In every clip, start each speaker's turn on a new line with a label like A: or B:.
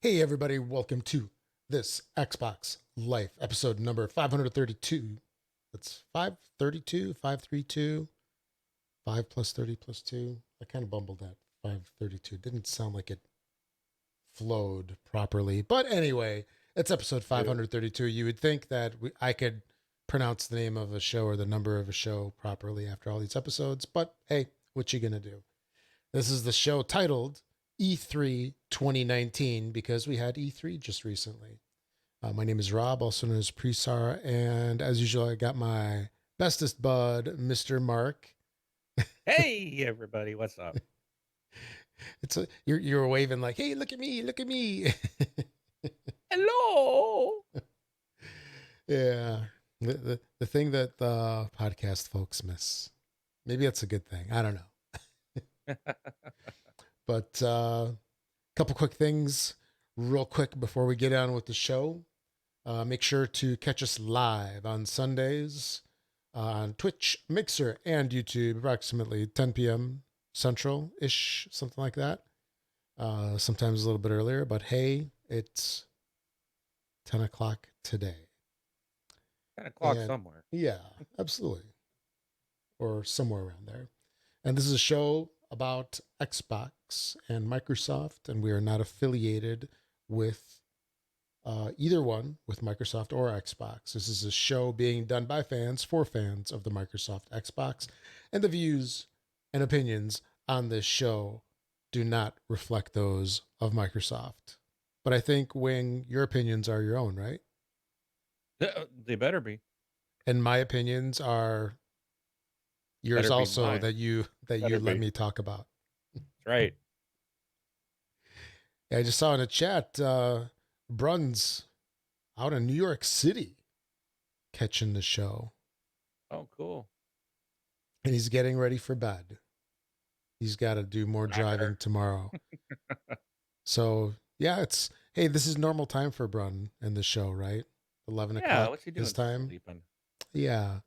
A: Hey everybody, welcome to this Xbox Life episode number 532. That's 532, 532, 5 plus 30 plus 2. I kind of bumbled that. 532. Didn't sound like it flowed properly. But anyway, it's episode
B: Yeah.
A: 532. You would think that I could pronounce the name of a show or the number of a show properly after all these episodes. But hey, what you going to do? This is the show titled E3 2019 because we had E3 just recently. My name is Rob, also known as Presar, and as usual, I got my bestest bud, Mr. Mark.
B: Hey everybody, what's up?
A: You're waving like, hey, look at me, look at me.
B: Hello.
A: Yeah, the thing that the podcast folks miss. Maybe that's a good thing. I don't know, but a couple quick things, real quick before we get on with the show. Make sure to catch us live on Sundays on Twitch, Mixer, and YouTube, approximately 10 p.m. Central ish, something like that. Sometimes a little bit earlier, but hey, it's 10 o'clock today.
B: 10 o'clock
A: And
B: somewhere.
A: yeah, absolutely. Or somewhere around there. And this is a show about Xbox and Microsoft, and we are not affiliated with either one with Microsoft or Xbox. This is a show being done by fans for fans of the Microsoft Xbox, and the views and opinions on this show do not reflect those of Microsoft. But I think, Wing, your opinions are your own, right?
B: They better be.
A: And my opinions are yours
B: Better be
A: also
B: mine.
A: that you
B: Better
A: let
B: be.
A: me talk about.
B: That's right.
A: Yeah, I just saw in the chat Bruns out in New York City catching the show,
B: Oh, cool.
A: and he's getting ready for bed. He's got to do more
B: Cracker.
A: driving tomorrow. So yeah, hey, this is normal time for Brun in the show, right? 11
B: Yeah,
A: o'clock
B: what's he
A: his
B: doing?
A: time.
B: Sleeping.
A: Yeah,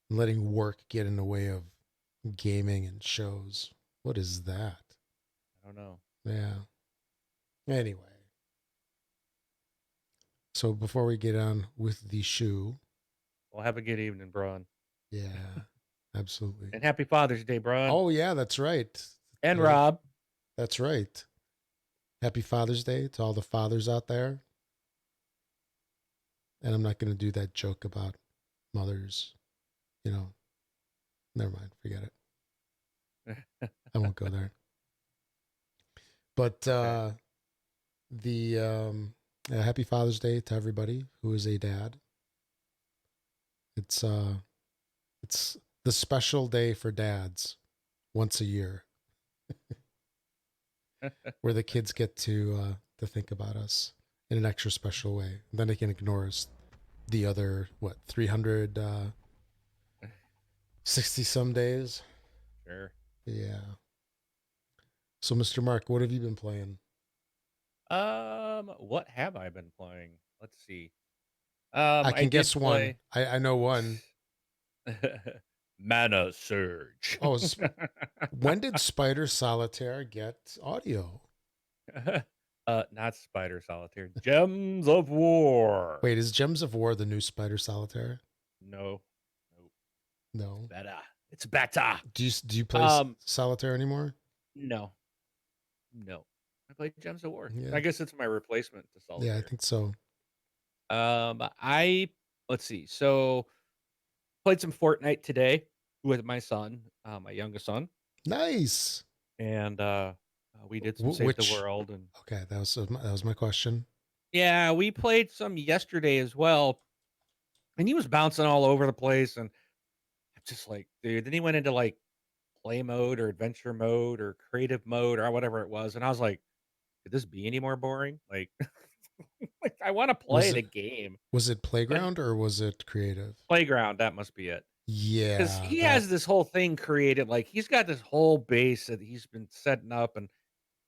A: letting work get in the way of gaming and shows. What is that?
B: I don't know.
A: Yeah. Anyway, so before we get on with the shoe,
B: Well, have a good evening, Braun.
A: yeah, absolutely.
B: And happy Father's Day, Braun.
A: Oh yeah, that's right.
B: And
A: Uh,
B: Rob.
A: that's right. Happy Father's Day to all the fathers out there. And I'm not going to do that joke about mothers. You know, never mind. Forget it. I won't go there. But
B: Okay.
A: the happy Father's Day to everybody who is a dad. It's uh it's the special day for dads once a year where the kids get to think about us in an extra special way. And then they can ignore us the other 360 some days.
B: Sure.
A: Yeah. So Mr. Mark, what have you been playing?
B: What have I been playing? Let's see.
A: I
B: I
A: can
B: did
A: guess one.
B: play
A: I know one.
B: Mana Surge.
A: Oh, when did Spider Solitaire get audio?
B: Not Spider Solitaire. Gems of War.
A: Wait, is Gems of War the new Spider Solitaire?
B: No, no, it's
A: No.
B: better. It's better.
A: Do you play
B: Um,
A: Solitaire anymore?
B: no, no. I played Gems of War.
A: Yeah.
B: I guess it's my replacement to
A: Yeah, I
B: Solitaire.
A: think so.
B: I let's see. So played some Fortnite today with my son, my youngest son,
A: Nice.
B: and we did some Save the
A: Which
B: World, and
A: okay, that was my question.
B: yeah, we played some yesterday as well. And he was bouncing all over the place, and I'm just like, dude. Then he went into like play mode or adventure mode or creative mode or whatever it was, and I was like, could this be any more boring? Like, like I want to play
A: Was
B: the
A: it
B: game,
A: was it
B: but
A: Playground or was it Creative?
B: playground, that must be it. Because
A: Yeah,
B: he
A: that
B: has this whole thing created, like he's got this whole base that he's been setting up, and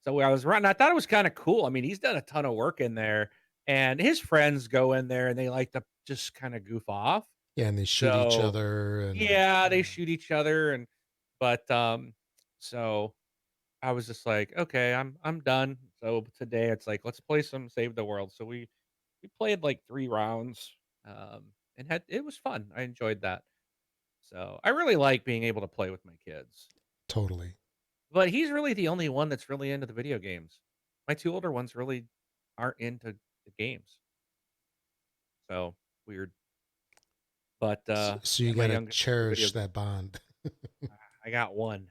B: so I was running. I thought it was kind of cool. I mean, he's done a ton of work in there, and his friends go in there and they like to just kind of goof off.
A: yeah, and they shoot each
B: So
A: other and
B: yeah, they
A: yeah.
B: shoot each other, so I was just like, okay, I'm done. So today it's like, let's play some Save the World. So we played like 3 rounds, and had it was fun. I enjoyed that. So I really like being able to play with my kids.
A: Totally.
B: But he's really the only one that's really into the video games. My 2 older ones really aren't into the games. So weird. But
A: So you
B: and my
A: got to
B: youngest is the video
A: cherish
B: game.
A: that bond.
B: I got one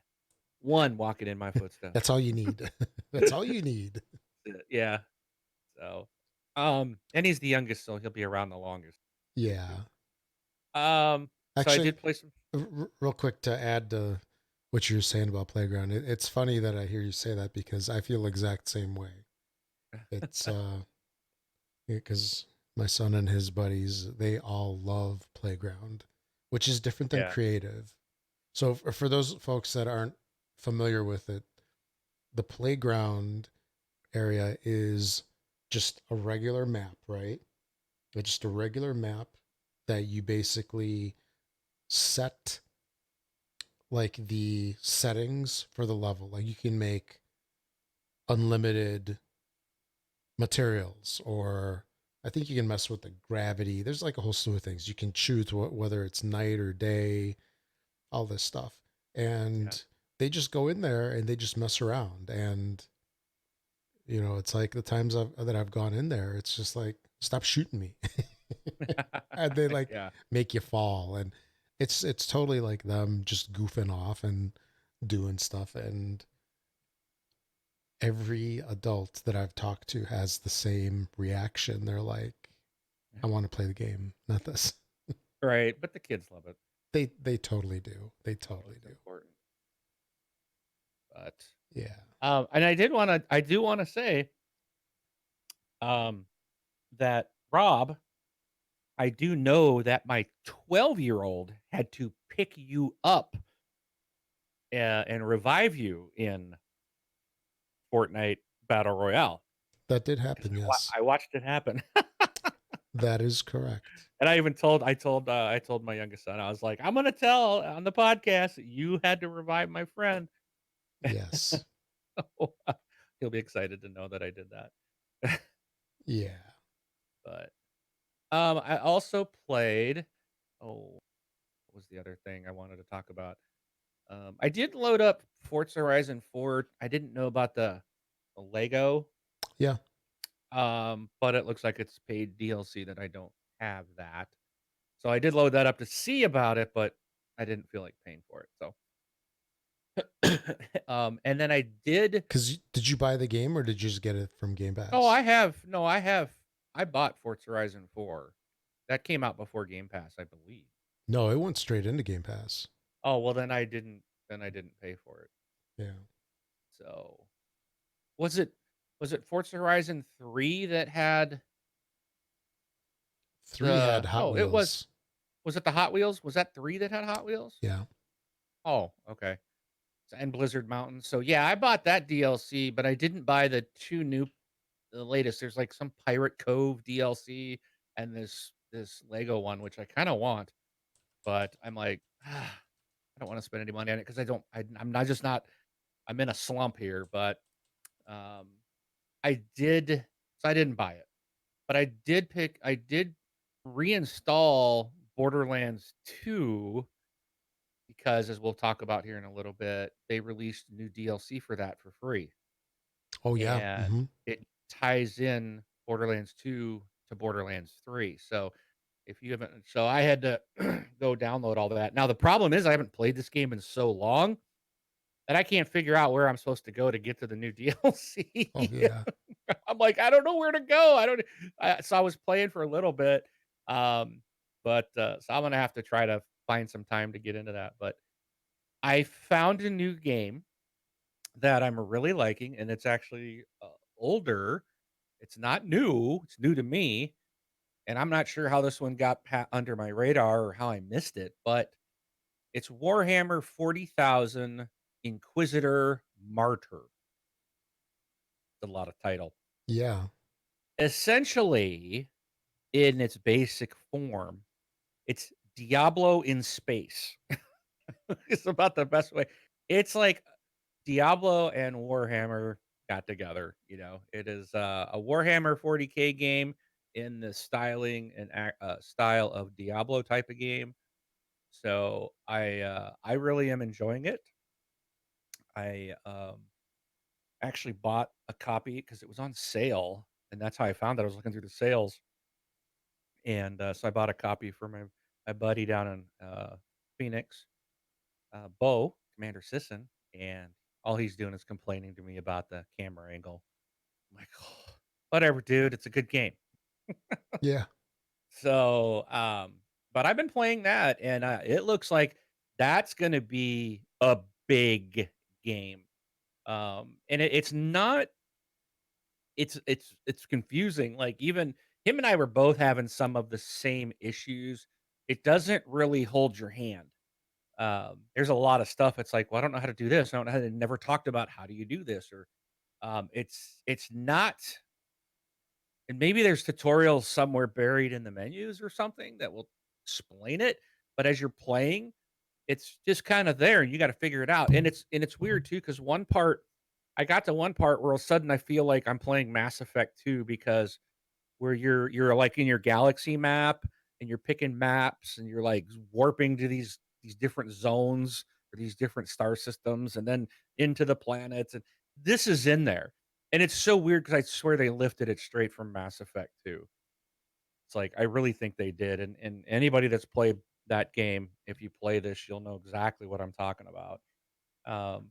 B: walking in my footsteps.
A: That's all you need. That's all you need.
B: Yeah. So, and he's the youngest, so he'll be around the longest too.
A: Yeah.
B: So I
A: Actually,
B: did play some.
A: real quick to add to what you were saying about Playground, it's funny that I hear you say that because I feel exact same way. It's because my son and his buddies, they all love Playground, which is different than
B: Yeah,
A: creative. So for those folks that aren't familiar with it, the Playground area is just a regular map, right? It's just a regular map that you basically set like the settings for the level. Like you can make unlimited materials, or I think you can mess with the gravity. There's like a whole slew of things. You can choose whether it's night or day, all this stuff.
B: yeah.
A: And they just go in there and they just mess around. And, it's like the times that I've gone in there, it's just like, stop shooting me. And they like
B: Yeah.
A: make you fall. And it's totally like them just goofing off and doing stuff. And every adult that I've talked to has the same reaction. They're like, I want to play the game, not this.
B: Right, but the kids love it.
A: They totally do. They
B: So
A: totally
B: it's
A: do.
B: important. But,
A: Yeah.
B: and I do wanna say, um, that Rob, I do know that my 12-year-old had to pick you up, and revive you in Fortnite Battle Royale
A: That did
B: because
A: happen, yes.
B: I watched it happen.
A: That is correct.
B: And I told my youngest son, I was like, "I'm gonna tell on the podcast that you had to revive my friend."
A: Yes.
B: He'll be excited to know that I did that.
A: Yeah.
B: But, I also played what was the other thing I wanted to talk about? I did load up Forza Horizon 4. I didn't know about the Lego,
A: Yeah.
B: but it looks like it's paid DLC that I don't have that. So I did load that up to see about it, but I didn't feel like paying for it, so and then I did.
A: Because did you buy the game or did you just get it from Game
B: Oh,
A: Pass?
B: I bought Forza Horizon 4. That came out before Game Pass, I believe.
A: No, it went straight into Game Pass.
B: Oh, well, then I didn't pay for it.
A: Yeah.
B: So, was it was it Forza Horizon 3 that had
A: 3 had Hot
B: it
A: Wheels.
B: was it the Hot Wheels? Was that 3 that had Hot Wheels?
A: Yeah.
B: Oh, okay. And Blizzard Mountain. So, yeah, I bought that DLC, but I didn't buy the latest. There's like some Pirate Cove DLC and this Lego one, which I kind of want, but I'm like, I don't want to spend any money on it because I'm not just not. I'm in a slump here, but um, I did. So I didn't buy it, but I did reinstall Borderlands 2 because, as we'll talk about here in a little bit, they released new DLC for that for free,
A: Oh, yeah.
B: and
A: Hmm.
B: it ties in Borderlands 2 to Borderlands 3. So if you haven't, so I had to go download all that. Now the problem is I haven't played this game in so long that I can't figure out where I'm supposed to go to get to the new
A: Oh,
B: DLC.
A: yeah.
B: I'm like, I don't know where to go. I don't. So I was playing for a little bit, um, but so I'm gonna have to try to find some time to get into that. But I found a new game that I'm really liking, and it's actually older. It's not new. It's new to me, and I'm not sure how this one got under my radar or how I missed it. But it's Warhammer 40,000 Inquisitor Martyr. It's a lot of title.
A: Yeah.
B: Essentially, in its basic form, it's Diablo in space. It's about the best way. It's like Diablo and Warhammer. got together. It is a Warhammer 40K game in the styling and style of Diablo type of game. So I really am enjoying it. I actually bought a copy because it was on sale, and that's how I found it. I was looking through the sales, and so I bought a copy for my buddy down in Phoenix, Bo Commander Sisson, and all he's doing is complaining to me about the camera angle. I'm like, "Oh, whatever, dude. It's a good game."
A: Yeah.
B: So, but I've been playing that, and it looks like that's going to be a big game. And it's not. It's confusing. Like even him and I were both having some of the same issues. It doesn't really hold your hand. There's a lot of stuff. It's like, well, I don't know how to do this. I don't know how to never talked about how do you do this, or it's not. And maybe there's tutorials somewhere buried in the menus or something that will explain it. But as you're playing, it's just kind of there, and you got to figure it out. And it's weird too because one part, I got to one part where all of a sudden I feel like I'm playing Mass Effect 2 because where you're like in your galaxy map and you're picking maps and you're like warping to these different zones or these different star systems and then into the planets, and this is in there. And it's so weird because I swear they lifted it straight from Mass Effect 2. It's like I really think they did, and anybody that's played that game, if you play this, you'll know exactly what I'm talking about. Um,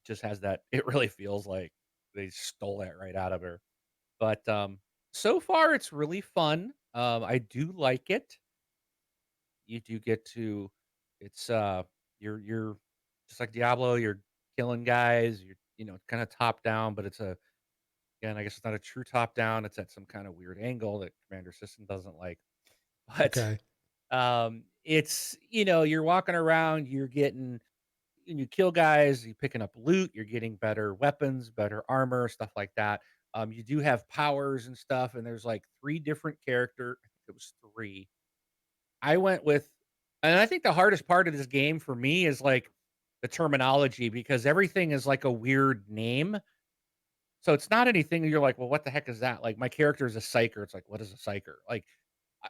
B: just has that it really feels like they stole that right out of her. But, so far it's really fun. I do like it. You do get to it's, you're just like Diablo, you're killing guys, you're kinda top down, but it's again, I guess it's not a true top down, it's at some kinda weird angle that Commander System doesn't like. But,
A: Okay.
B: you're walking around, you're getting and you kill guys, you're picking up loot, you're getting better weapons, better armor, stuff like that. You do have powers and stuff, and there's like three different character. I think it was three. I went with, and I think the hardest part of this game for me is like the terminology because everything is like a weird name. So it's not anything that you're like, well, what the heck is that? Like my character is a psyker. It's like, what is a psyker? Like,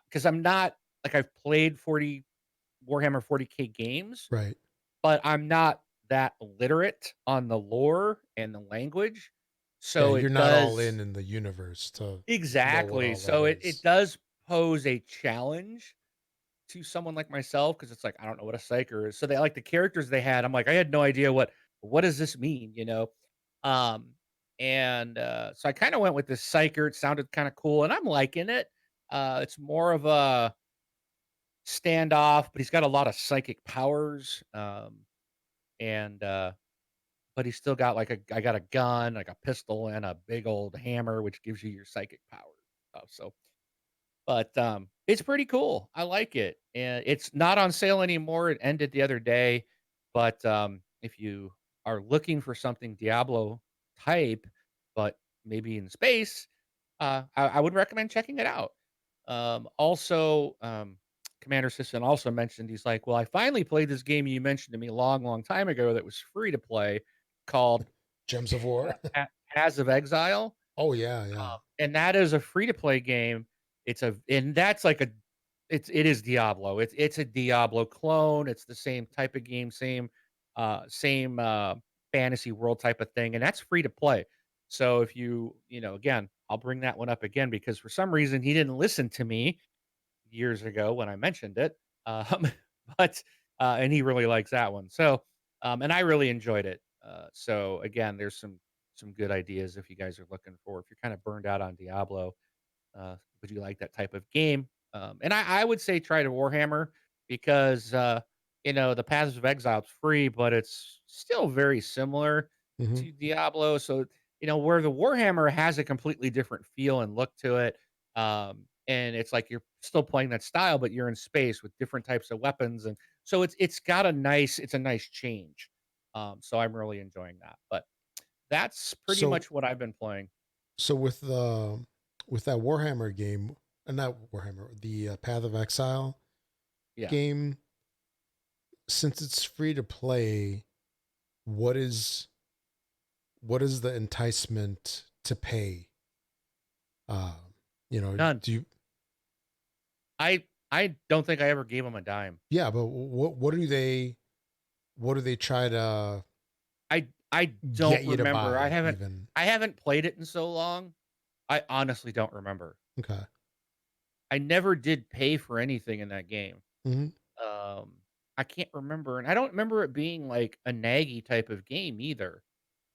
B: because I'm not like I've played 40 Warhammer 40K games,
A: Right.
B: but I'm not that literate on the lore and the language.
A: Yeah,
B: So
A: you're
B: it
A: not all
B: does
A: in the universe to know what
B: exactly.
A: all that
B: So it
A: is.
B: does pose a challenge to someone like myself because it's like I don't know what a psyker is. So they like the characters they had. I'm like I had no idea what does this mean. Um and so I kind of went with this psyker. It sounded kind of cool and I'm liking it. It's more of a standoff, but he's got a lot of psychic powers. And But he's still got like I got a gun, like a pistol and a big old hammer, which gives you your psychic power stuff. So, but it's pretty cool. I like it. And it's not on sale anymore. It ended the other day. But if you are looking for something Diablo type, but maybe in space, I would recommend checking it out. Also, Commander System also mentioned he's like, "Well, I finally played this game you mentioned to me a long, long time ago that was free to play called
A: Gems of War.
B: Paths of Exile."
A: Oh yeah, yeah.
B: And that is a free to play game. And that's like it is Diablo. It's a Diablo clone. It's the same type of game, same fantasy world type of thing, and that's free to play. So if again, I'll bring that one up again because for some reason he didn't listen to me years ago when I mentioned it. Um, but and he really likes that one. So and I really enjoyed it. So again, there's some good ideas if you guys are looking for if you're kind of burned out on Diablo, would you like that type of game? And I would say try to Warhammer because the Paths of Exile is free, but it's still very similar
A: Hmm.
B: to Diablo. So where the Warhammer has a completely different feel and look to it, and it's like you're still playing that style, but you're in space with different types of weapons, and so it's a nice change. So I'm really enjoying that. But that's pretty
A: So
B: much what I've been playing.
A: so with that Warhammer game, not Warhammer, the Path of Exile
B: Yeah.
A: game, since it's free to play, what is what is the enticement to pay? Uh,
B: None.
A: do you?
B: I don't think I ever gave them a dime.
A: Yeah, but what do they try to
B: I
A: get
B: don't
A: you to
B: remember.
A: buy? Even
B: I haven't played it in so long. I honestly don't remember.
A: okay.
B: I never did pay for anything in that game.
A: Hmm.
B: Um, I can't remember, and I don't remember it being like a naggy type of game either.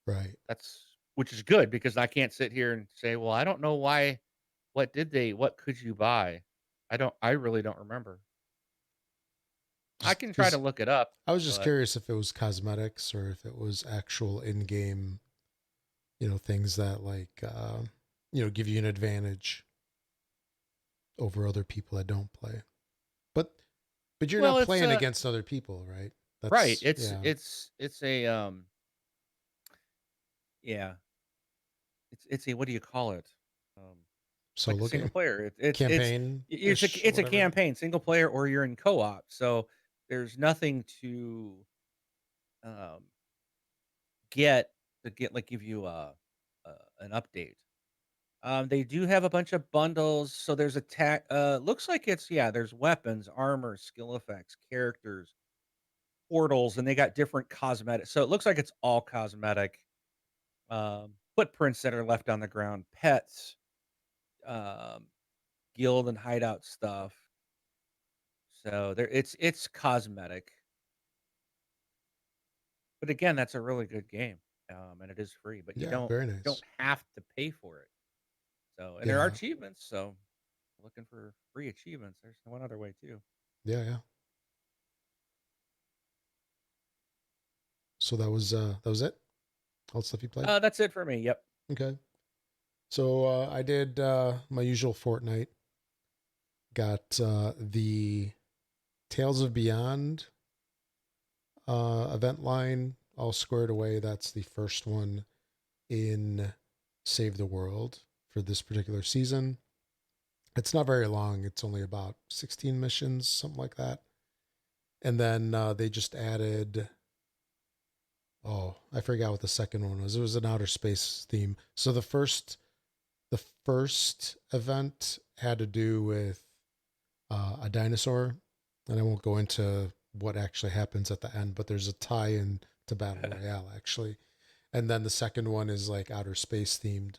A: Right.
B: That's which is good because I can't sit here and say, "Well, I don't know why. What could you buy?" I really don't remember. I
A: Just
B: can try to
A: because
B: look it up,
A: I was just
B: but
A: curious if it was cosmetics or if it was actual in-game, things that like, give you an advantage over other people that don't play. But you're
B: well,
A: not
B: it's
A: playing against other people, right?
B: right.
A: That's yeah.
B: It's a yeah. It's a what do you call it? Um, like a
A: Solo
B: single
A: game,
B: player.
A: campaign ish,
B: It's a
A: whatever.
B: campaign, single player, or you're in co-op. So there's nothing to um, get like give you a an update. They do have a bunch of bundles. So there's attack. Looks like it's yeah. There's weapons, armor, skill effects, characters, portals, and they got different cosmetics. So it looks like it's all cosmetic. Footprints that are left on the ground, pets, um, guild and hideout stuff. So there it's cosmetic. But again, that's a really good game. And it is free, but
A: Yeah, very
B: you don't
A: nice.
B: have to pay for it. So and there are
A: Yeah,
B: achievements, so looking for free achievements. There's one other way too.
A: yeah, yeah. So that was it. All the stuff you played.
B: That's it for me. Yep.
A: Okay. So I did my usual Fortnite. Got the Tales of Beyond event line all squared away. That's the first one in Save the World for this particular season. It's not very long. It's only about 16 missions, something like that. And then they just added, oh, I forgot what the second one was. It was an outer space theme. So the first event had to do with a dinosaur, and I won't go into what actually happens at the end, but there's a tie-in to Battle Royale actually. And then the second one is like outer space themed.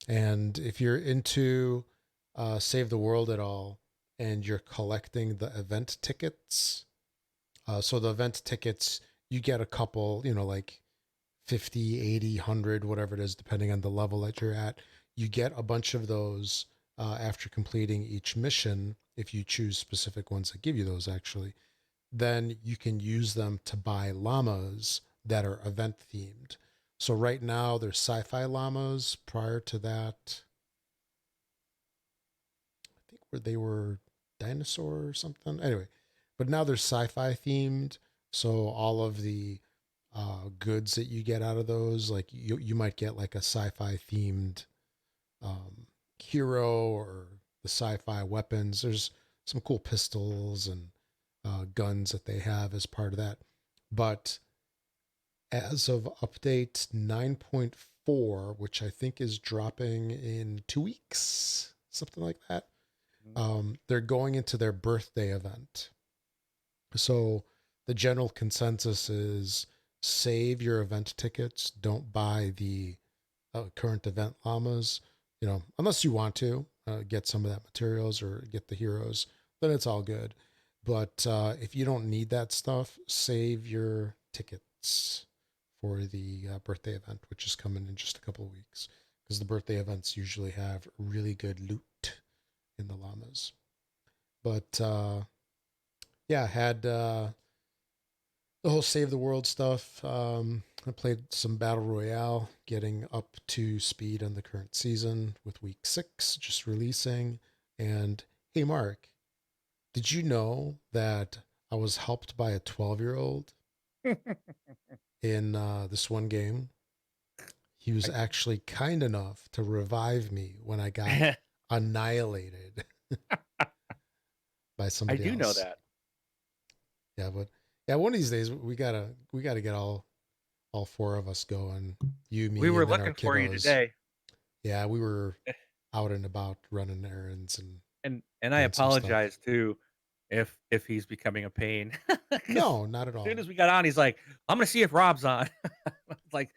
A: And if you're into Save the World at all, and you're collecting the event tickets, so the event tickets, you get a couple, like 50, 80, 100, whatever it is, depending on the level that you're at. You get a bunch of those after completing each mission, if you choose specific ones that give you those, actually. Then you can use them to buy llamas that are event themed. So right now, there's sci fi llamas. Prior to that, I think where they were dinosaur or something. Anyway, but now they're sci fi themed. So all of the goods that you get out of those, like you might get like a sci-fi themed um, hero or the sci-fi weapons. There's some cool pistols and guns that they have as part of that. But as of update 9.4, which I think is dropping in 2 weeks, something like that,
B: Mhm.
A: they're going into their birthday event. So the general consensus is save your event tickets. Don't buy the current event llamas, unless you want to get some of that materials or get the heroes, then it's all good. But if you don't need that stuff, save your tickets for the birthday event, which is coming in just a couple of weeks. Because the birthday events usually have really good loot in the llamas. But yeah, had the whole save the world stuff. I played some battle royale, getting up to speed on the current season with week 6 just releasing. And hey, Mark, did you know that I was helped by a 12-year-old in this one game? He was
B: I
A: actually kind enough to revive me when I got annihilated by
B: I
A: somebody
B: do know
A: else.
B: that.
A: Yeah, but yeah, one of these days we gotta get all all four of us going. You,
B: We
A: me,
B: were
A: and then our
B: looking for you
A: kiddos.
B: today,
A: Yeah, we were out and about running errands and
B: and I
A: doing some stuff.
B: apologize too if he's becoming a pain because
A: No, not at
B: as soon
A: all.
B: as we got on, he's like, "I'm gonna see if Rob's on." It's like,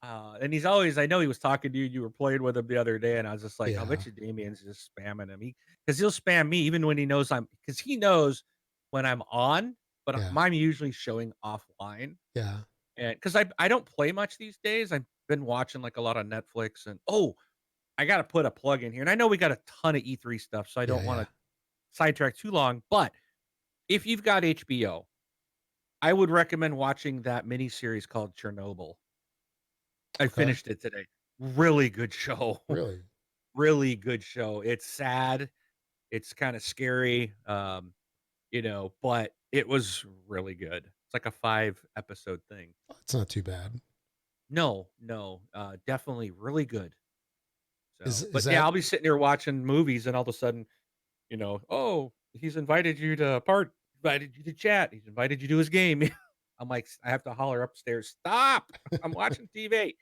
B: and he's always. I know he was talking to you. You were playing with him the other day, and I was just like, "I'll
A: Yeah,
B: bet you Damien's just spamming him." Because he'll spam me even when he knows because he knows when I'm on, but
A: yeah,
B: I'm usually showing offline.
A: yeah.
B: And because I don't play much these days, I've been watching like a lot of Netflix and I got to put a plug in here. And I know we got a ton of E3 stuff, so I
A: Yeah,
B: don't want
A: yeah.
B: to sidetrack too long. But if you've got HBO, I would recommend watching that mini series called Chernobyl. I
A: Okay.
B: finished it today. Really good show.
A: Really?
B: Really good show. It's sad. It's kind of scary. But it was really good. It's like a 5 episode thing.
A: It's not too bad.
B: No, no, definitely really good.
A: Is
B: So,
A: is
B: but yeah,
A: that
B: I'll be sitting here watching movies and all of a sudden, "Oh, he's invited you to invited you to chat, he's invited you to his game." I'm like, I have to holler upstairs, "Stop! I'm watching TV."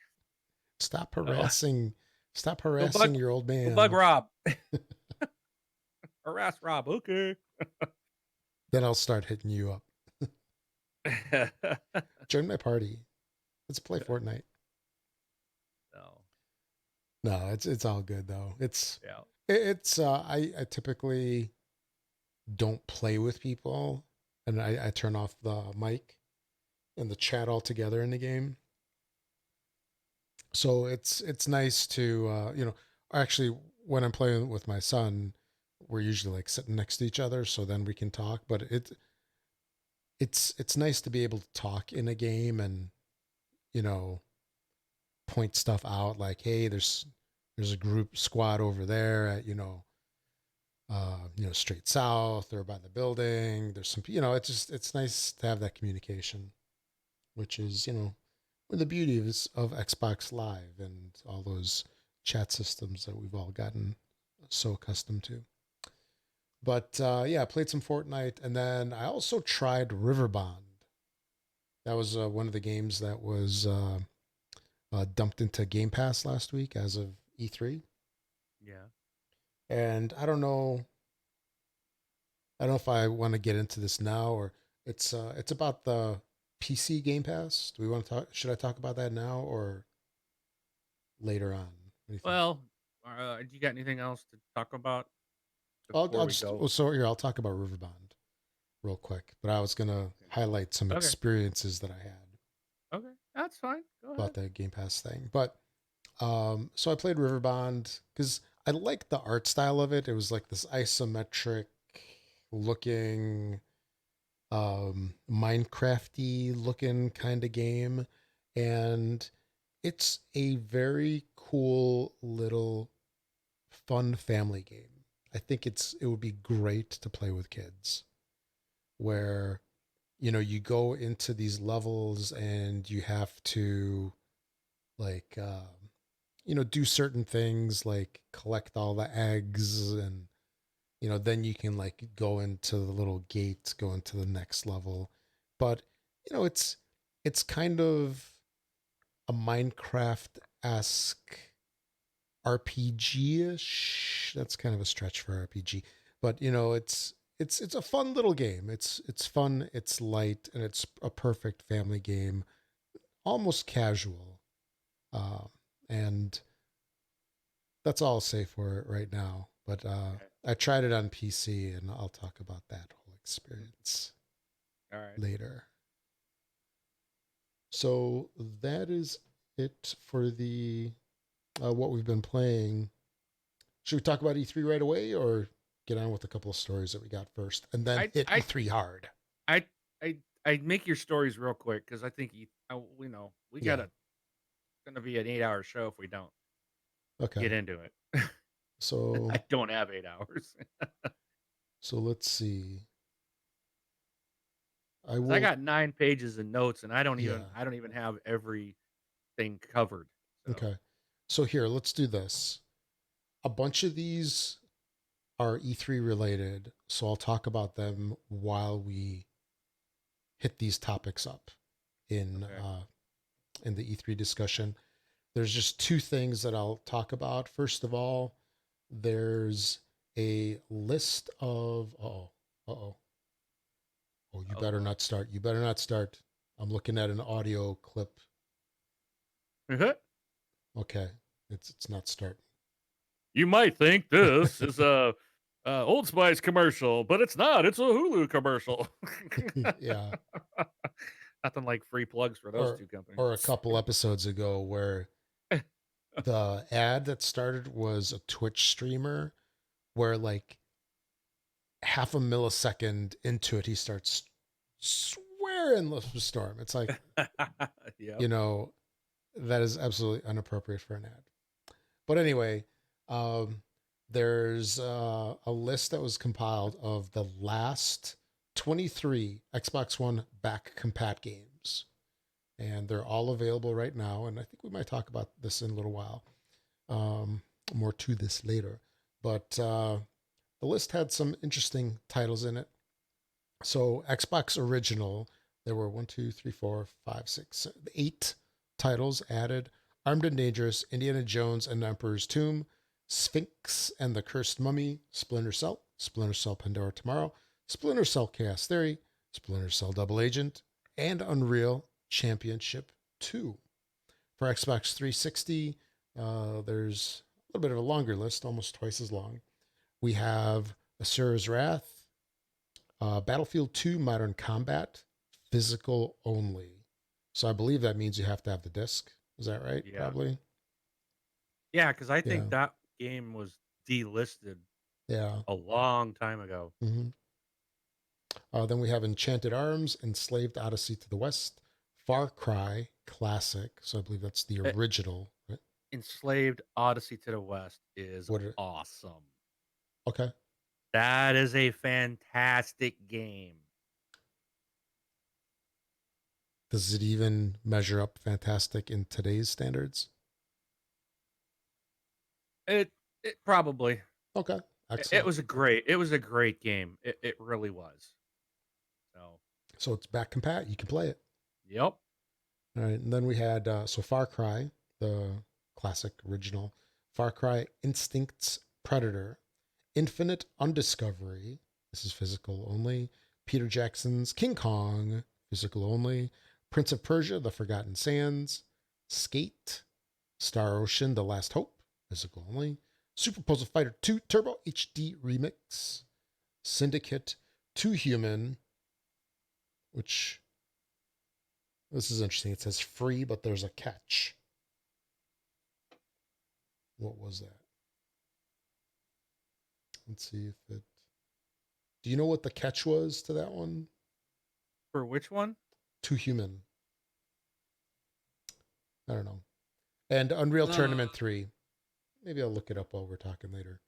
A: stop
B: So,
A: harassing stop
B: go bug
A: harassing your old
B: go bug
A: man?
B: Rob. Harass Rob, okay.
A: Then I'll start hitting you up. Join my party. Let's play Fortnite.
B: So,
A: No, it's all good though.
B: yeah.
A: It's I typically don't play with people, and I turn off the mic and the chat altogether in the game. So it's nice to actually when I'm playing with my son, we're usually like sitting next to each other, so then we can talk. But it's nice to be able to talk in a game and you know point stuff out like, hey, there's a group squad over there at straight south or by the building. There's some, it's nice to have that communication, which is, one of the beauties of Xbox Live and all those chat systems that we've all gotten so accustomed to. But yeah, I played some Fortnite, and then I also tried Riverbond. That was one of the games that was dumped into Game Pass last week as of E3.
B: Yeah.
A: And I don't know if I want to get into this now or it's about the PC Game Pass. Do we want to talk? Should I talk about that now or later on? What do you think?
B: Well, do you got anything else to talk about
A: I'll
B: before
A: I'll
B: we
A: just
B: go?
A: well, so here I'll talk about Riverbond real quick, but I was gonna highlight some
B: Okay.
A: experiences that I had
B: Okay. That's fine. Go
A: about
B: ahead.
A: the Game Pass thing. But so I played Riverbond because I liked the art style of it. It was like this isometric looking Minecrafty looking kind of game, and it's a very cool little fun family game. I think it would be great to play with kids, where you go into these levels and you have to like do certain things like collect all the eggs and then you can like go into the little gate, go into the next level. But it's kind of a Minecraft esque RPG ish. That's kind of a stretch for RPG, but it's a fun little game. It's fun. It's light, and it's a perfect family game, almost casual. Um, and that's all I'll say for it right now. But
B: Okay.
A: I tried it on PC, and I'll talk about that whole experience
B: All right.
A: later. So that is it for the what we've been playing. Should we talk about E3 right away, or get on with a couple of stories that we got first, and then
B: I
A: hit
B: I
A: E3 hard?
B: I I make your stories real quick because I think we
A: Yeah.
B: gotta gonna be an 8 hour show if we don't get
A: Okay.
B: into it.
A: So
B: I don't have 8 hours
A: so let's see. I
B: because I
A: will.
B: got 9 pages of notes and
A: Yeah.
B: I don't even have everything covered. So
A: Okay. So here, let's do this. A bunch of these are E3 related, so I'll talk about them while we hit these topics up in
B: okay,
A: in the E3 discussion. There's just two things that I'll talk about. First of all, there's a list of oh, oh, you
B: Oh
A: better
B: boy.
A: not start. You better not start. I'm looking at an audio clip. Okay, it's not starting.
B: You might think this is a Old Spice commercial, but it's not. It's a Hulu commercial.
A: Yeah,
B: Nothing like free plugs for those
A: or
B: two companies.
A: or a couple episodes ago where the ad that started was a Twitch streamer where like half a millisecond into it he starts swearing the storm. It's like,
B: Yep.
A: you know, that is absolutely inappropriate for an ad. But anyway, um, there's a list that was compiled of the last 23 Xbox One back compat games. And they're all available right now. And I think we might talk about this in a little while. Um, More to this later. But the list had some interesting titles in it. So, Xbox Original, there were 8 titles added: Armed and Dangerous, Indiana Jones and the Emperor's Tomb, Sphinx and the Cursed Mummy, Splinter Cell Pandora Tomorrow, Splinter Cell Chaos Theory, Splinter Cell Double Agent, and Unreal Championship 2. For Xbox 360, there's a little bit of a longer list, almost twice as long. We have Asura's Wrath, Battlefield 2 Modern Combat, physical only. So I believe that means you have to have the disc. Is that right?
B: Yeah.
A: Probably.
B: Yeah, because I think
A: Yeah.
B: that game was delisted
A: Yeah.
B: a long time ago.
A: Hmm. Then we have Enchanted Arms, Enslaved Odyssey to the West, Far Cry Classic. So I believe that's the
B: Eh,
A: original. Right?
B: Enslaved Odyssey to the West is
A: What?
B: awesome.
A: Okay.
B: That is a fantastic game.
A: Does it even measure up fantastic in today's standards?
B: It it probably
A: Okay.
B: it
A: Excellent.
B: was a great game. It really was. So,
A: So it's back compat. You can play it.
B: yep.
A: All right, and then we had Far Cry, the classic original, Far Cry Instincts Predator, Infinite Undiscovery. This is physical only. Peter Jackson's King Kong, physical only. Prince of Persia: The Forgotten Sands, Skate, Star Ocean: The Last Hope, physical only. Super Puzzle Fighter 2 Turbo HD Remix, Syndicate, Two Human, which this is interesting. It says free, but there's a catch. What was that? Let's see if it. Do you know what the catch was to that one?
B: For which one?
A: Too human. I don't know. And Unreal
B: Uh,
A: Tournament 3. Maybe I'll look it up while we're talking later.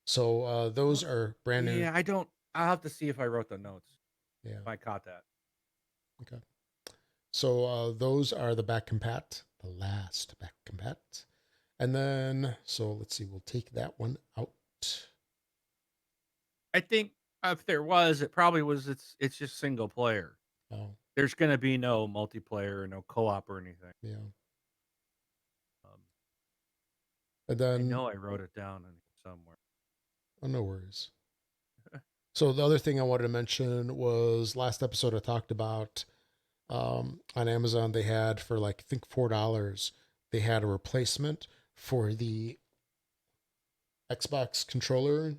A: So those are brand new.
B: yeah, I don't. I'll have to see if I wrote the notes.
A: Yeah.
B: If I caught that.
A: Okay. So those are the back compat, the last back compat. And then, so let's see, we'll take that one out.
B: I think if there was, it probably was. It's just single player.
A: Oh,
B: There's gonna be no multiplayer, no co-op or anything.
A: yeah.
B: Um,
A: And
B: I
A: then,
B: know I wrote it down in somewhere.
A: oh, no worries. So the other thing I wanted to mention was last episode I talked about on Amazon they had for like I think $4 they had a replacement for the Xbox controller,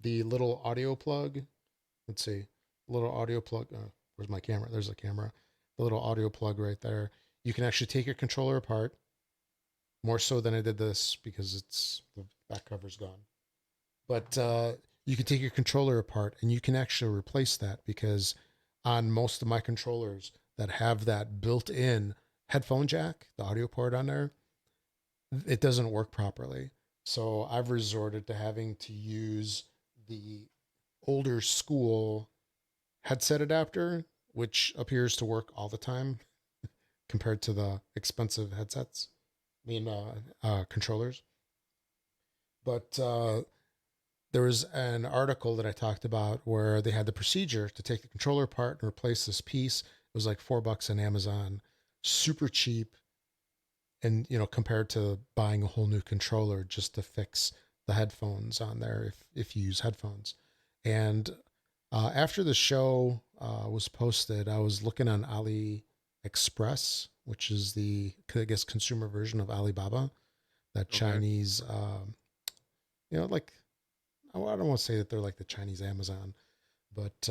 A: the little audio plug. Let's see, little audio plug. Where's my camera? There's a camera. The little audio plug right there. You can actually take your controller apart. More so than I did this because it's the back cover's gone. But you can take your controller apart and you can actually replace that because on most of my controllers that have that built-in headphone jack, the audio port on there, it doesn't work properly. So I've resorted to having to use the older school headset adapter, which appears to work all the time compared to the expensive headsets. I mean, controllers. But there was an article that I talked about where they had the procedure to take the controller apart and replace this piece. It was like $4 on Amazon, super cheap, and compared to buying a whole new controller just to fix the headphones on there if you use headphones. And after the show was posted, I was looking on AliExpress, which is the, I guess, consumer version of Alibaba, that
B: Okay.
A: Chinese, like, I don't want to say that they're like the Chinese Amazon, but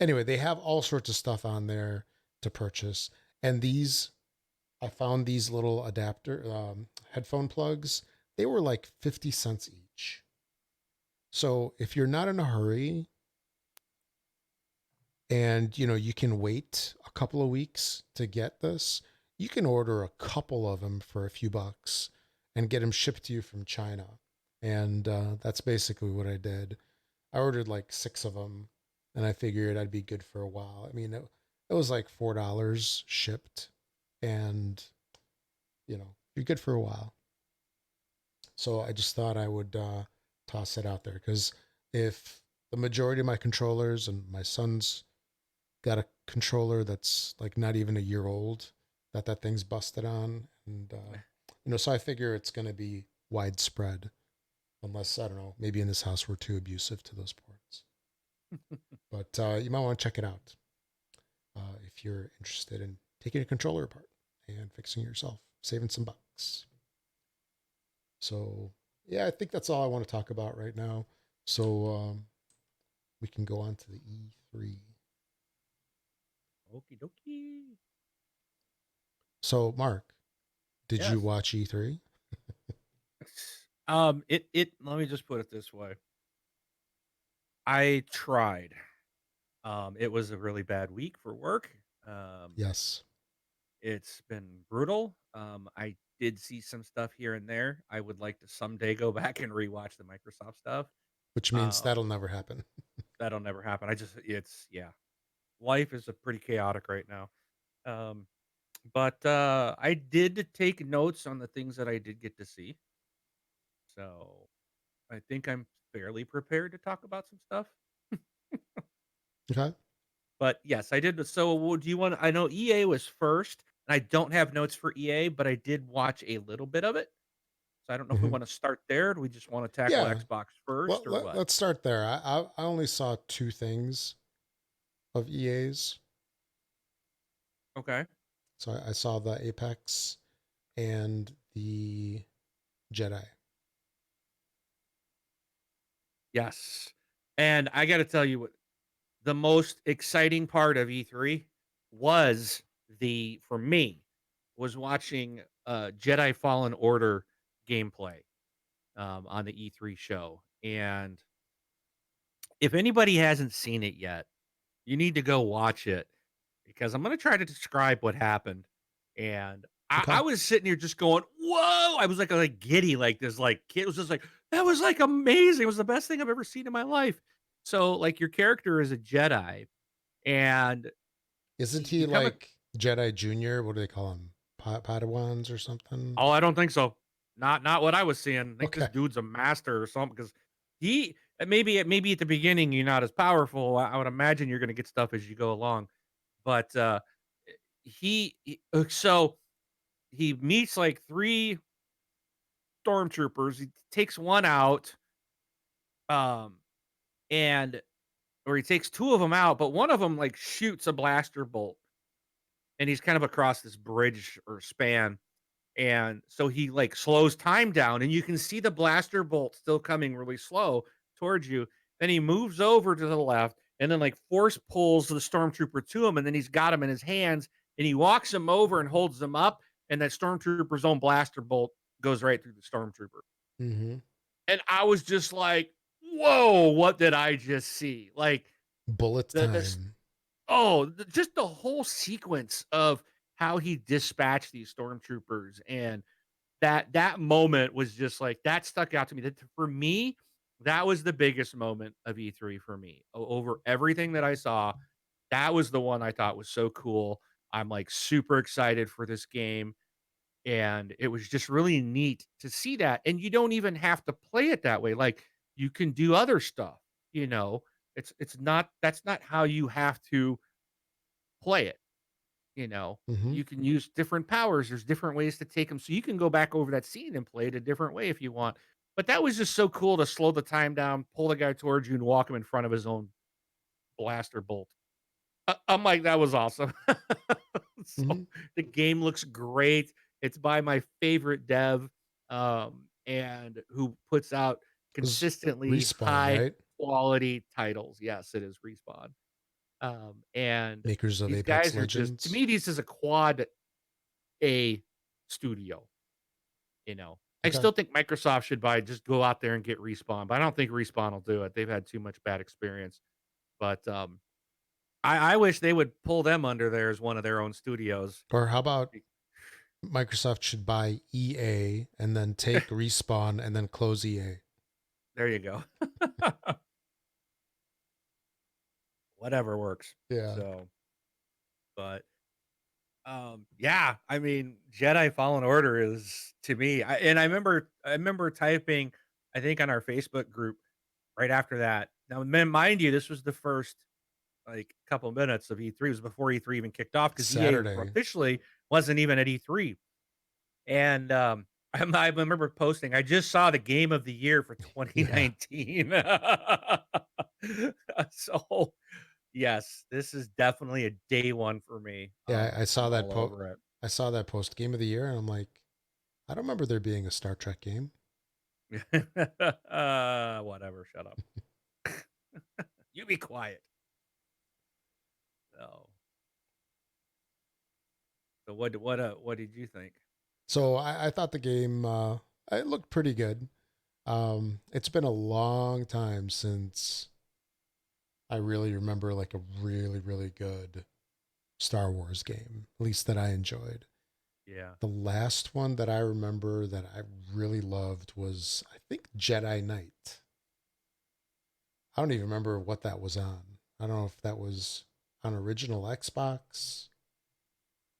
A: anyway, they have all sorts of stuff on there to purchase. And I found these little adapter headphone plugs. They were like 50 cents each. So if you're not in a hurry and you can wait a couple of weeks to get this, you can order a couple of them for a few bucks and get them shipped to you from China. And that's basically what I did. I ordered like 6 of them, and I figured I'd be good for a while. I mean, it was like $4 shipped, and you're good for a while. So I just thought I would toss it out there, because if the majority of my controllers, and my son's got a controller that's like not even a year old, that thing's busted on, and so I figure it's going to be widespread, unless, I don't know, maybe in this house we're too abusive to those ports. But you might want to check it out if you're interested in taking a controller apart and fixing it yourself, saving some bucks. So yeah, I think that's all I want to talk about right now. So we can go on to the E3.
B: Okie dokie.
A: So Mark, did you
B: Yes.
A: watch E3?
B: It let me just put it this way. I tried. It was a really bad week for work. Um,
A: Yes.
B: it's been brutal. I did see some stuff here and there. I would like to someday go back and rewatch the Microsoft stuff.
A: Which means
B: Um,
A: that'll never happen.
B: that'll never happen. It's yeah. Life is a pretty chaotic right now. Um, but I did take notes on the things that I did get to see. So I think I'm fairly prepared to talk about some stuff.
A: Okay.
B: But yes, I did. So, do you want? I know EA was first, and I don't have notes for EA, but I did watch a little bit of it. So I don't know if we
A: Hmm.
B: want to start there. Or do we just want to tackle
A: Yeah.
B: Xbox
A: Well,
B: first, or what?
A: let's start there. I only saw 2 things of EA's.
B: Okay.
A: So I saw the Apex and the Jedi.
B: Yes. And I got to tell you what the most exciting part of E3 was for me was watching Jedi Fallen Order gameplay on the E3 show. And if anybody hasn't seen it yet, you need to go watch it because I'm gonna try to describe what happened. And I
A: Okay.
B: was sitting here just going, "Whoa!" I was like giddy, like this, like kid was just like, "That was like amazing! It was the best thing I've ever seen in my life." So, like, your character is a Jedi, and
A: Isn't he
B: you come.
A: like Jedi Junior? What do they call him? Padawans or something?
B: Oh, I don't think so. Not what I was seeing. I think this
A: Okay.
B: dude's a master or something because maybe at the beginning you're not as powerful. I would imagine you're gonna get stuff as you go along. But so he meets like 3 stormtroopers. He takes one out, um, and or he takes 2 of them out, but one of them like shoots a blaster bolt, and he's kind of across this bridge or span. And so he like slows time down, and you can see the blaster bolt still coming really slow towards you. Then he moves over to the left and then like force pulls the stormtrooper to him, and then he's got him in his hands and he walks him over and holds him up, and that stormtrooper's own blaster bolt goes right through the stormtrooper.
A: Mm-hmm.
B: And I was just like, "Whoa, what did I just see?" Like
A: Bullet
B: the
A: time.
B: just the whole sequence of how he dispatched these stormtroopers, and that moment was just like that stuck out to me. That for me, that was the biggest moment of E3 for me. Over everything that I saw, that was the one I thought was so cool. I'm like super excited for this game, and it was just really neat to see that. And you don't even have to play it that way. Like you can do other stuff, you know. It's not that's not how you have to play it. you know,
A: Hmm.
B: you can use different powers. There's different ways to take them, so you can go back over that scene and play it a different way if you want. But that was just so cool to slow the time down, pull the guy towards you, and walk him in front of his own blaster bolt. I'm like, "That was awesome." So,
A: Hmm.
B: the game looks great. It's by my favorite dev, and who puts out
A: Was
B: consistently
A: Respawn,
B: high
A: right?
B: quality titles. Yes, it is Respawn. And
A: Makers of
B: these
A: Apex
B: guys are just to
A: Legends.
B: me, this is a quad A studio, you know? I
A: Okay.
B: still think Microsoft should just go out there and get Respawn, but I don't think Respawn will do it. They've had too much bad experience. But, I wish they would pull them under there as one of their own studios.
A: Or how about Microsoft should buy EA and then take Respawn and then close EA?
B: There you go. Whatever works.
A: Yeah.
B: So, but, yeah, I mean, Jedi Fallen Order is to me I remember typing, I think on our Facebook group right after that. Now, mind you, this was the first, like, couple minutes of E3. It was before E3 even kicked off because EA
A: Saturday.
B: officially wasn't even at E3. And, I remember posting, "I just saw the game of the year for
A: Yeah.
B: 2019." So, yes, this is definitely a day one for me.
A: Yeah,
B: I'm all over it.
A: I saw that post game of the year and I'm like, I don't remember there being a Star Trek game.
B: Whatever, shut up. You be quiet. So what did you think?
A: So I thought the game it looked pretty good. It's been a long time since I really remember like a really, really good Star Wars game, at least that I enjoyed.
B: Yeah.
A: The last one that I remember that I really loved was, I think, Jedi Knight. I don't even remember what that was on. I don't know if that was on original Xbox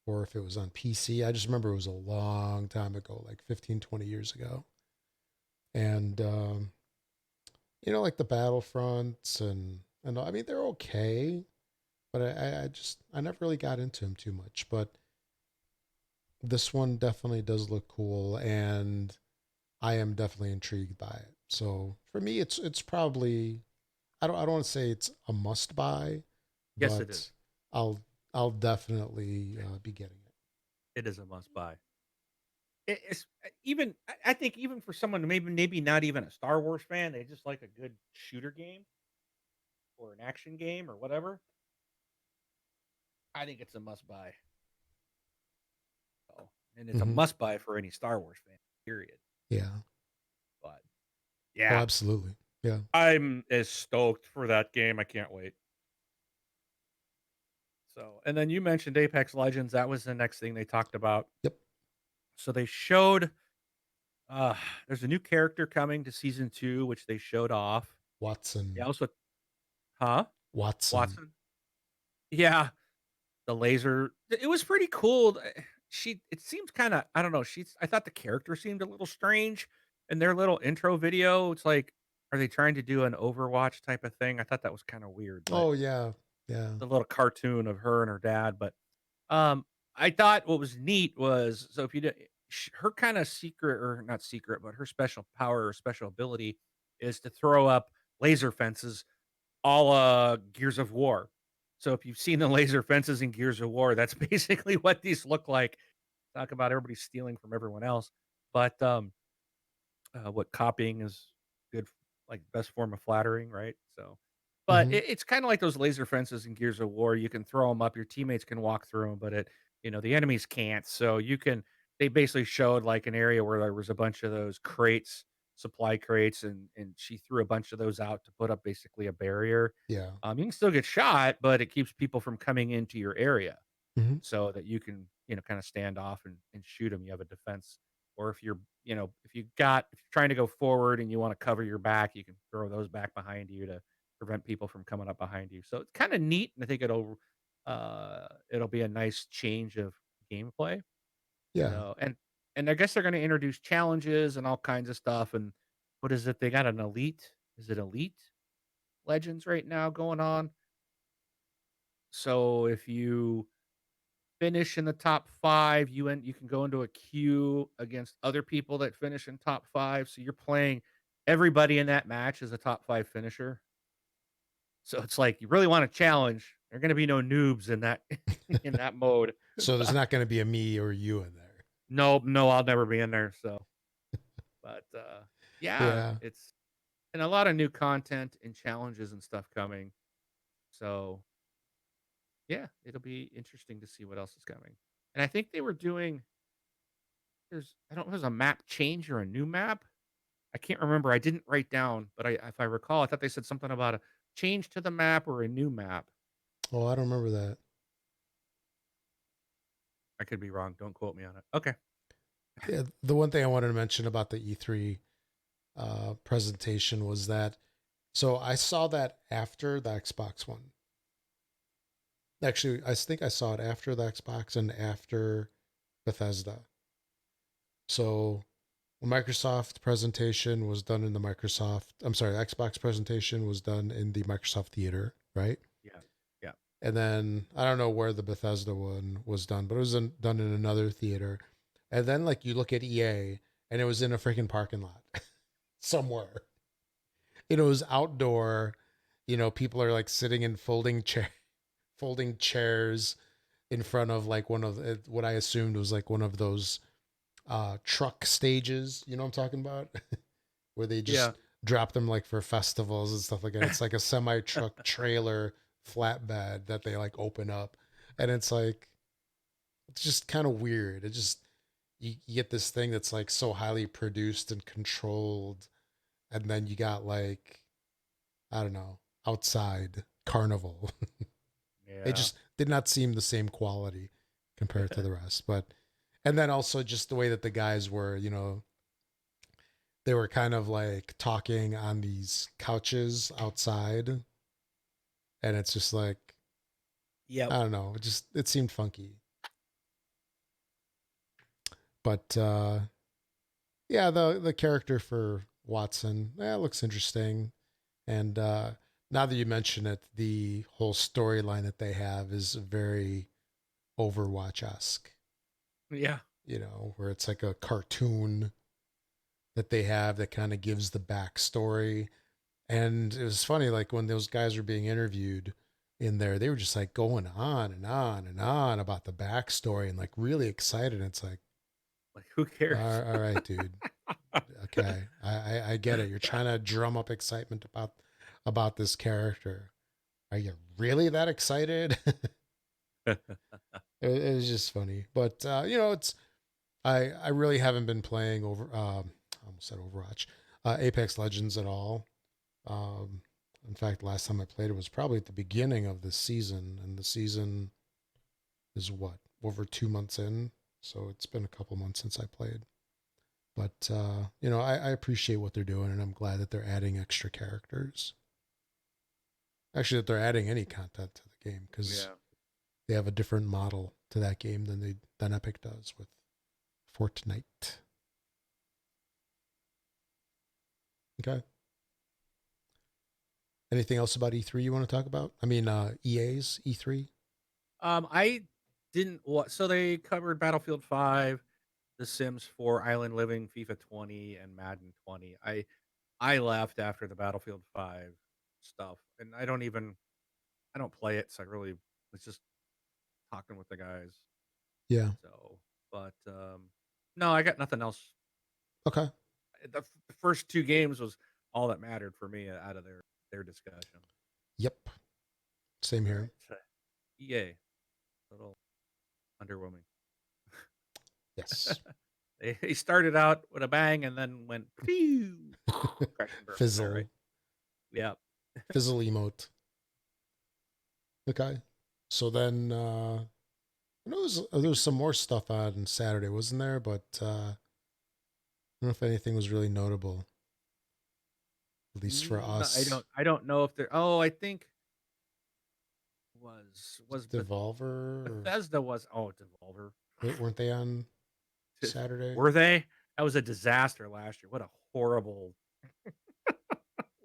A: or if it was on PC. I just remember it was a long time ago, like 15, 20 years ago. And, like the Battlefronts and I mean, they're okay, but I never really got into them too much. But this one definitely does look cool. And I am definitely intrigued by it. So for me, it's probably I don't want to say it's a must buy,
B: Yes, it
A: but
B: is.
A: I'll I'll definitely be getting it.
B: It is a must buy. It's even I think even for someone who maybe not even a Star Wars fan, they just like a good shooter game or an action game or whatever. I think it's a must buy. So, and it's a
A: Hmm.
B: must buy for any Star Wars fan. Period.
A: Yeah.
B: But
A: Oh,
B: yeah,
A: absolutely. Yeah.
B: I'm as stoked for that game. I can't wait. So, and then you mentioned Apex Legends. That was the next thing they talked about.
A: Yep.
B: So they showed uh there's a new character coming to season 2, which they showed off. They
A: Watson.
B: also huh?
A: Watson.
B: Watson? Yeah, the laser. It was pretty cool. It seems kinda I don't know, I thought the character seemed a little strange in their little intro video. It's like, are they trying to do an Overwatch type of thing? I thought that was kinda weird, but
A: Oh yeah. Yeah.
B: the little cartoon of her and her dad, but, um, I thought what was neat was so if you did her kinda secret or not secret, but her special power or special ability is to throw up laser fences a la Gears of War. So if you've seen the laser fences in Gears of War, that's basically what these look like. Talk about everybody stealing from everyone else. But what copying is good, like best form of flattering, right? So, but
A: Hmm.
B: it's kind of like those laser fences in Gears of War. You can throw them up, your teammates can walk through them, but the enemies can't. So you can. They basically showed like an area where there was a bunch of those crates, supply crates, and she threw a bunch of those out to put up basically a barrier.
A: Yeah.
B: You can still get shot, but it keeps people from coming into your area
A: Hmm.
B: so that you can, kind of stand off and shoot them. You have a defense. Or if if you're trying to go forward and you want to cover your back, you can throw those back behind you to prevent people from coming up behind you. So it's kind of neat, and I think it'll be a nice change of gameplay.
A: Yeah.
B: So and I guess they're going to introduce challenges and all kinds of stuff. And what is it? They got an elite. Is it elite legends right now going on? So if you finish in the top 5, you can go into a queue against other people that finish in top 5, so you're playing everybody in that match is a top 5 finisher. So it's like you really want a challenge. There are gonna be no noobs in that in that mode.
A: So there's
B: But
A: not going to be a me or you in there.
B: no, no, I'll never be in there, so but, yeah,
A: Yeah.
B: it's and a lot of new content and challenges and stuff coming. So, yeah, it'll be interesting to see what else is coming. And I think they were doing I don't know if it was a map change or a new map. I can't remember. I didn't write down, but if I recall, I thought they said something about a change to the map or a new map.
A: Oh, I don't remember that.
B: I could be wrong. Don't quote me on it. Okay.
A: Yeah, the one thing I wanted to mention about the E3 presentation was that so I saw that after the Xbox One. Actually, I think I saw it after the Xbox and after Bethesda. So the Microsoft presentation was done in the Microsoft. I'm sorry, the Xbox presentation was done in the Microsoft Theater, right?
B: Yeah. Yeah.
A: And then I don't know where the Bethesda one was done, but it was done in another theater. And then like you look at EA, and it was in a freaking parking lot somewhere. It was outdoor. People are like sitting in folding chairs in front of like one of what I assumed was like one of those truck stages. You know what I'm talking about? Where they
B: Yeah.
A: just drop them like for festivals and stuff like that. It's like a semi truck trailer flatbed that they like open up, and it's just kind of weird. It just you get this thing that's like so highly produced and controlled, and then you got like I don't know outside carnival. It
B: Yeah.
A: just did not seem the same quality compared to the rest, but and then also just the way that the guys were, they were kind of like talking on these couches outside, and it's just like
B: Yep.
A: I don't know, it seemed funky. But yeah, the character for Watson, looks interesting. And now that you mention it, the whole storyline that they have is very Overwatch esque.
B: Yeah.
A: Where it's like a cartoon that they have that kind of gives the backstory. And it was funny, like when those guys were being interviewed in there, they were just like going on and on and on about the backstory and like really excited. And it's like,
B: Like, who cares?
A: all right, dude. Okay, I get it. You're trying to drum up excitement about this character. Are you really that excited? It was just funny, but it's I really haven't been playing I almost said Overwatch, Apex Legends at all. Um, in fact, last time I played it was probably at the beginning of the season, and the season is what over 2 months in, so it's been a couple months since I played. But I appreciate what they're doing, and I'm glad that they're adding extra characters. Actually, that they're adding any content to the game because
B: Yeah.
A: they have a different model to that game than Epic does with Fortnite. Okay. Anything else about E3 you want to talk about? I mean, EA's E3.
B: I didn't so they covered Battlefield 5, The Sims 4, Island Living, FIFA 20, and Madden 20. I left after the Battlefield 5 stuff, and I don't play it, so I really was just talking with the guys.
A: Yeah.
B: So, but no, I got nothing else.
A: Okay.
B: The first 2 games was all that mattered for me out of their discussion.
A: Yep. Same
B: All
A: here.
B: right, so EA, little underwhelming.
A: Yes.
B: They started out with a bang and then went pew, crash and burn from there, right?
A: Fizzle.
B: Yeah.
A: Fizzle emote. Okay. So then there was some more stuff on Saturday, wasn't there? But I don't know if anything was really notable, at least for
B: No,
A: us.
B: I don't know if they're I think was
A: Devolver, or
B: Bethesda was Devolver.
A: weren't they on Saturday?
B: Were they? That was a disaster last year. What a
A: They
B: horrible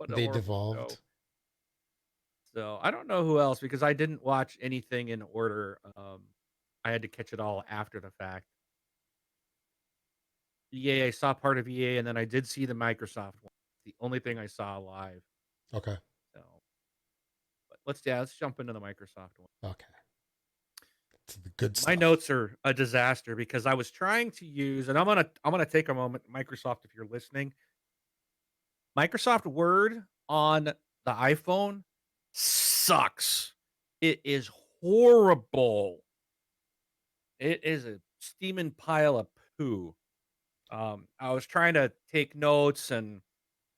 B: show.
A: devolved.
B: So, I don't know who else because I didn't watch anything in order. I had to catch it all after the fact. EA, I saw part of EA, and then I did see the Microsoft one. The only thing I saw live.
A: Okay.
B: So, but let's jump into the Microsoft one.
A: Okay. To the good
B: My
A: stuff.
B: notes are a disaster because I was trying to use, and I'm gonna take a moment, Microsoft, if you're listening. Microsoft Word on the iPhone sucks. It is horrible. It is a steaming pile of poo. I was trying to take notes and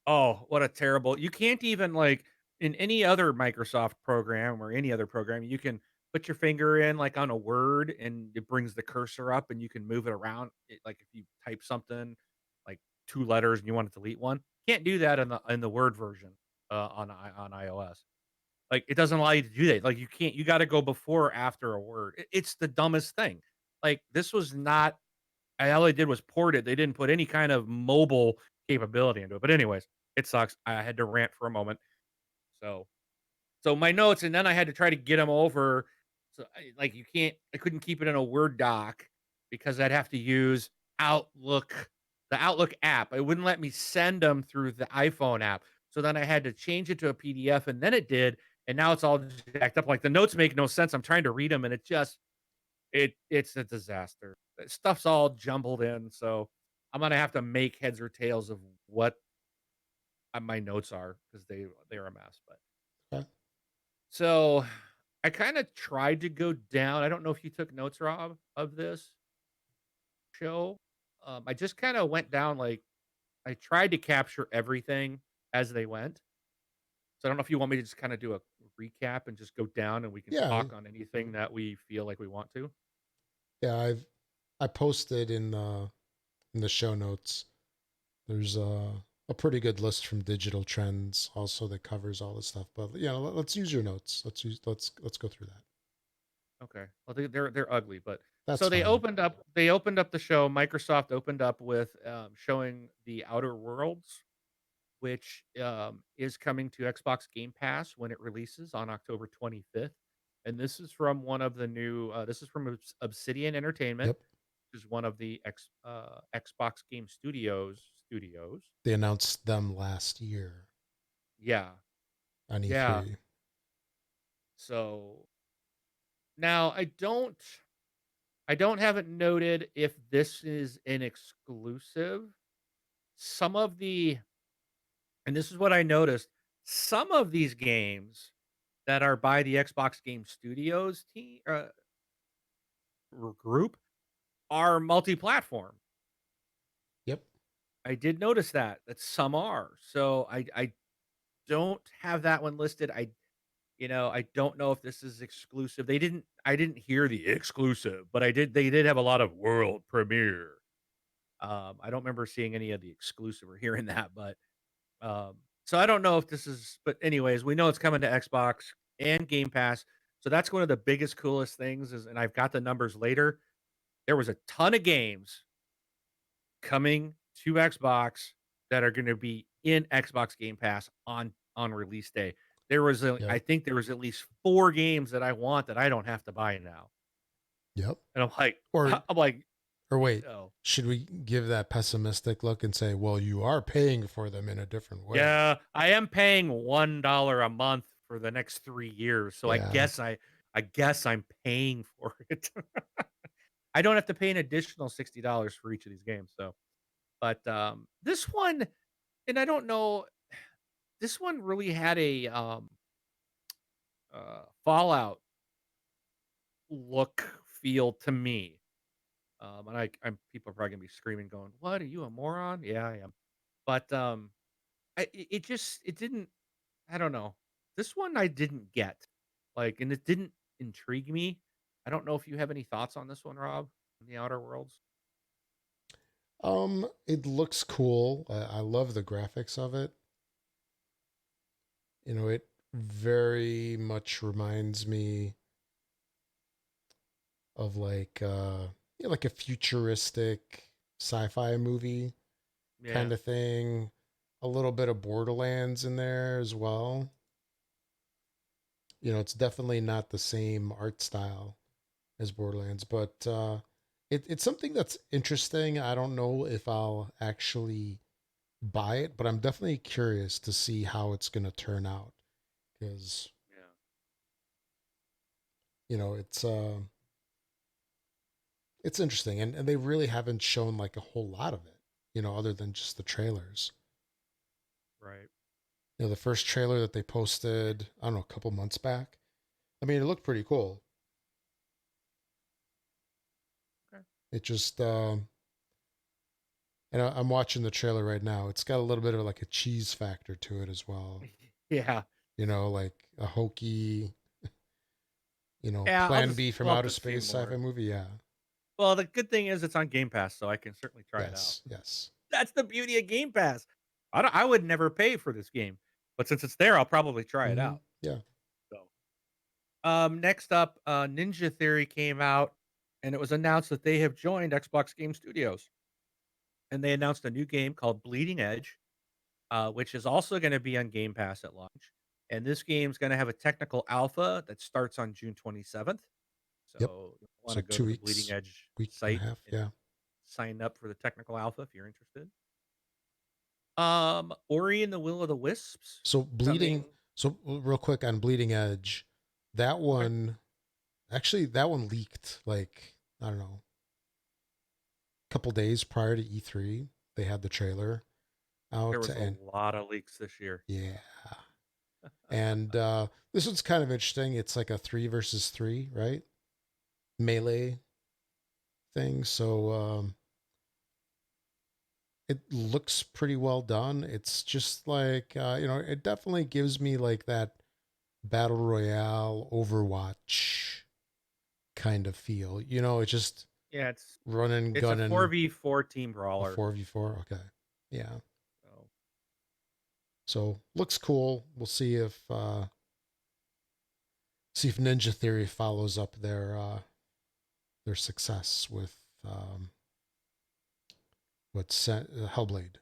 B: oh, what a terrible you can't even, like, in any other Microsoft program or any other program, you can put your finger in, like, on a word, and it brings the cursor up, and you can move it around, like, if you type something, like, 2 letters and you wanna delete one, can't do that in the Word version, on iOS. Like, it doesn't allow you to do that, like, you can't you gotta go before or after a word. It's the dumbest thing. Like, this was not all they did was port it. They didn't put any kind of mobile capability into it. But anyways, it sucks. I had to rant for a moment. So my notes, and then I had to try to get them over. So like you can't, I couldn't keep it in a Word doc because I'd have to use Outlook, the Outlook app. It wouldn't let me send them through the iPhone app. So then I had to change it to a PDF, and then it did. And now it's all jacked up. Like the notes make no sense. I'm trying to read them, and it's a disaster. Stuff's all jumbled in, so I'm gonna have to make heads or tails of what, my notes are because they're a mess, but
A: Okay.
B: so, I kinda tried to go down I don't know if you took notes, Rob, of this show. I just kinda went down, like I tried to capture everything as they went. So, I don't know if you want me to just kinda do a recap and just go down and we can
A: Yeah.
B: talk on anything that we feel like we want to?
A: Yeah. I posted in the show notes. There's a pretty good list from Digital Trends also that covers all this stuff. But yeah, let's use your notes. Let's go through that.
B: Okay. Well, they're ugly, but
A: That's
B: so
A: fine.
B: they opened up the show. Microsoft opened up with showing the Outer Worlds, which is coming to Xbox Game Pass when it releases on October 25th. And this is from one of the new. This is from Obsidian Entertainment,
A: Yep.
B: which is one of the Xbox Game Studios.
A: They announced them last year
B: Yeah,
A: on
B: yeah.
A: E3.
B: So now I don't have it noted if this is an exclusive. Some of the and this is what I noticed, some of these games that are by the Xbox Game Studios team group are multi-platform.
A: Yep.
B: I did notice that some are. So I don't have that one listed. I don't know if this is exclusive. I didn't hear the exclusive, but they did have a lot of world premiere. I don't remember seeing any of the exclusive or hearing that, but so I don't know if this is, but anyways, we know it's coming to Xbox and Game Pass. So that's one of the biggest, coolest things is, and I've got the numbers later. There was a ton of games coming to Xbox that are going to be in Xbox Game Pass on release day.
A: Yep.
B: I think there was at least 4 games that I want that I don't have to buy now,
A: Yep.
B: and I'm like,
A: Or
B: I'm like,
A: or wait,
B: oh
A: should we give that pessimistic look and say, well, you are paying for them in a different way?
B: yeah, I am paying $1 a month for the next 3 years, so
A: Yeah.
B: I guess I'm paying for it. I don't have to pay an additional $60 for each of these games, so but, this one and I don't know, this one really had a, Fallout look, feel to me, and I'm people are probably gonna be screaming going, "What, are you a moron?" Yeah, I am, but, it just it didn't I don't know. This one I didn't get, like, and it didn't intrigue me. I don't know if you have any thoughts on this one, Rob, on The Outer Worlds?
A: It looks cool. I love the graphics of it. It very much reminds me of like a futuristic sci-fi movie
B: Yeah.
A: kind of thing. A little bit of Borderlands in there as well. It's definitely not the same art style as Borderlands, but it's something that's interesting. I don't know if I'll actually buy it, but I'm definitely curious to see how it's going to turn out because
B: Yeah.
A: it's interesting, and they really haven't shown like a whole lot of it, other than just the trailers.
B: Right.
A: The first trailer that they posted, I don't know, a couple months back. I mean, it looked pretty cool.
B: Okay.
A: It just and I'm watching the trailer right now. It's got a little bit of like a cheese factor to it as well.
B: Yeah.
A: Like a hokey,
B: Yeah, I'll
A: Plan
B: just
A: B from
B: love
A: outer
B: to see
A: space sci-fi
B: more.
A: movie. Yeah.
B: Well, the good thing is it's on Game Pass, so I can certainly try it out.
A: Yes. Yes.
B: That's the beauty of Game Pass. I would never pay for this game, but since it's there, I'll probably try it out.
A: Yeah.
B: So, next up, Ninja Theory came out, and it was announced that they have joined Xbox Game Studios, and they announced a new game called Bleeding Edge, which is also gonna be on Game Pass at launch, and this game's gonna have a technical alpha that starts on June 27th.
A: Yep.
B: So, you
A: So
B: wanna go
A: two
B: to the Bleeding
A: weeks,
B: Edge
A: week and a
B: site
A: half.
B: and
A: Yeah.
B: sign up for the technical alpha if you're interested. Ori and the Will of the Wisps
A: So bleeding.
B: coming.
A: So real quick on Bleeding Edge, that
B: Okay.
A: one actually that one leaked like I don't know, a couple days prior to E3. They had the trailer
B: There
A: out,
B: was a
A: and
B: lot of leaks this year.
A: yeah, and this one's kind of interesting. It's like a three versus three, right? Melee thing. So it looks pretty well done. It's just like it definitely gives me like that battle royale Overwatch kind of feel. It's just
B: Yeah,
A: running,
B: it's a
A: gunning,
B: 4v4 team
A: a
B: brawler.
A: 4v4. Okay, yeah.
B: So,
A: So looks cool. We'll see if Ninja Theory follows up their success with Hellblade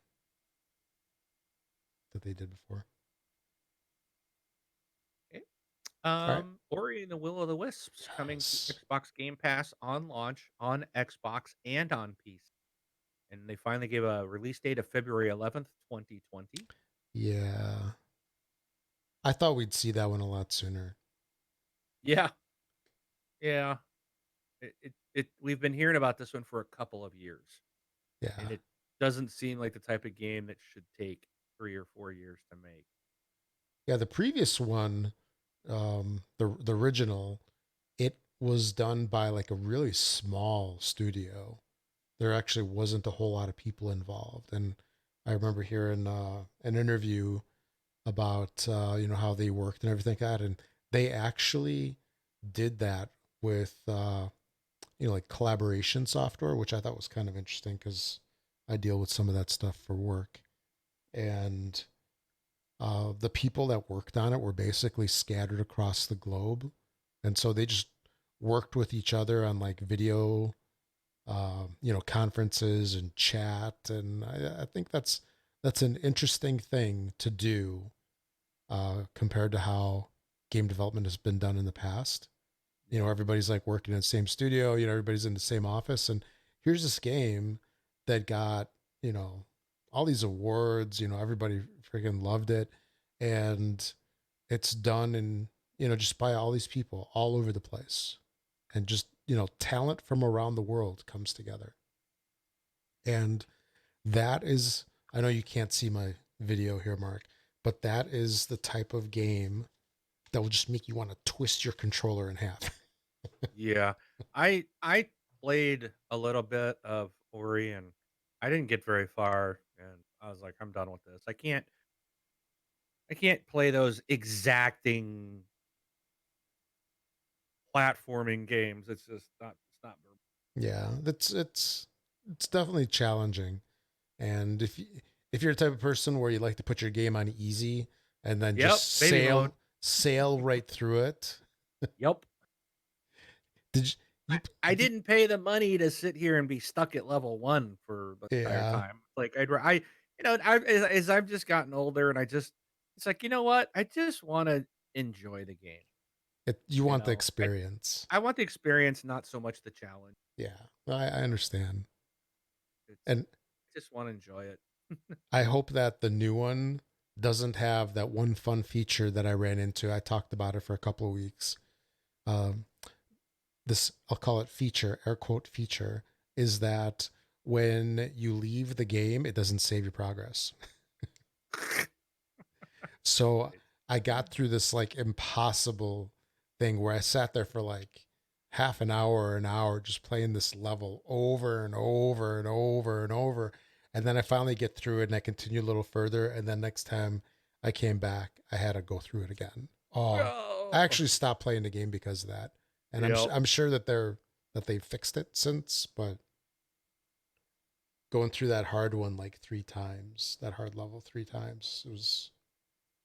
A: that they did before.
B: eh,
A: All right.
B: Ori and the Will of the Wisps coming to
A: Yes.
B: Xbox Game Pass on launch on Xbox and on PC. And they finally gave a release date of February 11th, 2020.
A: Yeah. I thought we'd see that one a lot sooner.
B: Yeah, yeah. We've been hearing about this one for a couple of years, and
A: Yeah.
B: it doesn't seem like the type of game that should take 3 or 4 years to make.
A: Yeah. The previous one, the original, it was done by like a really small studio. There actually wasn't a whole lot of people involved, and I remember hearing an interview about how they worked and everything like that, and they actually did that with like collaboration software, which I thought was kind of interesting because I deal with some of that stuff for work. And the people that worked on it were basically scattered across the globe, and so they just worked with each other on like video, conferences and chat. And I think that's an interesting thing to do compared to how game development has been done in the past.
B: Yeah.
A: Everybody's like working in the same studio, everybody's in the same office. And here's this game that got, all these awards, everybody freaking loved it. And it's done in, just by all these people all over the place. And just, talent from around the world comes together. And that is, I know you can't see my video here, Mark, but that is the type of game that will just make you want to twist your controller in half.
B: Yeah. I played a little bit of Ori, and I didn't get very far, and I was like, "I'm done with this." I can't play those exacting platforming games. It's not ver.
A: Yeah, it's definitely challenging. And if you're the type of person where you like to put your game on easy and then just
B: Yep, baby mode.
A: sail right through it,
B: Yep.
A: did
B: I
A: you,
B: I
A: you
B: didn't pay the money to sit here and be stuck at level 1 for the entire
A: yeah,
B: time. Like, as I've just gotten older, and it's like, "You know what? I just wanna enjoy the game."
A: You
B: you
A: want the
B: know? I
A: experience.
B: I want the experience, not so much the challenge.
A: Yeah, I understand.
B: It's
A: And
B: I just wanna enjoy it.
A: I hope that the new one doesn't have that one fun feature that I ran into. I talked about it for a couple of weeks. Um, this, I'll call it feature, air quote feature, is that when you leave the game, it doesn't save your progress. So
B: Right.
A: I got through this like impossible thing where I sat there for like half an hour or an hour just playing this level over and over and over and over. And then I finally get through it and I continue a little further. And then next time I came back, I had to go through it again. Oh, I
B: Oh.
A: actually stopped playing the game because of that. And
B: Yep.
A: I'm sure that they fixed it since, but going through that hard one like three times, that hard level three times, it was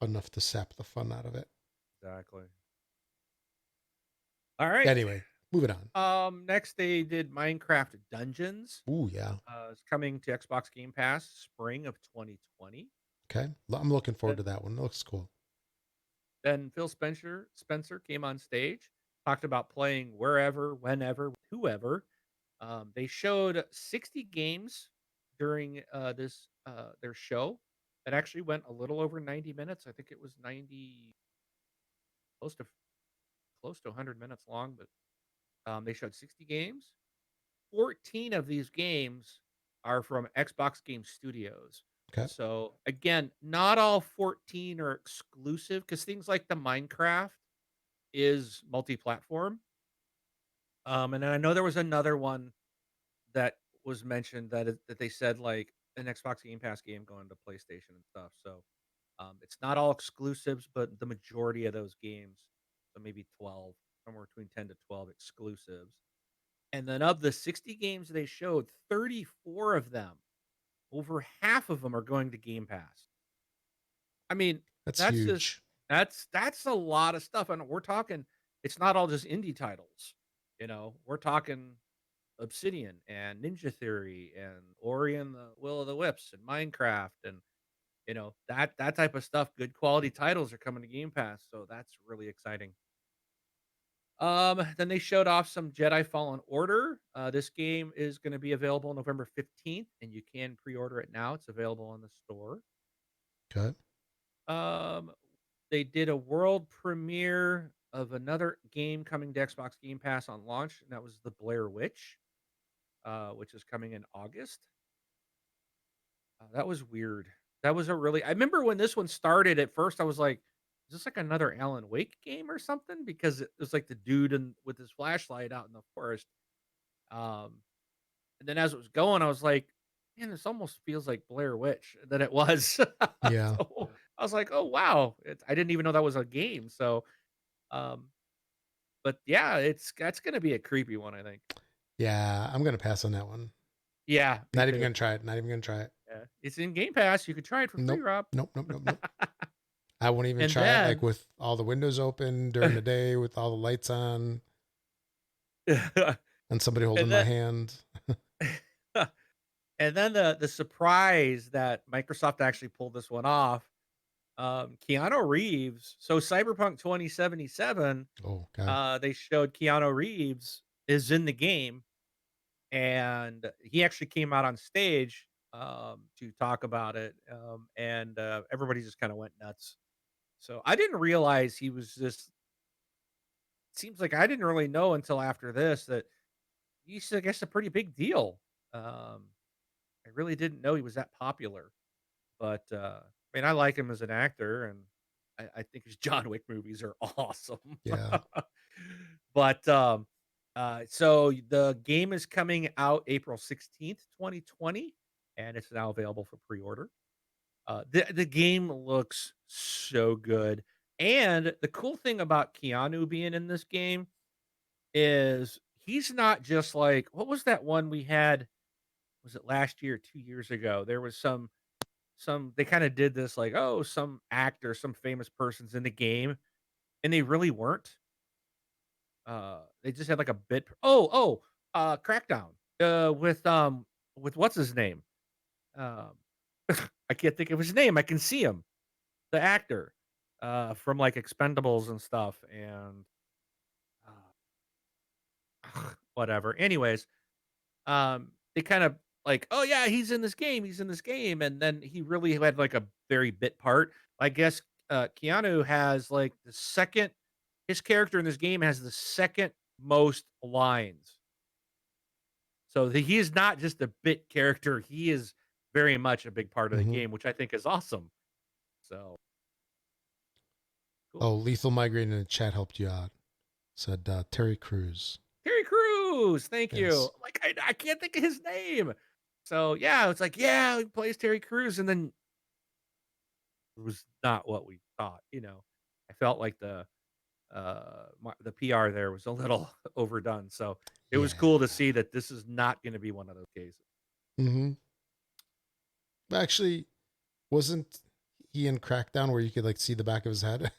A: enough to sap the fun out of it.
B: Exactly. Alright.
A: Anyway, moving on.
B: Next they did Minecraft Dungeons.
A: Ooh, yeah.
B: It's coming to Xbox Game Pass spring of 2020.
A: Okay. I'm looking
B: Th
A: forward to that one. It looks cool.
B: Then Phil Spencer came on stage, talked about playing wherever, whenever, with whoever. They showed 60 games during, their show. It actually went a little over 90 minutes. I think it was 90, close to close to 100 minutes long, but, they showed 60 games. 14 of these games are from Xbox Game Studios.
A: Okay.
B: So, again, not all 14 are exclusive because things like the Minecraft is multi-platform. And then I know there was another one that was mentioned that they said, like, an Xbox Game Pass game going to PlayStation and stuff. So, it's not all exclusives, but the majority of those games, so maybe 12, somewhere between 10 to 12 exclusives. And then of the 60 games they showed, 34 of them, over half of them are going to Game Pass. I mean,
A: That's
B: that's just
A: huge.
B: that's a lot of stuff, and we're talking it's not all just indie titles, we're talking Obsidian and Ninja Theory and Ori and the Will of the Wisps and Minecraft and, that type of stuff. Good quality titles are coming to Game Pass, so that's really exciting. Then they showed off some Jedi Fallen Order. This game is gonna be available November 15th, and you can pre-order it now. It's available on the store.
A: Okay.
B: Um, they did a world premiere of another game coming to Xbox Game Pass on launch, and that was The Blair Witch, which is coming in August. That was weird. That was a really I remember when this one started, at first I was like, "Is this like another Alan Wake game or something?" Because it was like the dude with his flashlight out in the forest. Um, and then as it was going, I was like, "Man, this almost feels like Blair Witch than it was."
A: Yeah.
B: So, I was like, "Oh, wow." I didn't even know that was a game. So, um, but yeah, that's gonna be a creepy one, I think.
A: Yeah. I'm going to pass on that one.
B: Yeah, me
A: Not even
B: too.
A: going to try it. Not even going to try it.
B: Yeah. It's in Game Pass. You could try it for free,
A: Nope.
B: Rob.
A: Nope. Nope. Nope. Nope. I won't even
B: And
A: try it like
B: then
A: with all the windows open during the day with all the lights on
B: and
A: and somebody holding my
B: then
A: hand.
B: and then the surprise that Microsoft actually pulled this one off, Keanu Reeves. So Cyberpunk 2077,
A: Oh, okay.
B: they showed Keanu Reeves is in the game, and he actually came out on stage to talk about it, and everybody just kind of went nuts. So I didn't realize he was just. Seems like I didn't really know until after this that he's, I guess, a pretty big deal. Um, I really didn't know he was that popular. But, I mean, I like him as an actor, and I think his John Wick movies are awesome.
A: Yeah.
B: But, so the game is coming out April 16th, 2020, and it's now available for pre-order. The game looks so good, and the cool thing about Keanu being in this game is he's not just like what was that one we had? Was it last year, 2 years ago? There was some they kinda did this like, "Oh, some actor, some famous person's in the game," and they really weren't. They just had like a bit Crackdown, with what's his name? Um, I can't think of his name, I can see him, the actor, from, like, Expendables and stuff, and whatever. Anyways, they kind of like, "Oh, yeah, he's in this game," and then he really had, like, a very bit part. I guess, Keanu has, like, the 2nd his character in this game has the 2nd most lines. So, he is not just a bit character, he is very much a big part of the
A: Hmm.
B: game, which I think is awesome. So, cool.
A: Oh, Lethal Migraine in the chat helped you out. Said Terry Crews.
B: Terry Crews, thank you.
A: Yes.
B: Like, I can't think of his name. So, yeah, it's like, yeah, he plays Terry Crews, and then it was not what we thought, you know? I felt like the PR there was a little overdone, so it was
A: Yeah.
B: cool to see that this is not gonna be one of those cases.
A: Hmm. Actually, wasn't he in Crackdown where you could like see the back of his head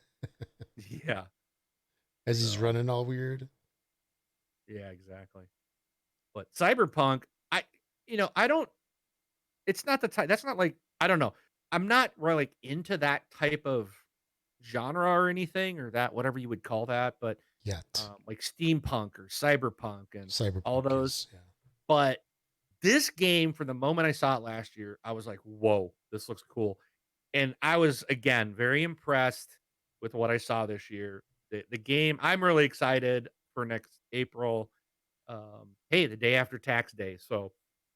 B: Yeah,
A: as he's
B: so
A: running all weird?
B: yeah, exactly. But Cyberpunk, I don't it's not the type that's not like I don't know. I'm not really, like, into that type of genre or anything or that whatever you would call that, but,
A: Yet.
B: like steampunk or cyberpunk and all
A: Cyberpunk
B: those,
A: is, yeah.
B: but this game, from the moment I saw it last year, I was like, "Whoa, this looks cool." And I was, again, very impressed with what I saw this year. The game I'm really excited for next April. Hey, the day after tax day, so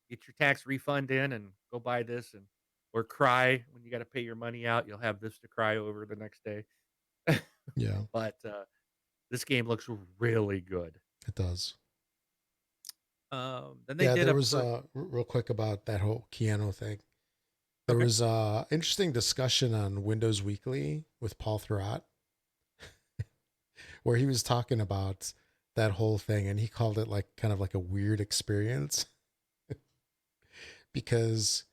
B: get your tax refund in and go buy this and or cry when you gotta pay your money out, you'll have this to cry over the next day.
A: Yeah,
B: But, this game looks really good.
A: it does.
B: Then they
A: Yeah,
B: did
A: there
B: a
A: was
B: per
A: real quick about that whole Keanu thing. There
B: Okay.
A: was interesting discussion on Windows Weekly with Paul Thurrott where he was talking about that whole thing and he called it like kind of like a weird experience because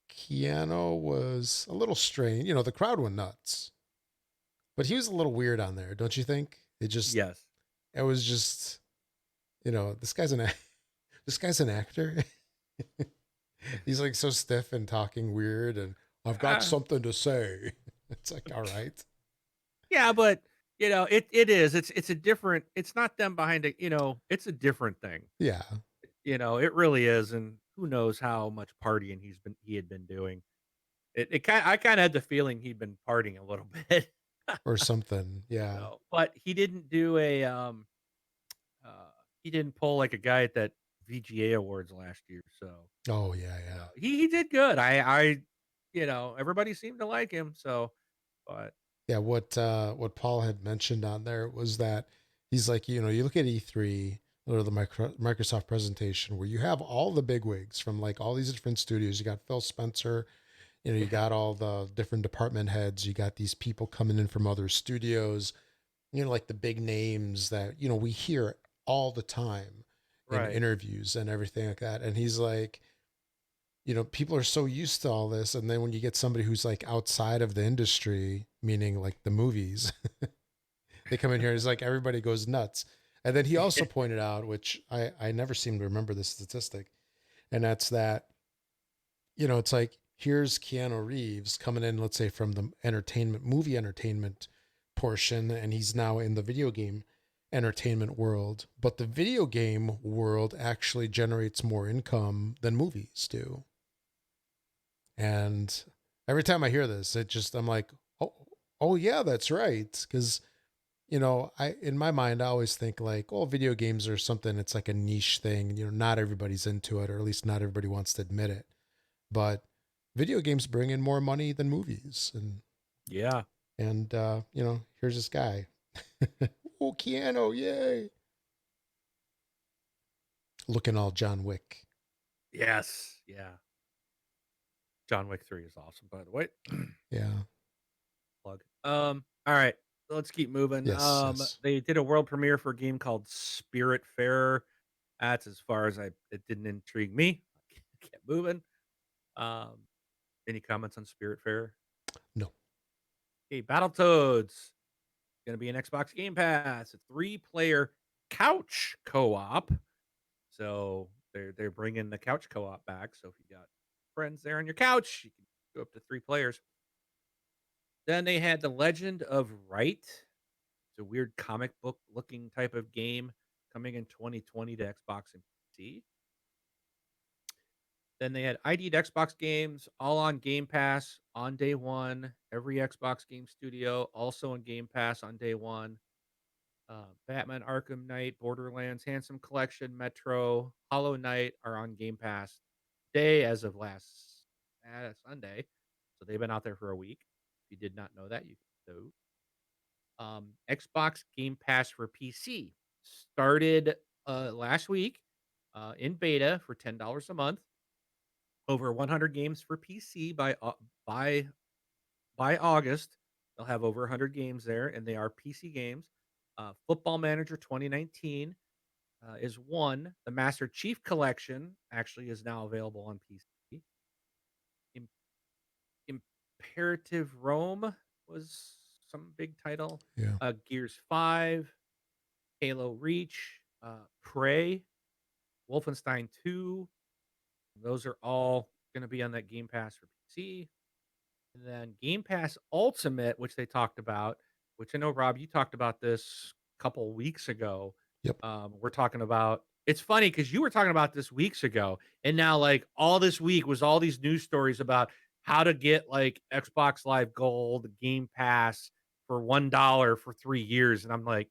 A: Keanu was a little strange. You know, the crowd went nuts, but he was a little weird on there, don't you think?
B: Yes.
A: It was just, this guy's this guy's an actor. He's like so stiff and talking weird, and I've got
B: Uh,
A: something to say. It's like, all right,
B: yeah, but, it is. It's a different it's not them behind it, it's a different thing.
A: yeah,
B: It really is, and who knows how much partying he had been doing. I kinda had the feeling he'd been partying a little bit.
A: or something, yeah.
B: So, but uh, he didn't pull like a guy at that VGA awards last year, so,
A: Oh yeah, yeah,
B: he did good. Everybody seemed to like him, so but
A: yeah. What Paul had mentioned on there was that he's like, you look at E3 or the Microsoft presentation where you have all the bigwigs from like all these different studios. You got Phil Spencer. You
B: yeah,
A: got all the different department heads. You got these people coming in from other studios. Like the big names that, we hear all the time in
B: right.
A: interviews and everything like that. And he's like, people are so used to all this. And then when you get somebody who's like outside of the industry, meaning like the movies, they come in here, it's like everybody goes nuts. And then he also pointed out, which I never seem to remember this statistic, and that's that, it's like here's Keanu Reeves coming in, let's say from the movie entertainment portion, and he's now in the video game entertainment world. But the video game world actually generates more income than movies do. And every time I hear this, I'm like, oh yeah, that's right. Because I in my mind I always think like, oh, video games are something. It's like a niche thing. Not everybody's into it, or at least not everybody wants to admit it. But video games bring in more money than movies,
B: Yeah.
A: and here's this guy. Oh, Keanu, yay! Looking all John Wick.
B: Yes. Yeah. John Wick 3 is awesome, by the way.
A: Yeah.
B: Plug. Alright, let's keep moving.
A: Yes, yes.
B: They did a world premiere for a game called Spiritfarer. That's as far as it didn't intrigue me. Kept moving. Um, any comments on Spiritfarer?
A: No.
B: Okay, Battletoads. Gonna be an Xbox Game Pass. A 3-player couch co-op. So they're bringing the couch co-op back. So if you got friends there on your couch, you can go up to 3 players. Then they had The Legend of Wright. It's a weird comic book looking type of game coming in 2020 to Xbox and PC. Then they had ID'd Xbox games all on Game Pass on day one. Every Xbox game studio also on Game Pass on day one. Batman Arkham Knight, Borderlands, Handsome Collection, Metro, Hollow Knight are on Game Pass day as of last Sunday. So they've been out there for a week. If you did not know that, you can know. Xbox Game Pass for PC started last week in beta for $10 a month. Over 100 games for PC by by August. They'll have over 100 games there, and they are PC games. Football Manager 2019 is one. The Master Chief Collection actually is now available on PC. Im- Imperative Rome was some big title.
A: Yeah.
B: Gears 5, Halo Reach, Prey, Wolfenstein 2. Those are all going to be on that Game Pass for PC. And then Game Pass Ultimate, which they talked about, which I know, Rob, you talked about this a couple weeks ago.
A: Yep.
B: We're talking about it's funny because you were talking about this weeks ago, and now like all this week was all these news stories about how to get like Xbox Live Gold, Game Pass for $1 for 3 years. And I'm like,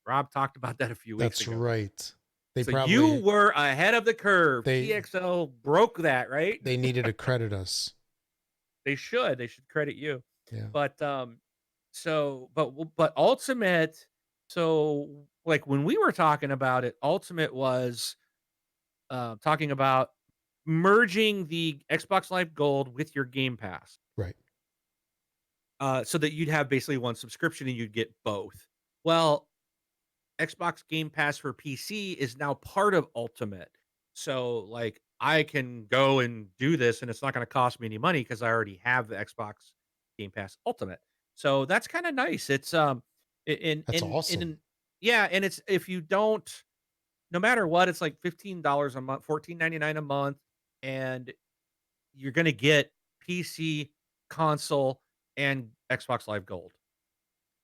B: Rob talked about that a few weeks
A: That's
B: ago.
A: right. They
B: So you
A: probably
B: were ahead of the curve.
A: they
B: TXO broke that, right?
A: they needed to credit us.
B: They should. They should credit you.
A: Yeah.
B: But but Ultimate. So like when we were talking about it, Ultimate was talking about merging the Xbox Live Gold with your Game Pass,
A: Right.
B: so that you'd have basically one subscription and you'd get both. Well, Xbox Game Pass for PC is now part of Ultimate. So like I can go and do this and it's not going to cost me any money because I already have the Xbox Game Pass Ultimate. So that's kind of nice. It's
A: That's awesome.
B: yeah, and it's if you don't no matter what, it's like $15 a month, 14.99 a month, and you're gonna get PC, console, and Xbox Live Gold.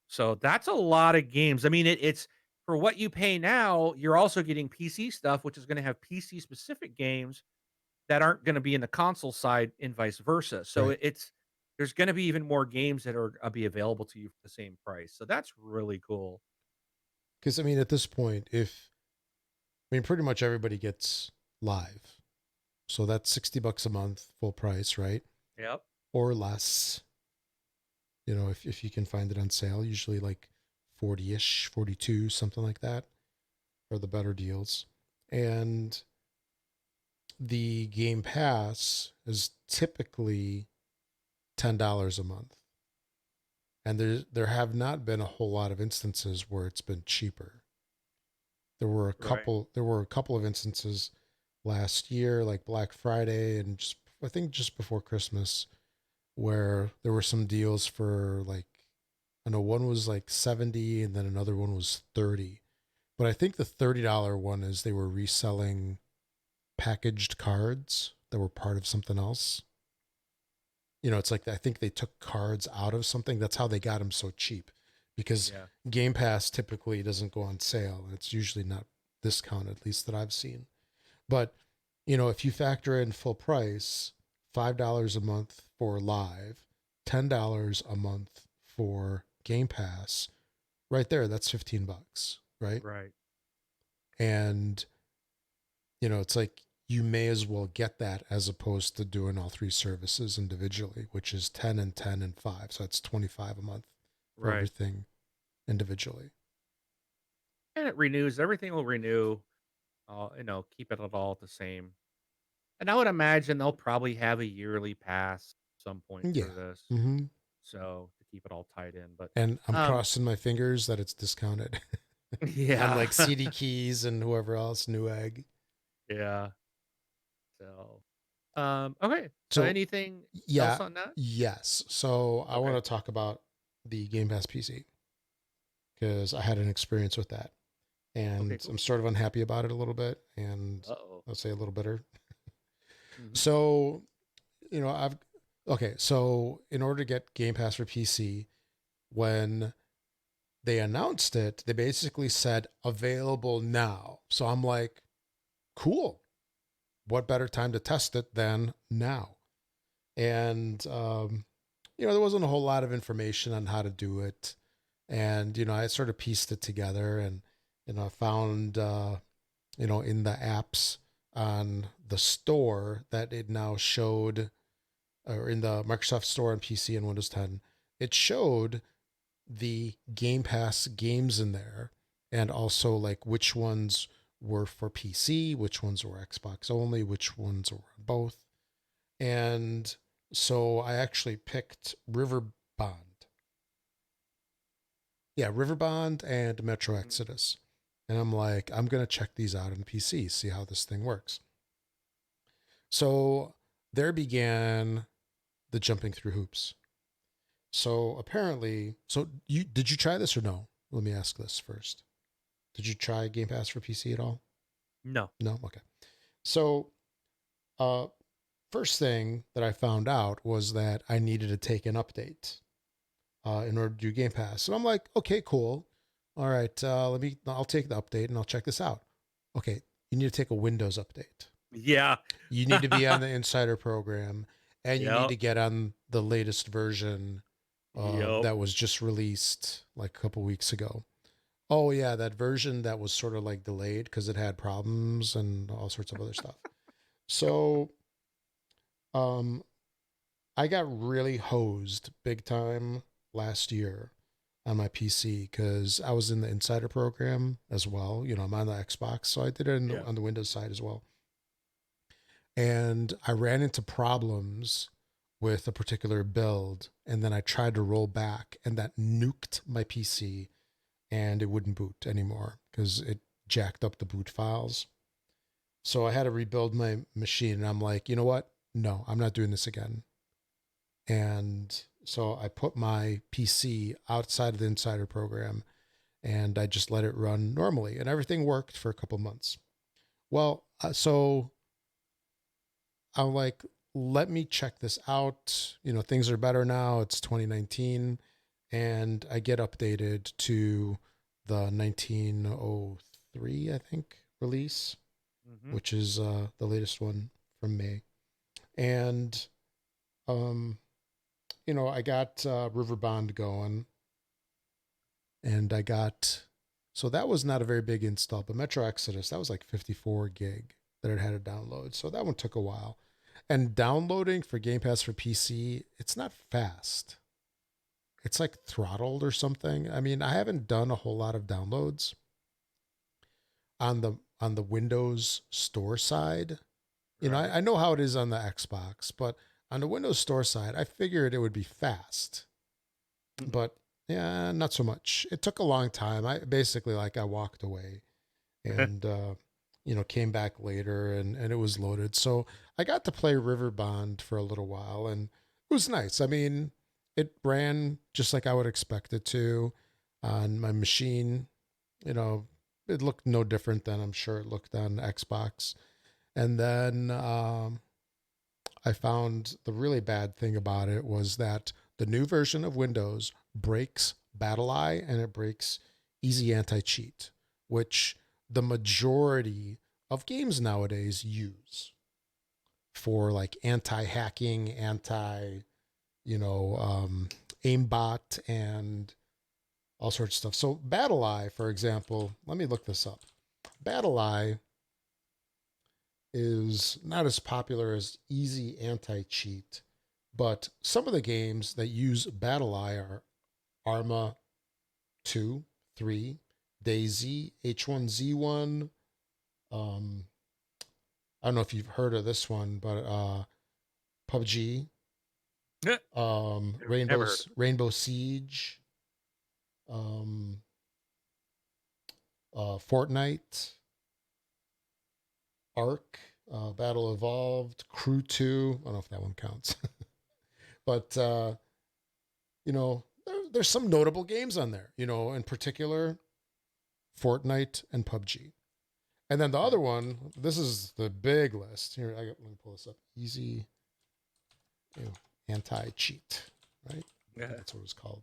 B: So that's a lot of games. I mean, it's for what you pay now, you're also getting PC stuff, which is going to have PC specific games that aren't going to be in the console side and vice versa. So
A: Right.
B: it's there's going to be even more games that are be available to you for the same price. So that's really cool.
A: Because I mean, at this point, if I mean, pretty much everybody gets live, so that's $60 a month, full price, right?
B: Yep.
A: Or less. You know, if you can find it on sale, usually like 40-ish, 42, something like that, are the better deals. And the Game Pass is typically $10 a month. And there have not been a whole lot of instances where it's been cheaper.
B: Right.
A: There were a couple of instances last year, like Black Friday and just I think just before Christmas, where there were some deals for like I know one was like 70 and then another one was 30. But I think the $30 one is they were reselling packaged cards that were part of something else. You know, it's like I think they took cards out of something. That's how they got them so cheap, because
B: Yeah.
A: Game Pass typically doesn't go on sale. It's usually not discounted, at least that I've seen. But you know, if you factor in full price, $5 a month for live, $10 a month for Game Pass, right there, that's $15, right?
B: Right.
A: And you know, it's like you may as well get that as opposed to doing all three services individually, which is 10 and 10 and 5. So that's 25 a month for
B: Right.
A: everything individually.
B: And it renews. Everything will renew. Keep it all the same. And I would imagine they'll probably have a yearly pass at some point for
A: Yeah.
B: this.
A: Mm-hmm.
B: So to keep it all tied in. But
A: And I'm
B: um
A: crossing my fingers that it's discounted.
B: yeah.
A: Unlike CD Keys and whoever else, Newegg.
B: Yeah. So okay.
A: So
B: Anything
A: yeah,
B: else on that?
A: yes. So I
B: Okay.
A: want to talk about the Game Pass PC because I had an experience with that,
B: Okay,
A: and I'm
B: cool.
A: sort of unhappy about it a little bit, and
B: Uh-oh.
A: I'll say a little bitter.
B: Mhm.
A: So you know, I've okay. So in order to get Game Pass for PC, when they announced it, they basically said available now. So I'm like, cool. What better time to test it than now? And there wasn't a whole lot of information on how to do it, and I sort of pieced it together, and I found in the apps on the store that it now showed, or in the Microsoft Store on PC and Windows 10, it showed the Game Pass games in there, and also like which ones were for PC, which ones were Xbox only, which ones were on both. And so I actually picked River Bond. Yeah, River Bond and Metro
B: Mhm.
A: Exodus. And I'm like, I'm going to check these out on PC, see how this thing works. So there began the jumping through hoops. So apparently, so did you try this or no? Let me ask this first. Did you try Game Pass for PC at all?
B: No.
A: No? Okay. So, uh, first thing that I found out was that I needed to take an update in order to do Game Pass. And I'm like, okay, cool. All right, I'll take the update and I'll check this out. Okay, you need to take a Windows update.
B: Yeah.
A: You need to be on the Insider program, and you need
B: Yep.
A: to get on the latest version
B: Yep.
A: that was just released like a couple weeks ago. Oh yeah, that version that was sort of like delayed because it had problems and all sorts of other stuff. So, um, I got really hosed big time last year on my PC because I was in the Insider program as well. I'm on the Xbox, so I did it
B: Yeah.
A: on the Windows side as well. And I ran into problems with a particular build, and then I tried to roll back, and that nuked my PC, and it wouldn't boot anymore because it jacked up the boot files. So I had to rebuild my machine, and I'm like, you know what? No, I'm not doing this again. And so I put my PC outside of the Insider program, and I just let it run normally, and everything worked for a couple months. Well, so I'm like, let me check this out. Things are better now. It's 2019, and I get updated to the 1903, I think, release,
B: Mhm.
A: which is the latest one from May. And um, I got River Bond going, and I got, so that was not a very big install, but Metro Exodus, that was like 54 gig that it had to download. So that one took a while. And downloading for Game Pass for PC, it's not fast. It's like throttled or something. I mean, I haven't done a whole lot of downloads on the Windows Store side.
B: Right.
A: I know how it is on the Xbox, but on the Windows Store side, I figured it would be fast.
B: Mm-mm.
A: But yeah, not so much. It took a long time. I basically, like, I walked away, and came back later, and it was loaded. So I got to play River Bond for a little while, and it was nice. I mean, it ran just like I would expect it to on my machine. You know, it looked no different than I'm sure it looked on Xbox. And then I found the really bad thing about it was that the new version of Windows breaks BattleEye and it breaks Easy Anti Cheat, which the majority of games nowadays use for like anti hacking, anti, you know, um, aimbot, and all sorts of stuff. So, BattleEye, for example, let me look this up. BattleEye is not as popular as Easy Anti Cheat, but some of the games that use BattleEye are Arma 2, 3, DayZ, H1Z1. Um, I don't know if you've heard of this one, but PUBG,
B: Never heard of it.
A: Rainbow Siege, um, Fortnite, Ark, Battle Evolved, Crew 2. I don't know if that one counts, but there's some notable games on there. In particular, Fortnite and PUBG. And then the
B: Okay.
A: other one, this is the big list. Here, let me pull this up. Easy, anti cheat, right? I think
B: Yeah.
A: that's what it's called.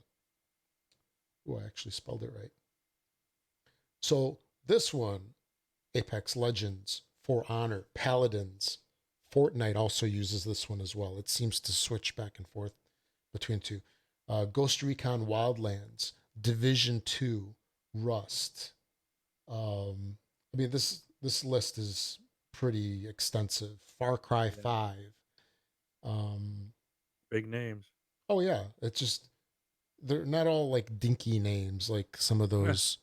A: Oh, I actually spelled it right. So this one, Apex Legends, For Honor, Paladins, Fortnite also uses this one as well. It seems to switch back and forth between two. Ghost Recon Wildlands, Division 2, Rust. I mean, this list is pretty extensive. Far Cry
B: Yeah.
A: 5. Um,
B: Big names.
A: oh yeah, it's just they're not all like dinky names like some of
B: Yeah.
A: those,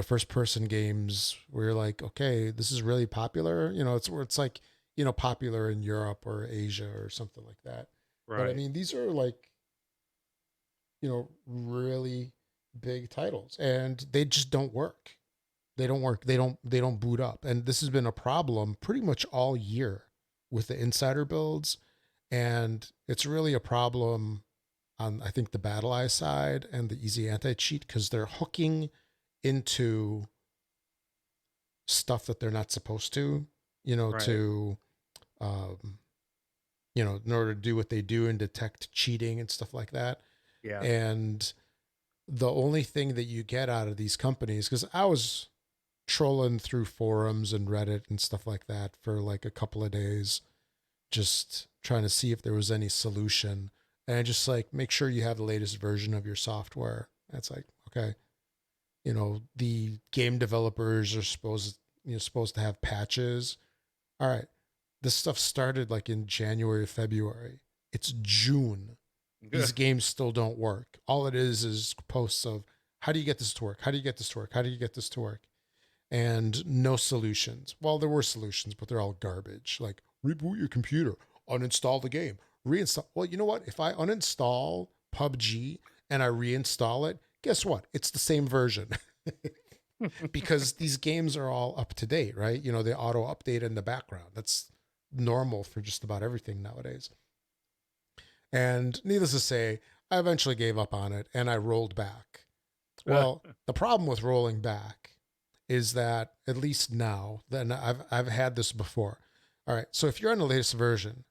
A: first person games where you're like, okay, this is really popular. It's where it's like, popular in Europe or Asia or something like that. But I
B: Right.
A: mean, these are like, really big titles and they just don't work. They don't work. They don't boot up. And this has been a problem pretty much all year with the insider builds. And it's really a problem on I think the Battle Eye side and the easy anti cheat because they're hooking into stuff that they're not supposed to,
B: Right.
A: to um, in order to do what they do and detect cheating and stuff like that.
B: Yeah.
A: And the only thing that you get out of these companies, because I was trolling through forums and Reddit and stuff like that for like a couple of days, just trying to see if there was any solution. And I just like make sure you have the latest version of your software. That's like, okay, the game developers are supposed to have patches. All right, this stuff started like in January, February. It's June. These
B: Good.
A: games still don't work. All it is posts of how do you get this to work? How do you get this to work? How do you get this to work? And no solutions. Well, there were solutions, but they're all garbage. Like reboot your computer, uninstall the game, reinstall. Well, you know what? If I uninstall PUBG and I reinstall it, guess what? It's the same version because these games are all up to date, right? They auto update in the background. That's normal for just about everything nowadays. And needless to say, I eventually gave up on it and I rolled back. Well, the problem with rolling back is that at least now, then I've had this before. All right, so if you're on the latest version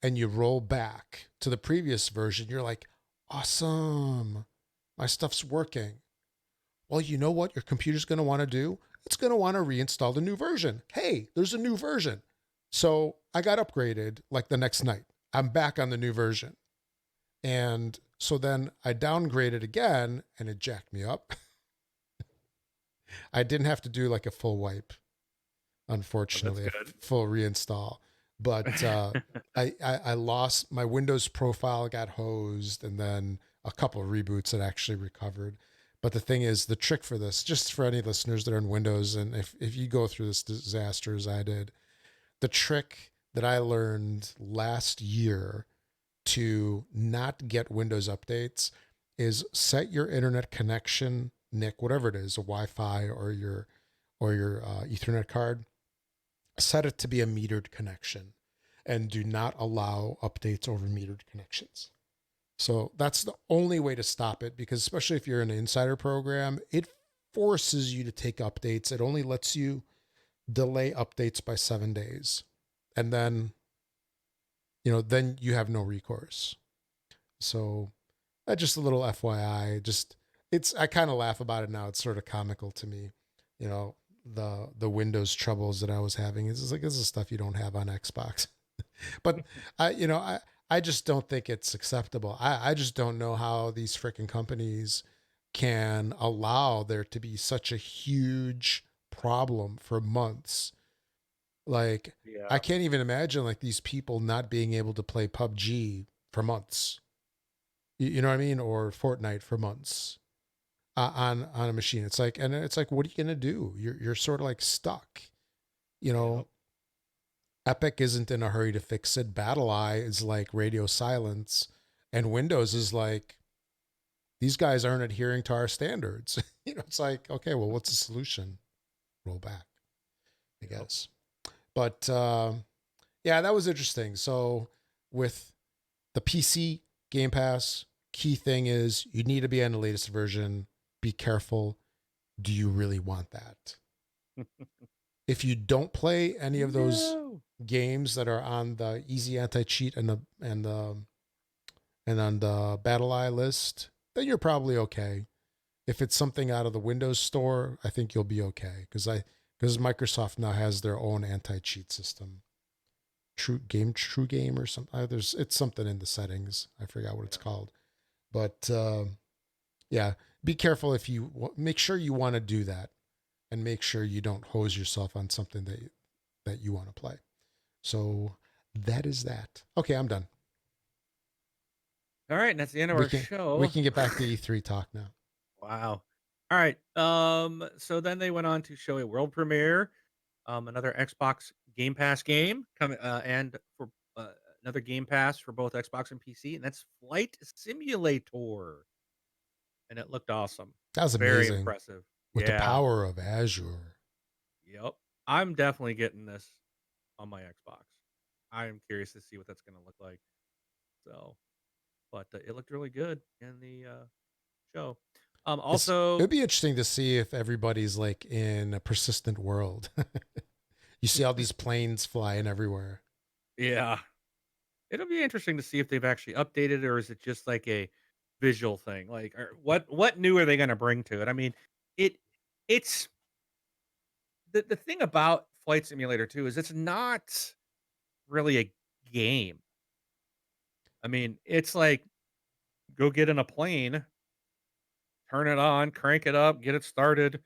A: and you roll back to the previous version, you're like, awesome, my stuff's working. Well, you know what your computer's going to want to do? It's going to want to reinstall the new version. Hey, there's a new version. So I got upgraded like the next night. I'm back on the new version. And so then I downgraded again and it jacked me up. I didn't have to do like a full wipe,
B: Well, that's
A: unfortunately, a
B: good.
A: full reinstall. But I lost my Windows profile, got hosed, and then a couple of reboots that actually recovered. But the thing is, the trick for this, just for any listeners that are in Windows, and if you go through this disaster as I did, the trick that I learned last year to not get Windows updates is set your internet connection, Nick, whatever it is, a Wi-Fi or your Ethernet card, set it to be a metered connection, and do not allow updates over metered connections. So that's the only way to stop it because especially if you're in an insider program, it forces you to take updates. It only lets you delay updates by 7 days. And then you have no recourse. So just a little FYI. Just I kind of laugh about it now. It's sort of comical to me. You know the Windows troubles that I was having. It's just like this is stuff you don't have on Xbox. But I just don't think it's acceptable. I just don't know how these freaking companies can allow there to be such a huge problem for months. Like I
B: Yeah.
A: can't even imagine like these people not being able to play PUBG for months. You know what I mean? Or Fortnite for months on a machine. It's like, what are you gonna do? You're sort of like stuck. You
B: Yep.
A: know, Epic isn't in a hurry to fix it. Battle Eye is like radio silence, and Windows is like these guys aren't adhering to our standards. It's like okay, well, what's the solution? Roll back, I
B: Yep.
A: guess. But yeah, that was interesting. So with the PC Game Pass, key thing is you need to be on the latest version. Be careful. Do you really want that? If you don't play any of those
B: No.
A: games that are on the easy anti cheat and on the battle eye list, then you're probably okay. if it's something out of the Windows Store, I think you'll be okay because Microsoft now has their own anti-cheat system. True Game or something. There's it's something in the settings. I forgot what it's
B: Yeah.
A: called, but yeah, be careful if make sure you want to do that, and make sure you don't hose yourself on something that you want to play. So that is that. Okay, I'm done.
B: All right, and that's the end of
A: We
B: our
A: can we
B: show.
A: can get back to E3 talk now.
B: Wow. All right. So then they went on to show a world premiere, another Xbox Game Pass game coming, and for uh, another Game Pass for both Xbox and PC, and that's Flight Simulator, and it looked awesome.
A: That was
B: Very
A: amazing
B: impressive.
A: with the
B: Yeah.
A: power of Azure.
B: Yep. I'm definitely getting this on my Xbox. I'm curious to see what that's going to look like. So, but it looked really good in the show.
A: It'd
B: Also,
A: be interesting to see if everybody's like in a persistent world. You see all these planes flying everywhere.
B: yeah, it'll be interesting to see if they've actually updated, or is it just like a visual thing? Like, or what new are they going to bring to it? I mean, it it's the thing about Flight Simulator 2 is it's not really a game. I mean, it's like go get in a plane, turn it on, crank it up, get it started,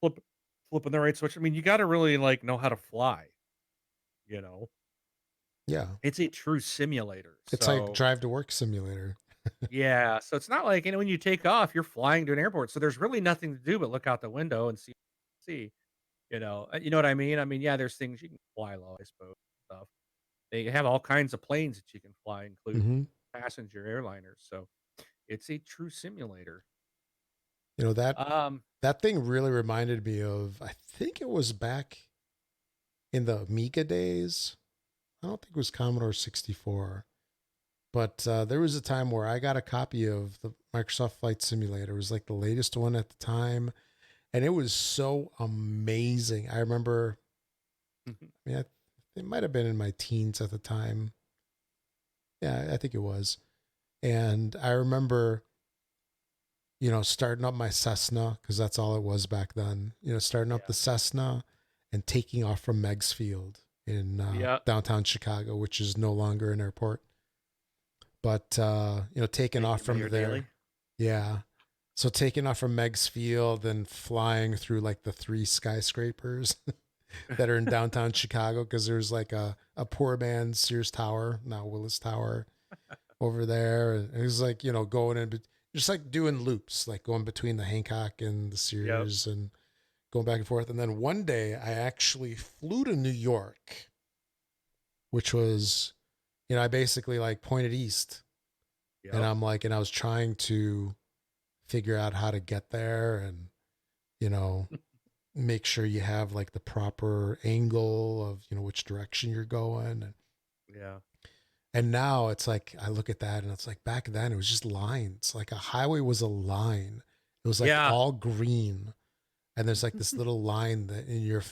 B: flip flipping the right switch. I mean, you got to really like know how to fly. You know,
A: Yeah,
B: it's a true simulator.
A: it's like
B: So
A: Drive to Work Simulator.
B: yeah, so it's not like, when you take off, you're flying to an airport. So there's really nothing to do but look out the window and see. You know what I mean? I mean, yeah, there's things you can fly low, I suppose. Stuff. They have all kinds of planes that you can fly, including
A: Hmm.
B: passenger airliners. So it's a true simulator.
A: You know
B: Um,
A: that thing really reminded me of. I think it was back in the Amiga days. I don't think it was Commodore 64, but there was a time where I got a copy of the Microsoft Flight Simulator. It was like the latest one at the time, and it was so amazing. I remember. I mean, it might have been in my teens at the time. Yeah, I think it was. And I remember, starting up my Cessna because that's all it was back then. Starting up the
B: yeah,
A: Cessna and taking off from Meigs Field in
B: yeah,
A: downtown Chicago, which is no longer an airport. But taking off
B: making
A: from
B: Mayor
A: there,
B: Daily.
A: yeah. So taking off from Meigs Field and flying through like the three skyscrapers that are in downtown Chicago, because there's like a poor man's Sears Tower, now Willis Tower, over there. And it was like, going in, just like doing loops, like going between the Hancock and the
B: Yep.
A: Sears and going back and forth. And then one day I actually flew to New York, which was, I basically like pointed east, and
B: Yep.
A: I'm like, and I was trying to figure out how to get there and, you know, make sure you have like the proper angle of, which direction you're going.
B: Yeah.
A: And now it's like I look at that and it's like back then it was just lines. Like a highway was a line. It was like
B: Yeah.
A: all green, and there's like this little line that in your.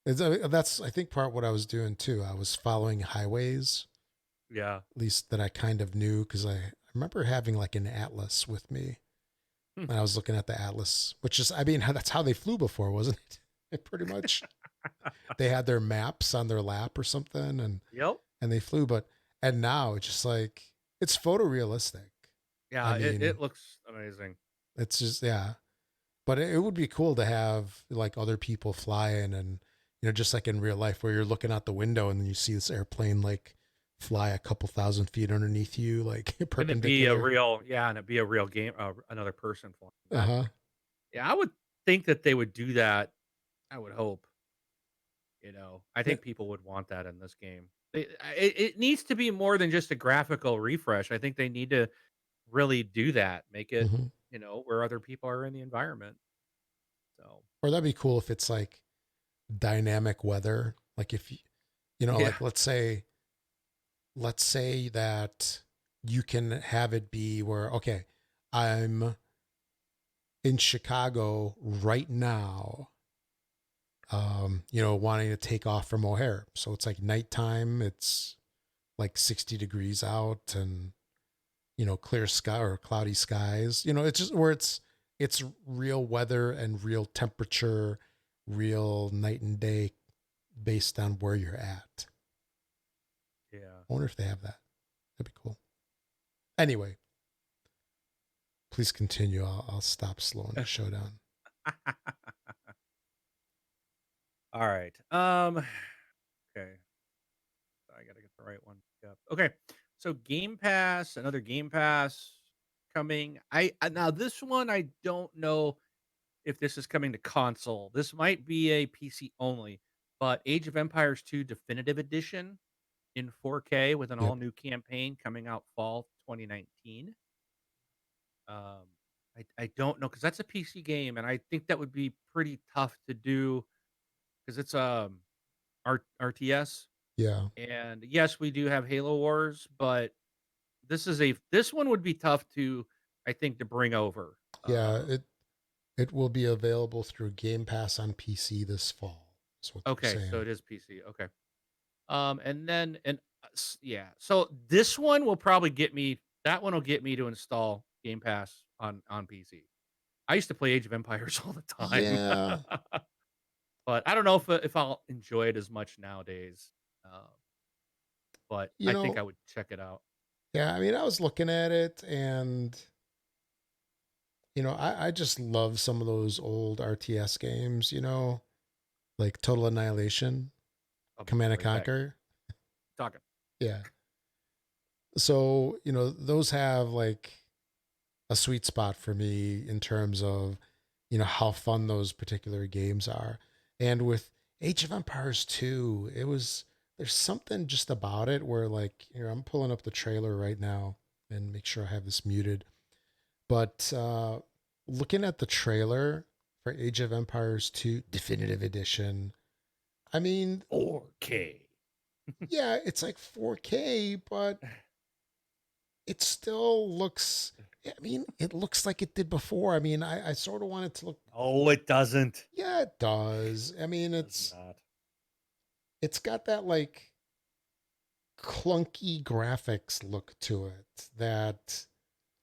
A: That's I think part what I was doing too. I was following highways,
B: Yeah.
A: at least that I kind of knew, because I remember having like an atlas with me, and I was looking at the atlas, which is, I mean, that's how they flew before, wasn't it? Pretty much, they had their maps on their lap or something,
B: Yep.
A: and they flew. But and now it's just like it's photorealistic. I
B: Yeah, it
A: mean,
B: looks amazing.
A: it's just, yeah. But it would be cool to have like other people flying, and just like in real life where you're looking out the window and then you see this airplane like fly a couple thousand feet underneath you, like
B: And it be a
A: perpendicular.
B: real, yeah, and it be a real game, another person flying.
A: Uh huh.
B: Yeah, I would think that they would do that. I would hope. I
A: Yeah.
B: think people would want that in this game. It needs to be more than just a graphical refresh. I think they need to really do that. Make it,
A: Hmm.
B: where other people are in the environment. So
A: Or that'd be cool if it's like dynamic weather. Like if
B: yeah,
A: like let's say that you can have it be where, okay, I'm in Chicago right now, wanting to take off from O'Hare. So it's like nighttime, it's like 60 degrees out, and, clear sky or cloudy skies. It's just where it's real weather and real temperature, real night and day based on where you're at.
B: Yeah.
A: I wonder if they have that. That'd be cool. Anyway, please continue. I'll stop slowing the show down.
B: All right. Okay. I gotta get the right one. Yep. Okay. So Game Pass, another Game Pass coming. Now this one I don't know if this is coming to console. This might be a PC only, but Age of Empires 2 Definitive Edition in 4K with an
A: Yep.
B: all new campaign coming out fall 2019. Um, I don't know because that's a PC game, and I think that would be pretty tough to do because it's RTS.
A: Yeah.
B: And yes, we do have Halo Wars, but this one would be tough to, I think, to bring over.
A: Yeah. It will be available through Game Pass on PC this fall. Is what they're
B: Okay, so
A: saying.
B: it is PC. Okay. And then yeah, so this one will probably get me. That one will get me to install Game Pass on PC. I used to play Age of Empires all the time,
A: Yeah.
B: but I don't know if I'll enjoy it as much nowadays. Uh, but
A: You
B: I think
A: know,
B: I would check it out.
A: yeah, I mean, I was looking at it and, I just love some of those old RTS games, like Total Annihilation,
B: I'll be
A: Command and
B: right back.
A: Conquer.
B: Talking.
A: Yeah. So, those have like a sweet spot for me in terms of, how fun those particular games are. And with Age of Empires 2, there's something just about it where, like, here, I'm pulling up the trailer right now and make sure I have this muted. But looking at the trailer for Age of Empires 2 Definitive Edition, I mean,
B: 4K.
A: yeah, it's like 4K, but it still looks, I mean, it looks like it did before. I mean, I sort of want it to look,
B: Oh, it doesn't.
A: yeah, it does. I mean,
B: Does not.
A: it's got that like clunky graphics look to it that,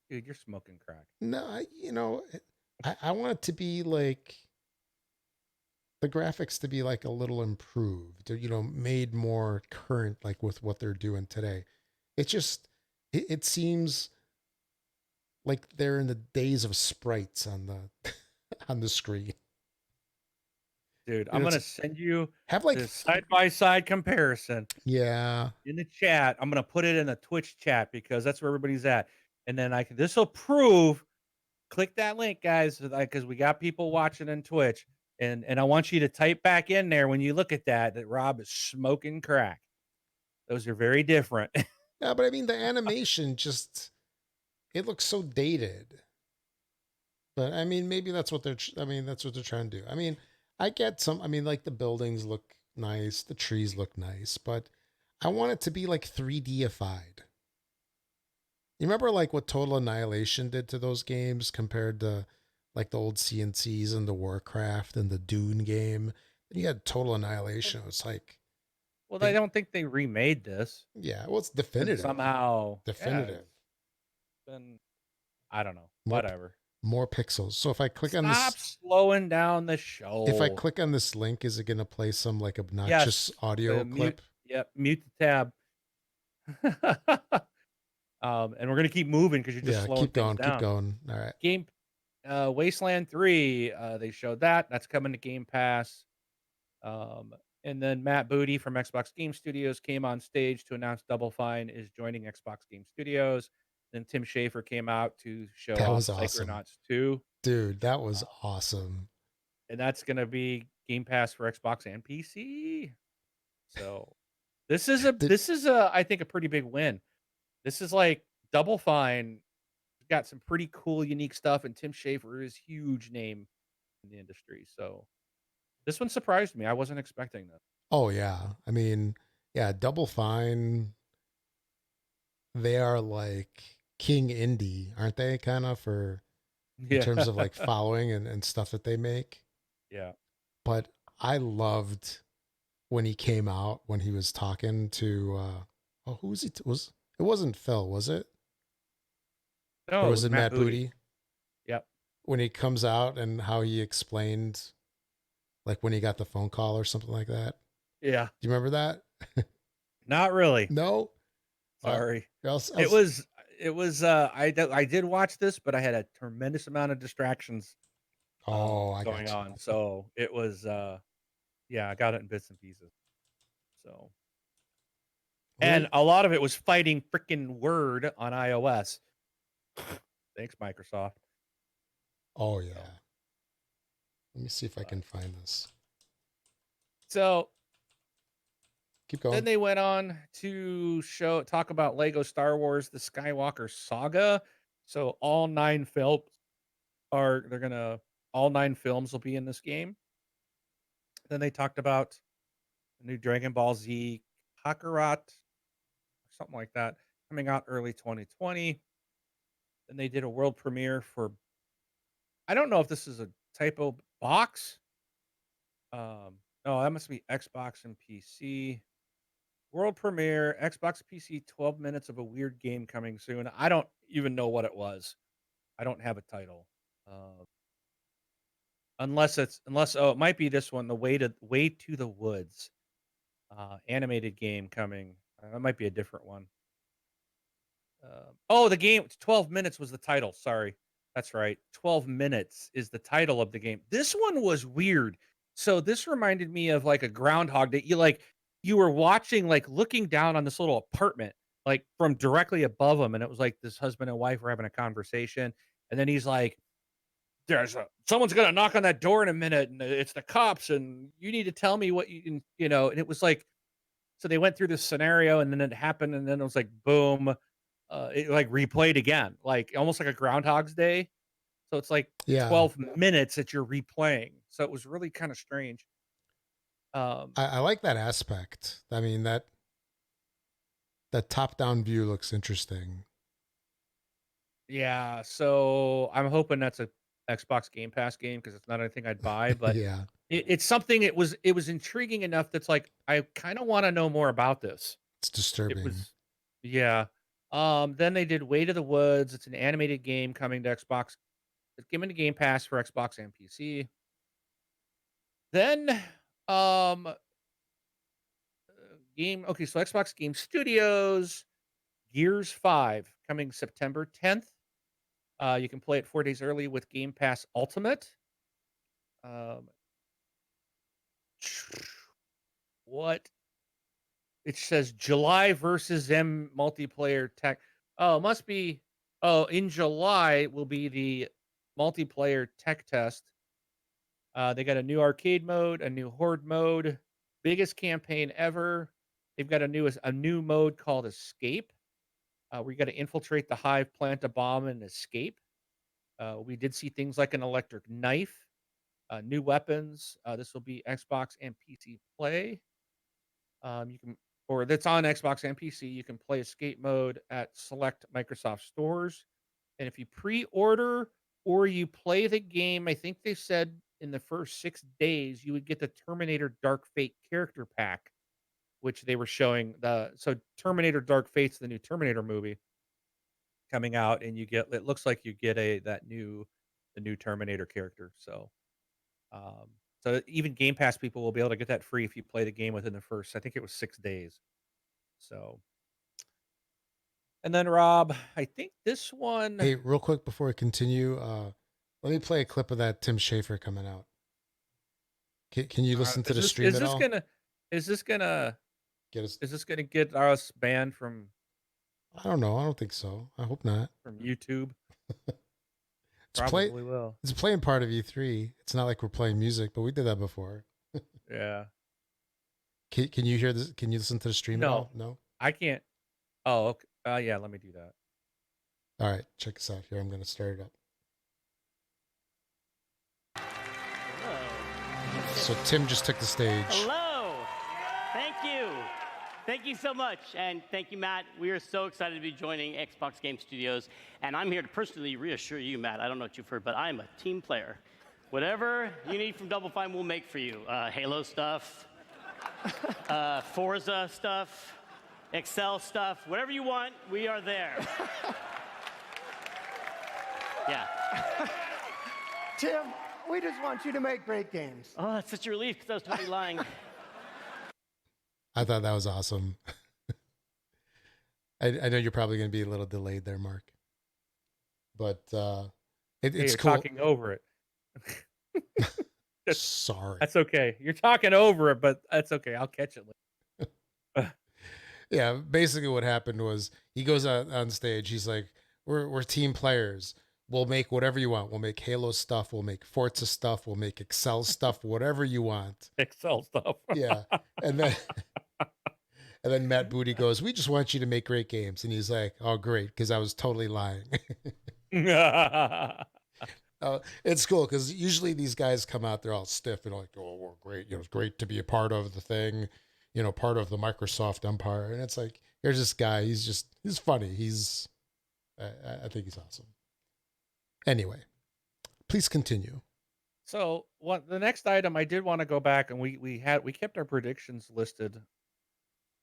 B: Dude, you're smoking crack.
A: no, I want it to be like the graphics to be like a little improved, or, made more current, like with what they're doing today. It just, it seems like they're in the days of sprites on the on the screen.
B: Dude, I'm
A: It's
B: gonna send you
A: have like
B: this side by side comparison
A: yeah,
B: in the chat. I'm gonna put it in the Twitch chat because that's where everybody's at. And then I can this will prove click that link, guys, because we got people watching on Twitch. And I want you to type back in there when you look at that Rob is smoking crack. Those are very different.
A: yeah, but I mean the animation just, it looks so dated. But I mean, maybe that's what I mean, that's what they're trying to do. I mean, I get some. I mean, like the buildings look nice, the trees look nice, but I want it to be like 3Dified. You remember like what Total Annihilation did to those games compared to like the old CNCs and the Warcraft and the Dune game? And you had Total Annihilation. It was like
B: Well, I
A: it,
B: don't think they remade this
A: yeah, well, it's
B: because
A: definitive,
B: somehow, yeah,
A: definitive.
B: it's been I don't know,
A: More
B: whatever.
A: more pixels. So if I click on
B: Stop
A: this,
B: slowing down the
A: if I
B: show.
A: click on this link, is it going to play some like obnoxious
B: Yes,
A: audio
B: mute.
A: clip?
B: Yep, mute the tab. And we're gonna keep moving because you're just
A: Yeah,
B: slowing
A: keep
B: things
A: going, keep
B: down.
A: going. All right.
B: Game Wasteland 3, they showed that. That's coming to Game Pass. Um, and then Matt Booty from Xbox Game Studios came on stage to announce Double Fine is joining Xbox Game Studios. Then Tim Schafer came out to show
A: That
B: off
A: was awesome.
B: Psychonauts 2.
A: Dude, that
B: Uh,
A: was awesome.
B: and that's gonna be Game Pass for Xbox and PC. So
A: Did,
B: this is a I think a pretty big win. This is like Double Fine got some pretty cool, unique stuff, and Tim Schafer is huge name in the industry. So this one surprised me. I wasn't expecting this.
A: oh yeah. I mean, yeah, Double Fine, they are like King Indie, aren't they? Kind of for in
B: Yeah.
A: terms of like following and stuff that they make.
B: Yeah.
A: But I loved when he came out when he was talking to oh, who was he was it wasn't Phil, was it? Or
B: No, it
A: was
B: was
A: it
B: Matt
A: Matt
B: Booty.
A: Booty?
B: Yep.
A: when he comes out and how he explained, like when he got the phone call or something like that.
B: Yeah.
A: Do you remember that?
B: Not really.
A: No. Uh,
B: Sorry.
A: I
B: It was I did watch this, but I had a tremendous amount of distractions
A: oh, I
B: going
A: got
B: on. So it was yeah, I got it in bits and pieces. So
A: you.
B: and a lot of it was fighting freaking Word on iOS. Thanks, Microsoft.
A: Oh
B: So,
A: yeah. Let me see if I
B: but
A: can find this.
B: so
A: Keep
B: then
A: going.
B: they went on to talk about Lego Star Wars: The Skywalker Saga. So they're gonna all 9 films will be in this game. Then they talked about the new Dragon Ball Z Kakarot, something like that, coming out early 2020. Then they did a world premiere for I don't know if this is a typo box. No, that must be Xbox and PC. World premiere, Xbox PC, 12 minutes of a weird game coming soon. I don't even know what it was. I don't have a title. Uh, unless oh, it might be this one, the Way to the Woods. Animated game coming. That might be a different one. Oh, the game 12 minutes was the title. Sorry. That's right. 12 minutes is the title of the game. This one was weird. So this reminded me of like a groundhog that you were watching, like looking down on this little apartment, like from directly above them. And it was like this husband and wife were having a conversation. And then he's like, someone's gonna knock on that door in a minute, and it's the cops, and you need to tell me what and it was like, so they went through this scenario, and then it happened, and then it was like, boom, it like replayed again, like almost like a Groundhog's Day. So it's like
A: Yeah,
B: 12 minutes that you're replaying. So it was really kind of strange. Um,
A: I like that aspect. I mean that top down view looks interesting.
B: yeah. So I'm hoping that's a Xbox Game Pass game because it's not anything I'd buy, but
A: Yeah,
B: it's something. It was intriguing enough that's like I kind of want to know more about this.
A: it's
B: It
A: disturbing.
B: was, yeah. Then they did Way to the Woods. It's an animated game coming to Xbox. It's given to Game Pass for Xbox and PC. Then, um, game. Okay, so Xbox Game Studios, Gears 5 coming September 10th. You can play it 4 days early with Game Pass Ultimate. Um, what it says July versus M multiplayer tech. Oh, it must be. Oh, in July will be the multiplayer tech test. They got a new arcade mode, a new horde mode, biggest campaign ever. They've got a new mode called Escape. Where you got to infiltrate the hive, plant a bomb, and escape. We did see things like an electric knife, new weapons. This will be Xbox and PC play. You can, or that's on Xbox and PC. You can play escape mode at select Microsoft stores, and if you pre-order or you play the game, I think they said in the first 6 days you would get the Terminator Dark Fate character pack, which they were showing. So Terminator Dark Fate's the new Terminator movie coming out, and it looks like you get the new Terminator character. Um, so even Game Pass people will be able to get that free if you play the game within the first, I think it was 6 days. So, and then Rob, I think this one.
A: Hey, real quick before we continue, let me play a clip of that Tim Schafer coming out. Can you listen to
B: Is
A: the
B: this
A: stream
B: is
A: at
B: this
A: all?
B: gonna is this gonna
A: Get us.
B: is this gonna get us banned
A: I don't know. I don't think so. I hope not.
B: from YouTube?
A: It's play.
B: Probably will.
A: It's playing part of E3. It's not like we're playing music, but we did that before.
B: Yeah.
A: Can you hear this? Can you listen to the stream at
B: No,
A: all? No.
B: I can't. Oh, okay. Yeah. Let me do that.
A: All right, check this out here. I'm gonna start it up. So Tim just took the stage.
C: Hello. Thank you. Thank you so much. And thank you, Matt. We are so excited to be joining Xbox Game Studios. And I'm here to personally reassure you, Matt, I don't know what you've heard, but I'm a team player. Whatever you need from Double Fine, we'll make for you. Halo stuff, Forza stuff, Excel stuff, whatever you want, we are there. Yeah.
D: Tim, we just want you to make great games.
C: Oh, that's such a relief because I was totally lying.
A: I thought that was awesome. I know you're probably going to be a little delayed there, Mark, but
B: Hey,
A: it's
B: you're
A: cool.
B: talking over it.
A: Sorry.
B: That's okay. You're talking over it, but that's okay. I'll catch it later.
A: Yeah, basically what happened was he goes out on stage. He's like, "We're team players. We'll make whatever you want. We'll make Halo stuff. We'll make Forza stuff. We'll make Excel stuff. Whatever you want."
B: Excel stuff.
A: Yeah, and then and then Matt Booty goes, "We just want you to make great games." And he's like, "Oh, great," because I was totally lying. It's cool because usually these guys come out, they're all stiff and like, "Oh, well, great. It's great to be a part of the thing, part of the Microsoft empire." And it's like, here's this guy. He's funny. I think he's awesome. Anyway, please continue.
B: So the next item I did want to go back and we kept our predictions listed.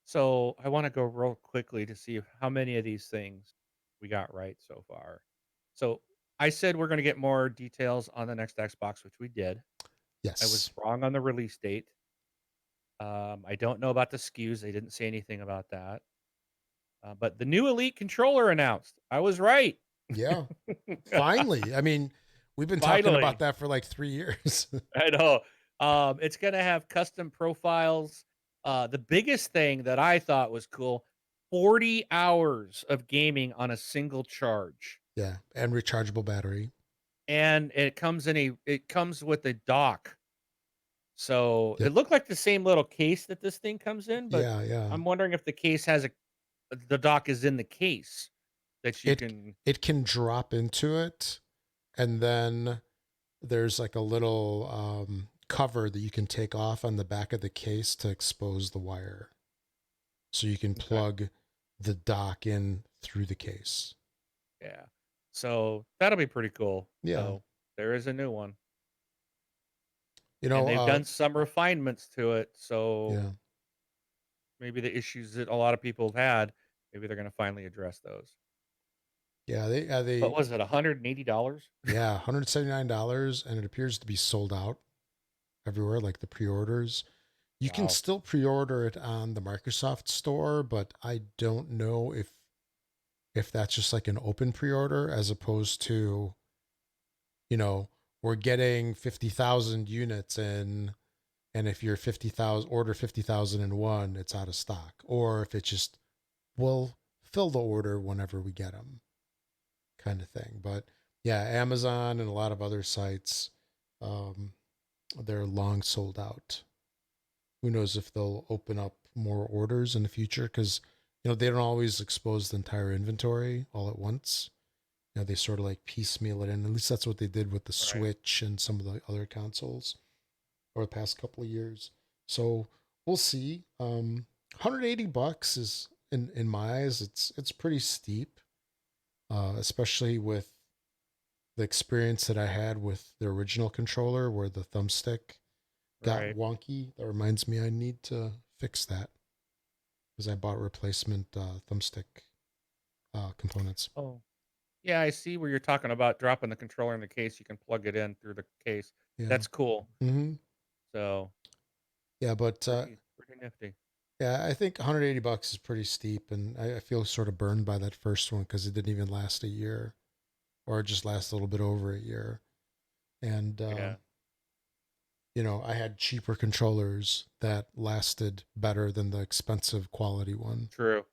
B: So I want to go real quickly to see how many of these things we got right so far. So I said we're going to get more details on the next Xbox, which we did. I was
A: Yes.
B: wrong on the release date. I don't know about the SKUs. They didn't say anything about that. But the new Elite controller announced. I was right.
A: Yeah. Finally. I mean, we've been talking
B: Finally.
A: about that for like 3 years.
B: I know. It's going to have custom profiles. The biggest thing that I thought was cool, 40 hours of gaming on a single charge.
A: Yeah. And rechargeable battery.
B: And it comes with a dock. So
A: Yep.
B: it looked like the same little case that this thing comes in, but
A: yeah.
B: I'm wondering if the case has the dock is in the case that you can.
A: It can drop into it, and then there's like a little cover that you can take off on the back of the case to expose the wire, so you can plug the dock in through the case.
B: Yeah, so that'll be pretty cool.
A: Yeah,
B: so there is a new one.
A: And
B: they've done some refinements to it, so
A: yeah.
B: maybe the issues that a lot of people have had, maybe they're going to finally address those.
A: Yeah, they.
B: What was it, $180?
A: Yeah, $179, and it appears to be sold out everywhere, like the pre-orders. You can still pre-order it on the Microsoft store, but I don't know if that's just like an open pre-order as opposed to, we're getting 50,000 units in, and if you're 50,000 order 50,001, it's out of stock, or if it's just we'll fill the order whenever we get them, kind of thing. But yeah, Amazon and a lot of other sites, they're long sold out. Who knows if they'll open up more orders in the future, because they don't always expose the entire inventory all at once. They sort of like piecemeal it in. At least that's what they did with the Switch and some of the other consoles over the past couple of years. So we'll see. $180 is in my eyes, it's pretty steep, especially with the experience that I had with the original controller where the thumbstick got wonky. That reminds me I need to fix that, because I bought replacement thumbstick components.
B: Oh, yeah, I see where you're talking about dropping the controller in the case. You can plug it in through the case.
A: Yeah.
B: That's cool.
A: Mm-hmm.
B: So
A: yeah, but
B: pretty nifty.
A: Yeah, I think $180 is pretty steep, and I feel sort of burned by that first one because it didn't even last a year, or it just lasted a little bit over a year. And I had cheaper controllers that lasted better than the expensive quality one.
B: True.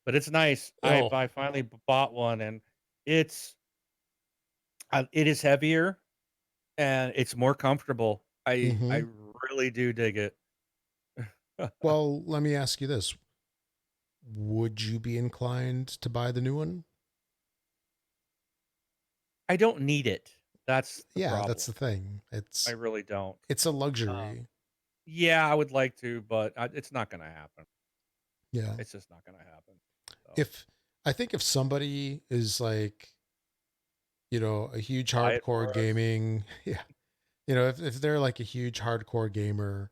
B: But it's nice.
A: Oh.
B: I finally bought one, and it is heavier and it's more comfortable. I really do dig it.
A: Well, let me ask you this. Would you be inclined to buy the new one?
B: I don't need it. That's the problem.
A: That's the thing.
B: I really don't.
A: It's a luxury.
B: Yeah, I would like to, but it's not going to happen.
A: Yeah.
B: It's just not going to happen.
A: So. I think if somebody is like, a huge hardcore gaming, if they're like a huge hardcore gamer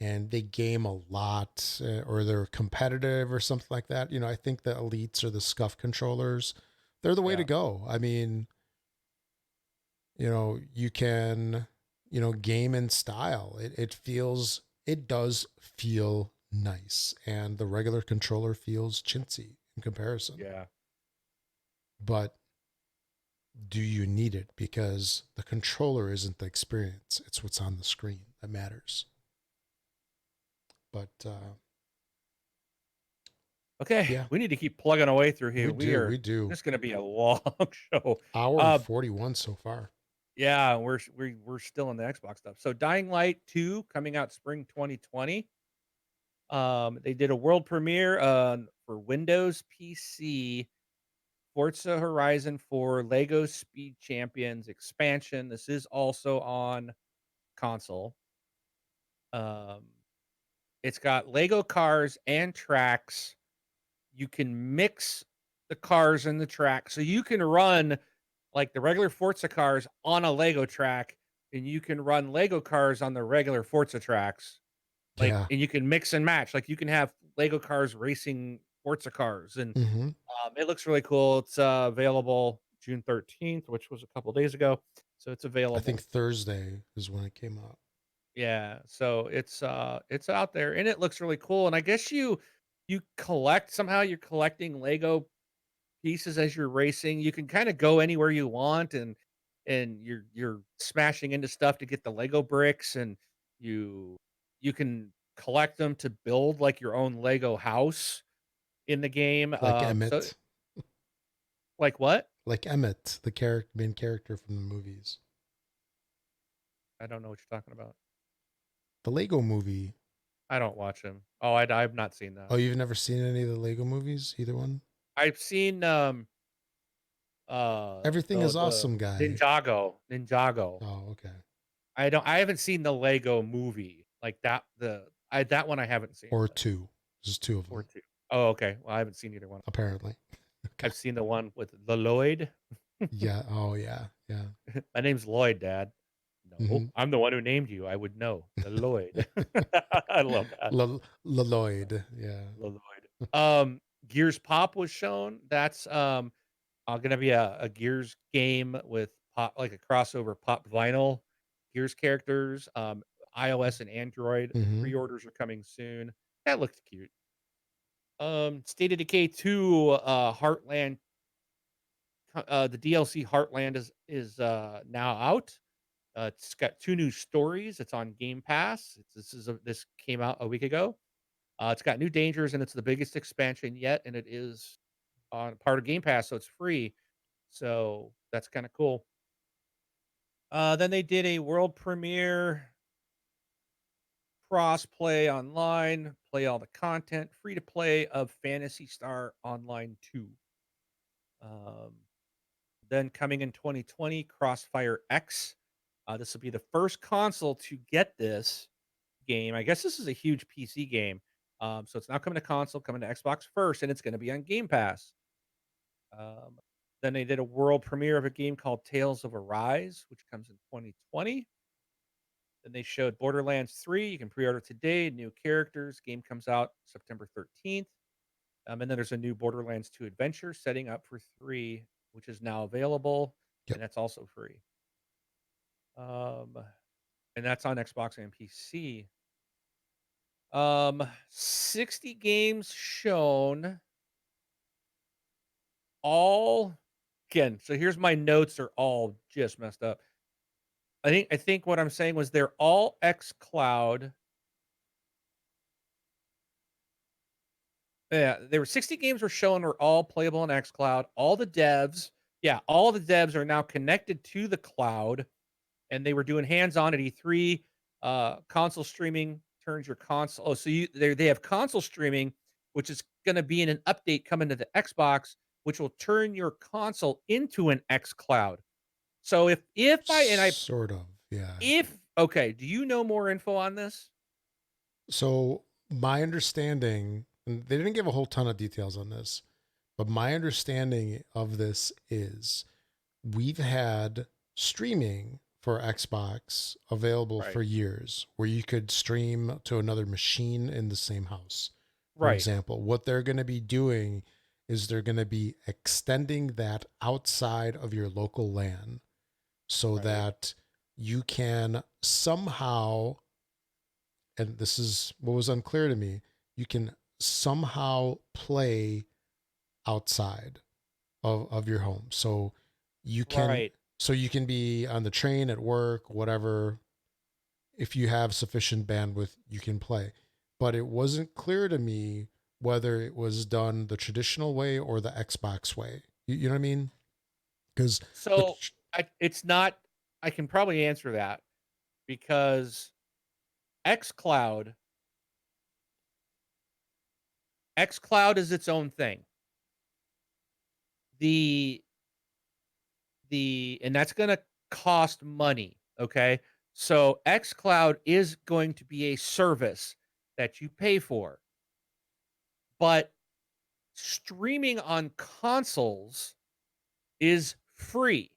A: and they game a lot, or they're competitive or something like that, I think the Elites or the SCUF controllers, they're the way to go. I mean, you can, game in style. It does feel nice, and the regular controller feels chintzy in comparison.
B: Yeah.
A: But do you need it? Because the controller isn't the experience, it's what's on the screen that matters. But
B: Okay,
A: yeah,
B: we need to keep plugging away through here.
A: we do.
B: This is going to be a long show.
A: Hour and 41 so far.
B: Yeah, we're still in the Xbox stuff. So Dying Light 2 coming out spring 2020. They did a world premiere for Windows PC, Forza Horizon 4, Lego Speed Champions expansion. This is also on console. Um, it's got Lego cars and tracks. You can mix the cars and the track, so you can run like the regular Forza cars on a Lego track, and you can run Lego cars on the regular Forza tracks. Like,
A: Yeah.
B: and you can mix and match. Like, you can have Lego cars racing Forza cars, and
A: Mm-hmm.
B: it looks really cool. It's available June 13th, which was a couple days ago, so it's
A: I
B: available.
A: think Thursday is when it came out.
B: Yeah, so it's out there, and it looks really cool. And I guess you collect somehow. You're collecting Lego pieces as you're racing. You can kind of go anywhere you want, and you're smashing into stuff to get the Lego bricks, and you you can collect them to build like your own Lego house in the game.
A: Like
B: So
A: Emmett.
B: like what?
A: Like Emmett, the main character from the movies.
B: I don't know what you're talking about.
A: The Lego movie.
B: I don't watch them. Oh, I've not seen that.
A: Oh, you've never seen any of the Lego movies? Either one?
B: I've seen
A: Everything is
B: the
A: awesome, guy.
B: Ninjago.
A: Oh, okay.
B: I haven't seen the Lego movie. Like that that one I haven't seen.
A: Or two. There's two of
B: Or
A: them,
B: two. Oh, okay. Well, I haven't seen either one.
A: apparently. Okay.
B: I've seen the one with the Lloyd.
A: Yeah. Oh, yeah. Yeah.
B: My name's Lloyd, Dad. No,
A: Mhm.
B: I'm the one who named you. I would know. The Lloyd. I love that.
A: Lloyd. Yeah.
B: The Lloyd. Gears Pop was shown. That's gonna be a Gears game with pop, like a crossover Pop Vinyl Gears characters. iOS and Android
A: Mm-hmm.
B: pre-orders are coming soon. That looks cute. State of Decay 2, Heartland, the DLC Heartland is now out. It's got 2 new stories. It's on Game Pass. This came out a week ago. It's got new dangers, and it's the biggest expansion yet, and it is on part of Game Pass, so it's free. So that's kind of cool. Then they did a world premiere, cross play online, play all the content, free to play of Fantasy Star Online 2. Um, then coming in 2020, Crossfire X. This will be the first console to get this game. I guess this is a huge PC game. So it's now coming to console, coming to Xbox first, and it's going to be on Game Pass. Um, then they did a world premiere of a game called Tales of Arise, which comes in 2020. Then they showed Borderlands 3. You can pre-order today. New characters. Game comes out September 13th. And then there's a new Borderlands 2 adventure setting up for 3, which is now available,
A: Yep.
B: and that's also free. And that's on Xbox and PC. 60 games shown. All again. So here's my notes are all just messed up. I think what I'm saying was they're all X Cloud. Yeah, there were 60 games were shown were all playable in X Cloud. All the devs are now connected to the cloud, and they were doing hands-on at E3. Console streaming turns your console. Oh, so they have console streaming, which is going to be in an update coming to the Xbox, which will turn your console into an X Cloud. So
A: Sort of. Yeah.
B: if okay, do you know more info on this?
A: So my understanding, and they didn't give a whole ton of details on this, but my understanding of this is we've had streaming for Xbox available
B: Right.
A: for years where you could stream to another machine in the same house. For
B: Right.
A: example, what they're going to be doing is they're going to be extending that outside of your local LAN. so
B: Right.
A: that you can somehow, and this is what was unclear to me, you can somehow play outside of your home. You can
B: Right.
A: so you can be on the train, at work, whatever. If you have sufficient bandwidth, you can play. But it wasn't clear to me whether it was done the traditional way or the Xbox way. You know what I mean? Because the
B: So it's not. I can probably answer that because XCloud, XCloud is its own thing. The and that's going to cost money. Okay, so XCloud is going to be a service that you pay for, but streaming on consoles is free.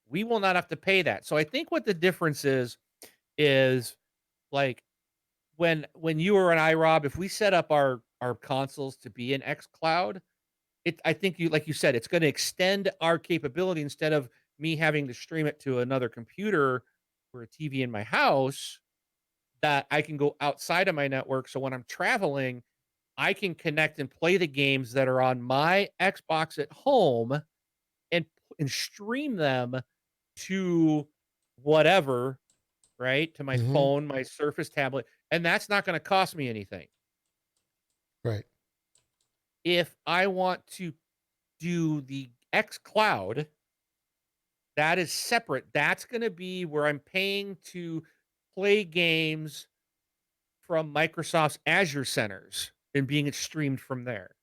B: We will not have to pay that. So I think what the difference is like when you or and I, Rob, if we set up our consoles to be in XCloud, it I think you like you said, it's going to extend our capability instead of me having to stream it to another computer or a TV in my house that I can go outside of my network. So when I'm traveling, I can connect and play the games that are on my Xbox at home and stream them to whatever, right? To my
A: mm-hmm,
B: phone, my Surface tablet, and that's not gonna cost me anything.
A: right.
B: If I want to do the xCloud, that is separate. That's gonna be where I'm paying to play games from Microsoft's Azure centers and being streamed from there.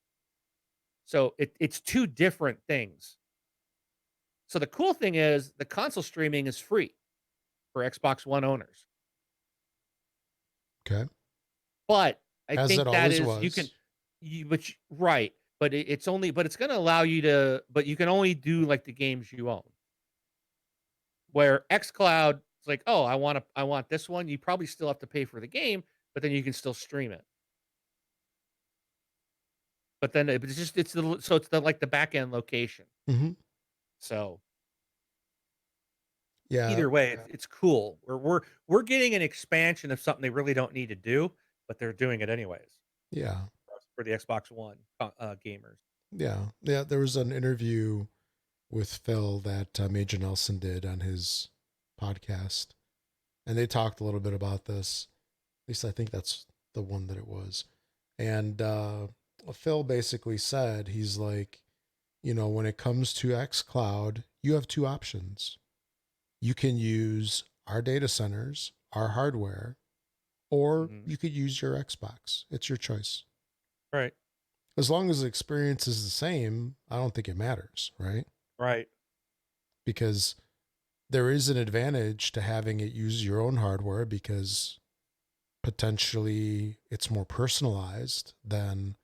B: So it's 2 different things. So the cool thing is the console streaming is free for Xbox One owners.
A: Okay.
B: But I
A: As it
B: think that
A: always
B: is you can
A: was.
B: right, but it's only but it's gonna allow you to but you can only do, like, the games you own. Where xCloud, it's like, "Oh, I want this one," you probably still have to pay for the game, but then you can still stream it. But then it's just it's the so it's the, like, the back end location.
A: Mm-hmm.
B: So,
A: Yeah.
B: either way, it's cool. We're getting an expansion of something they really don't need to do, but they're doing it anyways
A: Yeah.
B: for the Xbox One, gamers.
A: Yeah. Yeah. There was an interview with Phil that Major Nelson did on his podcast, and they talked a little bit about this. At least I think that's the one that it was. And Phil basically said, he's like, when it comes to xCloud, you have two options. You can use our data centers, our hardware, or
B: Mhm.
A: you could use your Xbox. It's your choice.
B: Right,
A: As long as the experience is the same, I don't think it matters, right?
B: right,
A: Because there is an advantage to having it use your own hardware because potentially it's more personalized than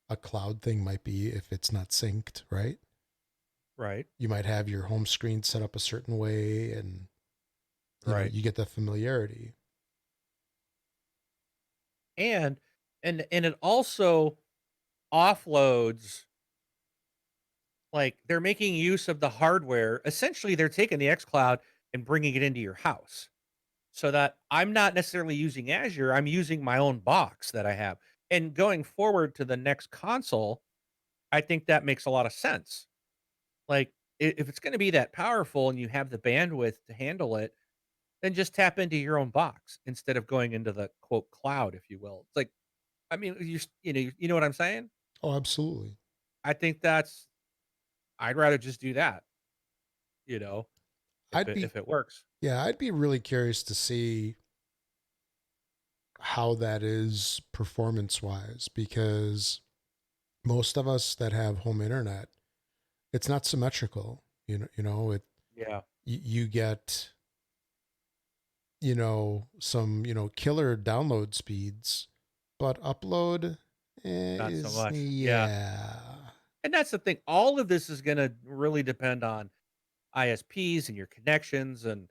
A: a cloud thing might be if it's not synced, right?
B: right,
A: You might have your home screen set up a certain way and
B: right.
A: you get the familiarity.
B: And and it also offloads like they're making use of the hardware. Essentially, they're taking the xCloud and bringing it into your house so that I'm not necessarily using Azure. I'm using my own box that I have. And going forward to the next console, I think that makes a lot of sense. Like if it's going to be that powerful and you have the bandwidth to handle it, then just tap into your own box instead of going into the quote cloud, if you will. It's like, I mean, you know what I'm saying?
A: Oh, absolutely.
B: I think that's I'd rather just do that, you know,
A: I'd be
B: if it works.
A: yeah, I'd be really curious to see how that is performance wise because most of us that have home internet, it's not symmetrical. It
B: Yeah,
A: you get some killer download speeds, but upload
B: not so
A: is
B: much. Yeah.
A: yeah.
B: And that's the thing. All of this is going to really depend on ISPs and your connections and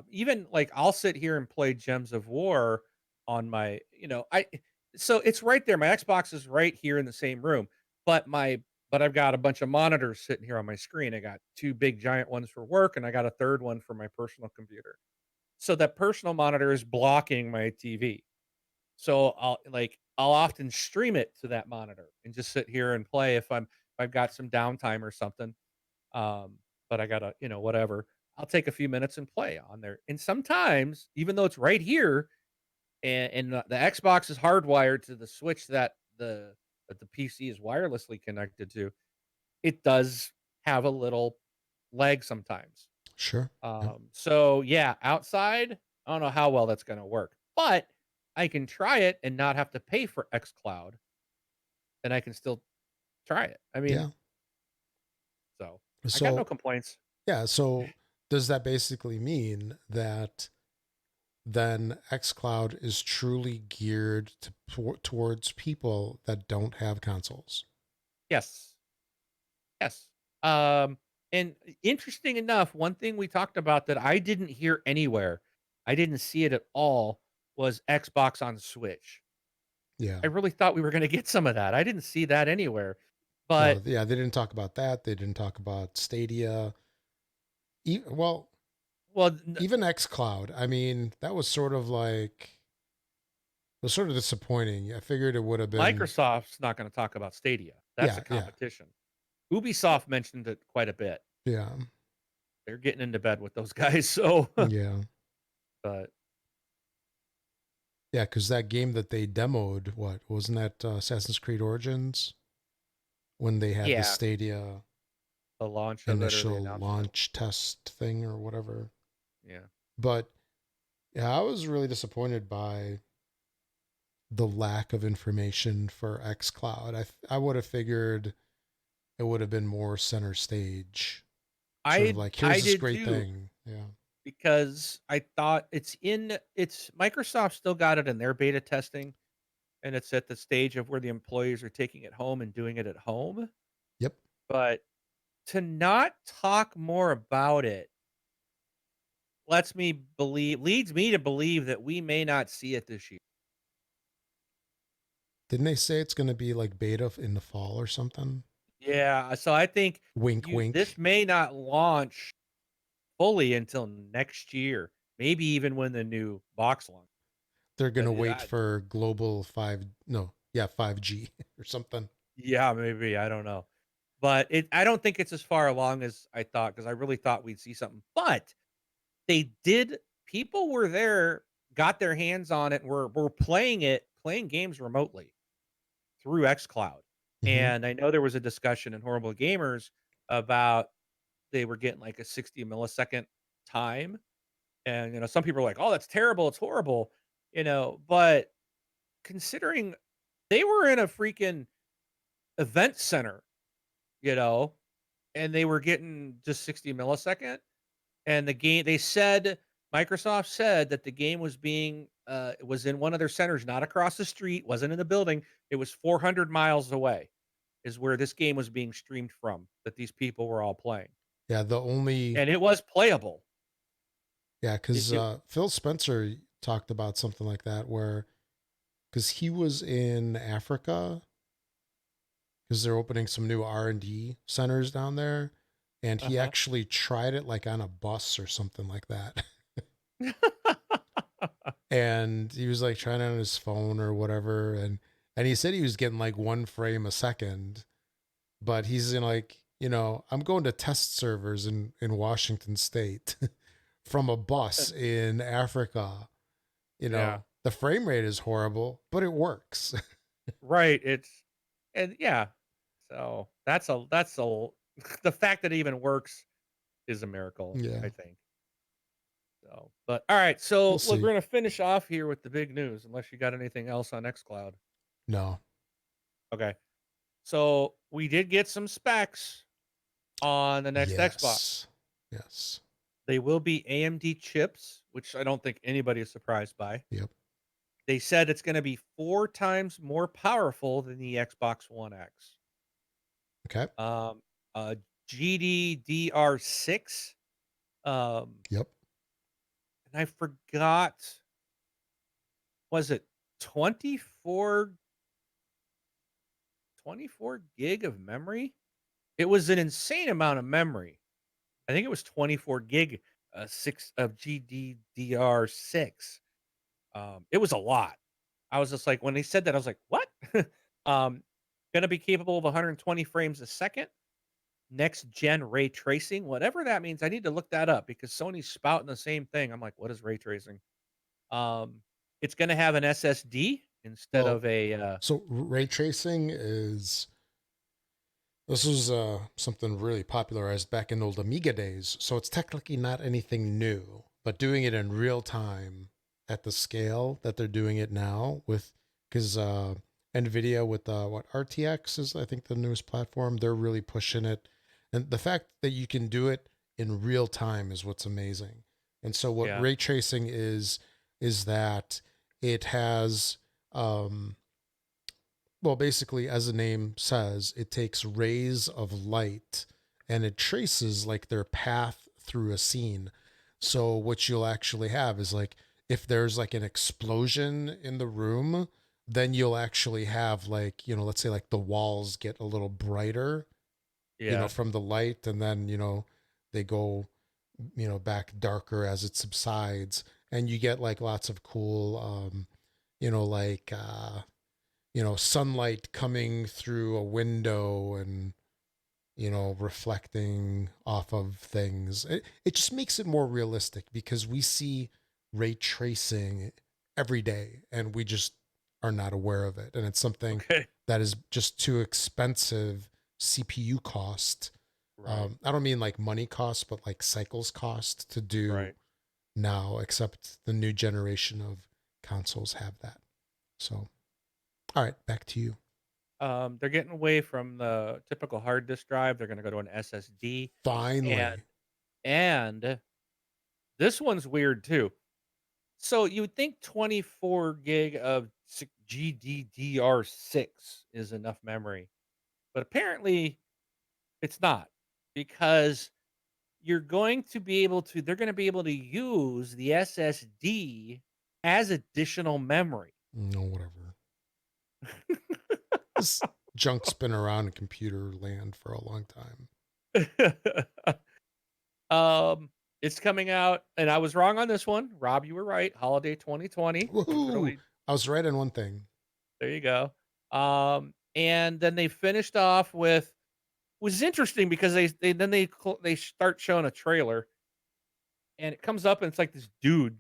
B: even like I'll sit here and play Gems of War on I so it's right there. My Xbox is right here in the same room, but but I've got a bunch of monitors sitting here on my screen. I got 2 big giant ones for work, and I got a third one for my personal computer. So that personal monitor is blocking my TV. So I'll often stream it to that monitor and just sit here and play if I've got some downtime or something. But I gotta, whatever. I'll take a few minutes and play on there. And sometimes, even though it's right here, and the Xbox is hardwired to the switch that the PC is wirelessly connected to, it does have a little lag sometimes.
A: Sure. Yep.
B: So yeah, outside, I don't know how well that's gonna work, but I can try it and not have to pay for xCloud, and I can still try it. I mean,
A: Yeah.
B: so I got no
A: So
B: complaints.
A: yeah. So does that basically mean that then xCloud is truly geared towards people that don't have consoles?
B: Yes, yes. Um, and interesting enough, one thing we talked about that I didn't hear anywhere, I didn't see it at all, was Xbox on Switch.
A: Yeah.
B: I really thought we were gonna get some of that. I didn't see that anywhere,
A: No.
B: but
A: Yeah. They didn't talk about that. They didn't talk about Stadia. Well,
B: well,
A: even xCloud. I mean, that was sort of like it was sort of disappointing. I figured it would have been.
B: Microsoft's not gonna talk about Stadia. That's
A: Yeah.
B: a
A: Yeah.
B: competition. Ubisoft mentioned it quite a bit.
A: Yeah.
B: They're getting into bed with those guys, so
A: Yeah.
B: but
A: Yeah. Because that game that they demoed, what wasn't that Assassin's Creed Origins when they had the
B: yeah,
A: Stadia
B: the launch of it or the
A: initial
B: announcement.
A: launch test thing or whatever.
B: Yeah.
A: But yeah, I was really disappointed by the lack of information for xCloud. I would have figured it would have been more center stage, sort of like
B: I
A: here's this
B: did
A: great
B: too,
A: thing. Yeah.
B: because I thought it's Microsoft still got it in their beta testing, and it's at the stage of where the employees are taking it home and doing it at home,
A: Yep.
B: but to not talk more about it leads me to believe that we may not see it this year.
A: Didn't they say it's going to be like beta in the fall or something?
B: Yeah, so I think
A: Wink,
B: this
A: wink.
B: may not launch fully until next year, maybe even when the new box launch.
A: They're going to wait
B: I
A: for global 5, no, yeah, 5G or something.
B: Yeah, maybe, I don't know. But I don't think it's as far along as I thought, because I really thought we'd see something. But they did people were there, got their hands on it, and were playing games remotely through xCloud.
A: Hmm.
B: And I know there was a discussion in Horrible Gamers about they were getting like a 60 millisecond time. And some people are like, "Oh, that's terrible, it's horrible." But considering they were in a freaking event center, you know, and they were getting just 60 millisecond, and the game they said Microsoft said that the game was in one of their centers, not across the street, wasn't in the building. It was 400 miles away is where this game was being streamed from, that these people were all playing.
A: Yeah, the only,
B: And it was playable.
A: yeah,
B: It,
A: because
B: it
A: Phil Spencer talked about something like that where, because he was in Africa because they're opening some new R&D centers down there, and he
B: uh-huh.
A: actually tried it like on a bus or something like that. And he was like trying it on his phone or whatever, and he said he was getting like 1 frame a second, but he's in like, I'm going to test servers in Washington State from a bus in Africa.
B: Yeah.
A: The frame rate is horrible, but it works.
B: Right. And yeah. So that's a the fact that it even works is a miracle,
A: Yeah,
B: I think. So, but all right.
A: we'll
B: So look,
A: see.
B: we're gonna finish off here with the big news, unless you got anything else on XCloud.
A: No.
B: Okay. So we did get some specs on the next Xbox.
A: Yes. Yes.
B: They will be AMD chips, which I don't think anybody is surprised by.
A: Yep.
B: They said it's going to be 4 times more powerful than the Xbox One X.
A: Okay.
B: Um, GDDR6.
A: Yep.
B: And I forgot, was it 24 gig of memory? It was an insane amount of memory. I think it was 24 gig, 6 of GDDR6. It was a lot. I was just like, when they said that, I was like, "What?" Um, Gonna be capable of 120 frames a second, next gen ray tracing, whatever that means. I need to look that up because Sony's spouting the same thing. I'm like, "What is ray tracing?" Um, it's gonna have an SSD instead
A: Well,
B: of a,
A: so ray tracing is this was something really popularized back in old Amiga days. So it's technically not anything new, but doing it in real time at the scale that they're doing it now with, because NVIDIA with what RTX is, I think, the newest platform, they're really pushing it. And the fact that you can do it in real time is what's amazing. And so what
B: yeah,
A: ray tracing is that it has well, basically, as the name says, it takes rays of light and it traces like their path through a scene. So what you'll actually have is like if there's like an explosion in the room, then you'll actually have like, let's say like the walls get a little brighter,
B: yeah,
A: from the light, and then, they go, back darker as it subsides, and you get like lots of cool like sunlight coming through a window and, reflecting off of things. It just makes it more realistic because we see ray tracing every day and we just are not aware of it. And it's something
B: okay,
A: that is just too expensive CPU cost.
B: right,
A: I don't mean like money cost, but like cycles cost to do
B: right.
A: now, except the new generation of consoles have that. So, all right, back to you.
B: They're getting away from the typical hard disk drive. They're gonna go to an SSD, and
A: Finally.
B: and this one's weird too. So you would think 24 gig of GDDR6 is enough memory, but apparently it's not because they're going to be able to use the SSD as additional memory.
A: No, whatever. This junk's been around in computer land for a long time.
B: um, it's coming out, and I was wrong on this one. Rob, you were right. Holiday 2020.
A: Woohoo!
B: Literally,
A: I was right on one thing.
B: there you go. And then they finished off with was interesting because they start showing a trailer, and it comes up and it's like this dude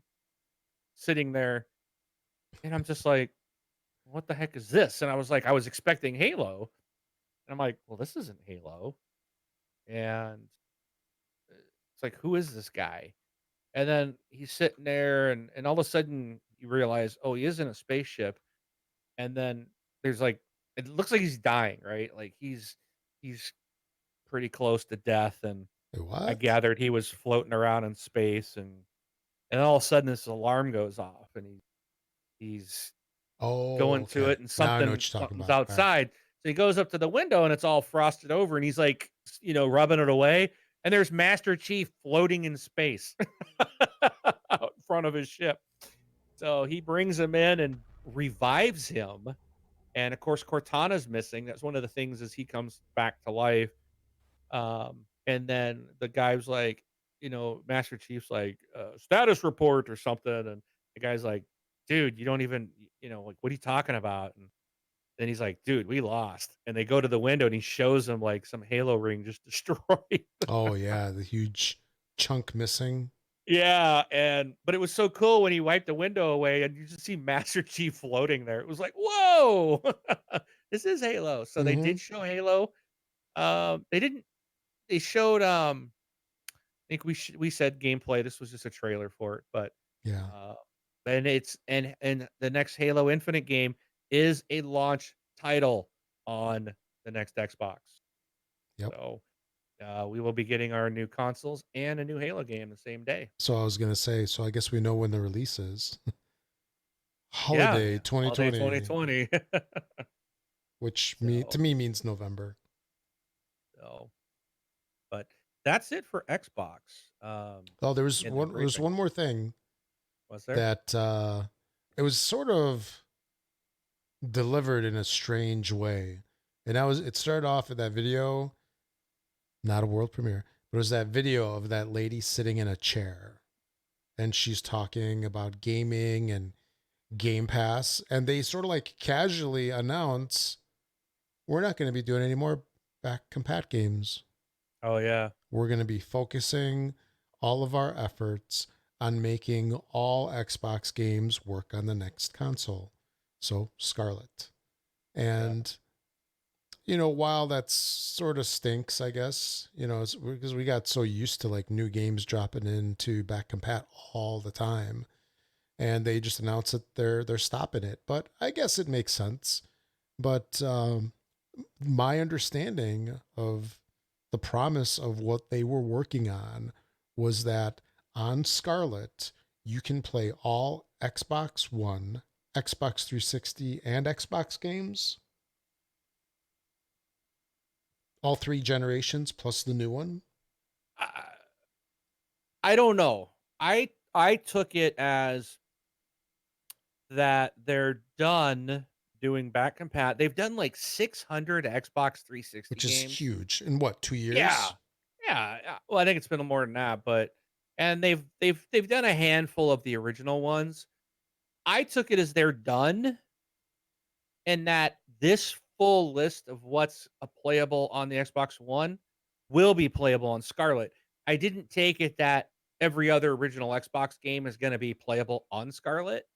B: sitting there, and I'm just like, "What the heck is this?" And I was like, I was expecting Halo, and I'm like, "Well, this isn't Halo." And it's like, "Who is this guy?" And then he's sitting there, and all of a sudden you realize, oh, he is in a spaceship, and then there's like, it looks like he's dying, right? Like he's pretty close to death, and
A: Wait,
B: I
A: what?
B: gathered he was floating around in space, and all of a sudden this alarm goes off, and he's
A: Oh,
B: going to
A: okay.
B: it, and
A: Now I know what you're talking
B: something's
A: about. All right.
B: outside. So he goes up to the window, and it's all frosted over, and he's like, rubbing it away, and there's Master Chief floating in space out in front of his ship. So he brings him in and revives him, and of course Cortana's missing. That's one of the things as he comes back to life. And then the guy was like, Master Chief's like, status report or something. And the guy's like, dude, you don't even, like, what are you talking about? And then he's like, dude, we lost. And they go to the window and he shows them like some Halo ring just destroyed.
A: Oh, yeah. The huge chunk missing.
B: Yeah. But it was so cool when he wiped the window away and you just see Master Chief floating there. It was like, whoa, this is Halo. So they
A: Mm-hmm.
B: did show Halo. They didn't, they showed, I think we said gameplay. This was just a trailer for it, but
A: Yeah.
B: uh, and it's and the next Halo Infinite game is a launch title on the next Xbox.
A: Yep.
B: So we will be getting our new consoles and a new Halo game the same day.
A: So I was going to say, so I guess we know when the release is.
B: Yeah,
A: Holiday
B: man. Holiday
A: 2020,
B: 2020.
A: which to
B: so
A: me means November.
B: so, but that's it for Xbox.
A: Oh, there was
B: In the
A: one. There's
B: briefing,
A: one more thing
B: was there?
A: that it was sort of delivered in a strange way. And it started off in that video. Not a world premiere. But it was that video of that lady sitting in a chair, and she's talking about gaming and Game Pass, and they sort of like casually announce we're not going to be doing any more back compat games.
B: Oh yeah.
A: We're going to be focusing all of our efforts on making all Xbox games work on the next console. So Scarlet. And while that sort of stinks, I guess, it's because we got so used to like new games dropping into back compat all the time, and they just announced that they're stopping it. But I guess it makes sense. But my understanding of the promise of what they were working on was that on Scarlet you can play all Xbox One, Xbox 360, and Xbox games, all three generations plus the new one.
B: I, I don't know. I took it as that they're done doing back compat. They've done like 600 Xbox 360
A: Which is
B: games.
A: huge. In what, 2
B: Yeah.
A: years?
B: Yeah. Well, I think it's been more than that, but and they've done a handful of the original ones. I took it as they're done and that this full list of what's playable on the Xbox One will be playable on Scarlet. I didn't take it that every other original Xbox game is going to be playable on Scarlet.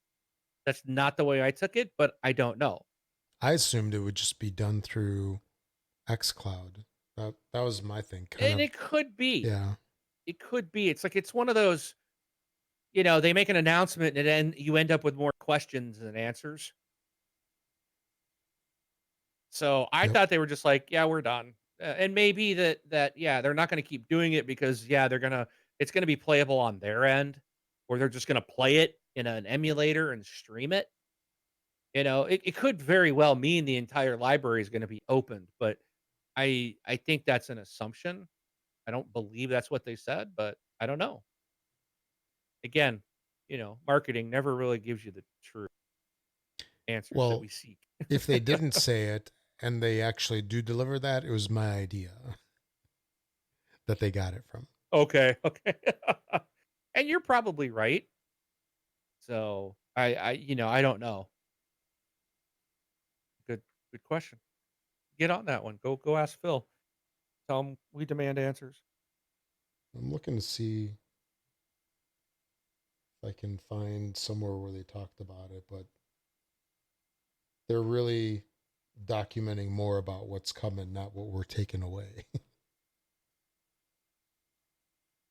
B: That's not the way I took it, but I don't know.
A: I assumed it would just be done through xCloud. That was my thing. Kind
B: And
A: of,
B: it could be.
A: yeah.
B: It could be. It's like it's one of those, they make an announcement and then you end up with more questions than answers. So I
A: Yep.
B: thought they were just like, yeah, we're done. And maybe that yeah, they're not going to keep doing it because yeah, it's going to be playable on their end or they're just going to play it in an emulator and stream it. It could very well mean the entire library is going to be opened, but I think that's an assumption. I don't believe that's what they said, but I don't know. Again, marketing never really gives you the true answers that
A: Well,
B: we seek.
A: if they didn't say it and they actually do deliver that, it was my idea that they got it from.
B: Okay, okay. And you're probably right. So, I don't know. Good good question. Get on that one. Go ask Phil. Tell him we demand answers.
A: I'm looking to see if I can find somewhere where they talked about it, but they're really documenting more about what's coming, not what we're taking away.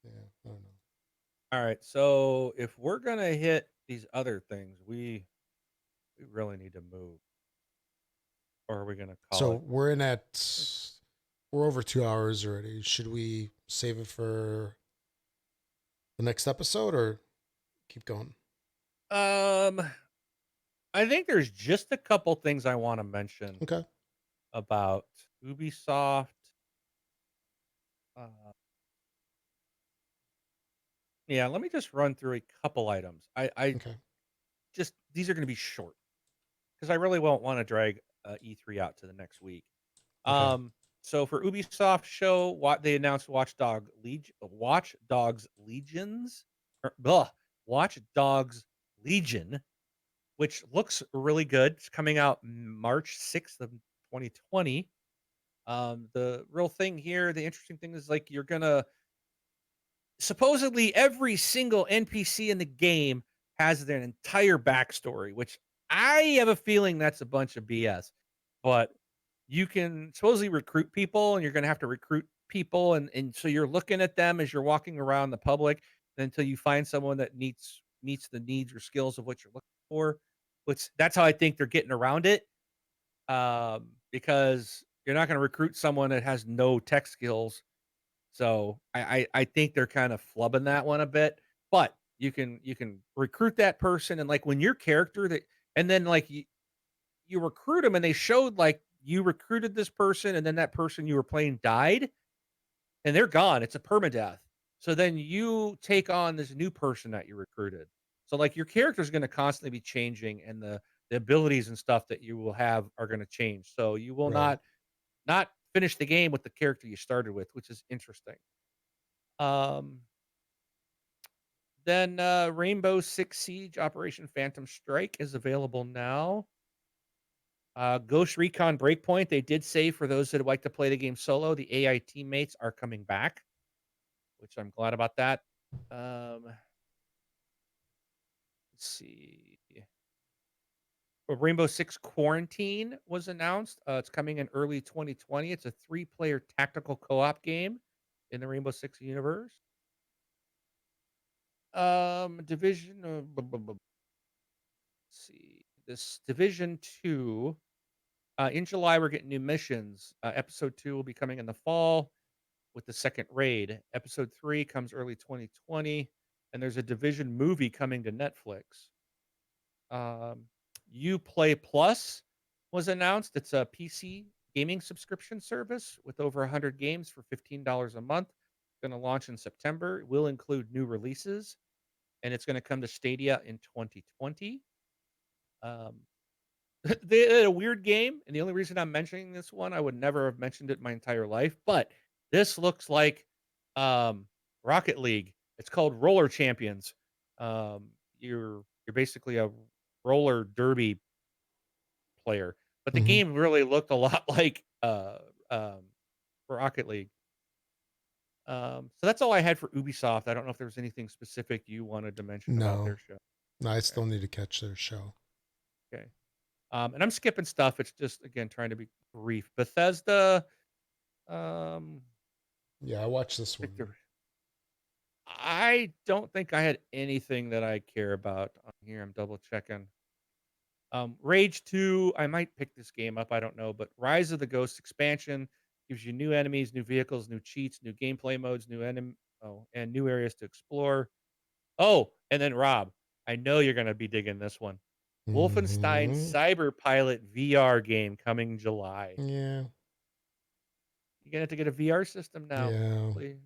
A: Yeah, I don't know.
B: All right. So, if we're going to hit these other things, we really need to move or are we going to call
A: So
B: it?
A: we're over 2 hours already. Should we save it for the next episode or keep going?
B: Um I think there's just a couple things I want to mention
A: Okay.
B: about Ubisoft. Uh, yeah, let me just run through a couple items. I
A: Okay.
B: just these are going to be short because I really won't want to drag E3 out to the next week.
A: Okay.
B: Um, so for Ubisoft show, what they announced Watch Dogs Legions, Watch Dogs Legion, which looks really good. It's coming out March 6th of 2020. The real thing here, the interesting thing is like you're gonna supposedly every single NPC in the game has their entire backstory, which I have a feeling that's a bunch of BS. But you can supposedly recruit people, and you're gonna have to recruit people, and so you're looking at them as you're walking around the public until you find someone that meets the needs or skills of what you're looking for. Which that's how I think they're getting around it. Because you're not gonna recruit someone that has no tech skills. So I think they're kind of flubbing that one a bit, but you can recruit that person and like when your character that and then like you recruit them and they showed like you recruited this person and then that person you were playing died and they're gone. It's a permadeath. So then you take on this new person that you recruited. So like your character is going to constantly be changing and the abilities and stuff that you will have are going to change. So you will
A: Right.
B: not finish the game with the character you started with, which is interesting. Um, then Rainbow Six Siege Operation Phantom Strike is available now. Ghost Recon Breakpoint, they did say for those that would like to play the game solo, the AI teammates are coming back, which I'm glad about that. Let's see. Well, Rainbow Six Quarantine was announced. It's coming in early 2020. It's a 3-player tactical co-op game in the Rainbow Six universe. Division. Let's see. This Division 2. In July, we're getting new missions. Episode 2 will be coming in the fall with the second raid. Episode 3 comes early 2020, and there's a Division movie coming to Netflix. Uplay Plus was announced. It's a PC gaming subscription service with over 100 games for $15 a month. Going to launch in September. It will include new releases, and it's going to come to Stadia in 2020. Um, they had a weird game, and the only reason I'm mentioning this one, I would never have mentioned it my entire life, but this looks like um, Rocket League. It's called Roller Champions. You're basically a roller derby player, but the
A: Hmm.
B: game really looked a lot like um, Rocket League. So that's all I had for Ubisoft. I don't know if there was anything specific you wanted to mention about
A: No,
B: their show.
A: no, I
B: Okay.
A: still need to catch their show.
B: Okay. And I'm skipping stuff. It's just again trying to be brief. Bethesda. Um,
A: Yeah, I watched this one.
B: Victor. I don't think I had anything that I care about on here. I'm double checking. Rage 2, I might pick this game up, I don't know, but Rise of the Ghost expansion gives you new enemies, new vehicles, new cheats, new gameplay modes, and new areas to explore. Oh, and then Rob, I know you're gonna be digging this one. Wolfenstein
A: Hmm.
B: Cyber Pilot VR game coming July.
A: Yeah,
B: You're gonna have to get a VR system now,
A: yeah.
B: probably.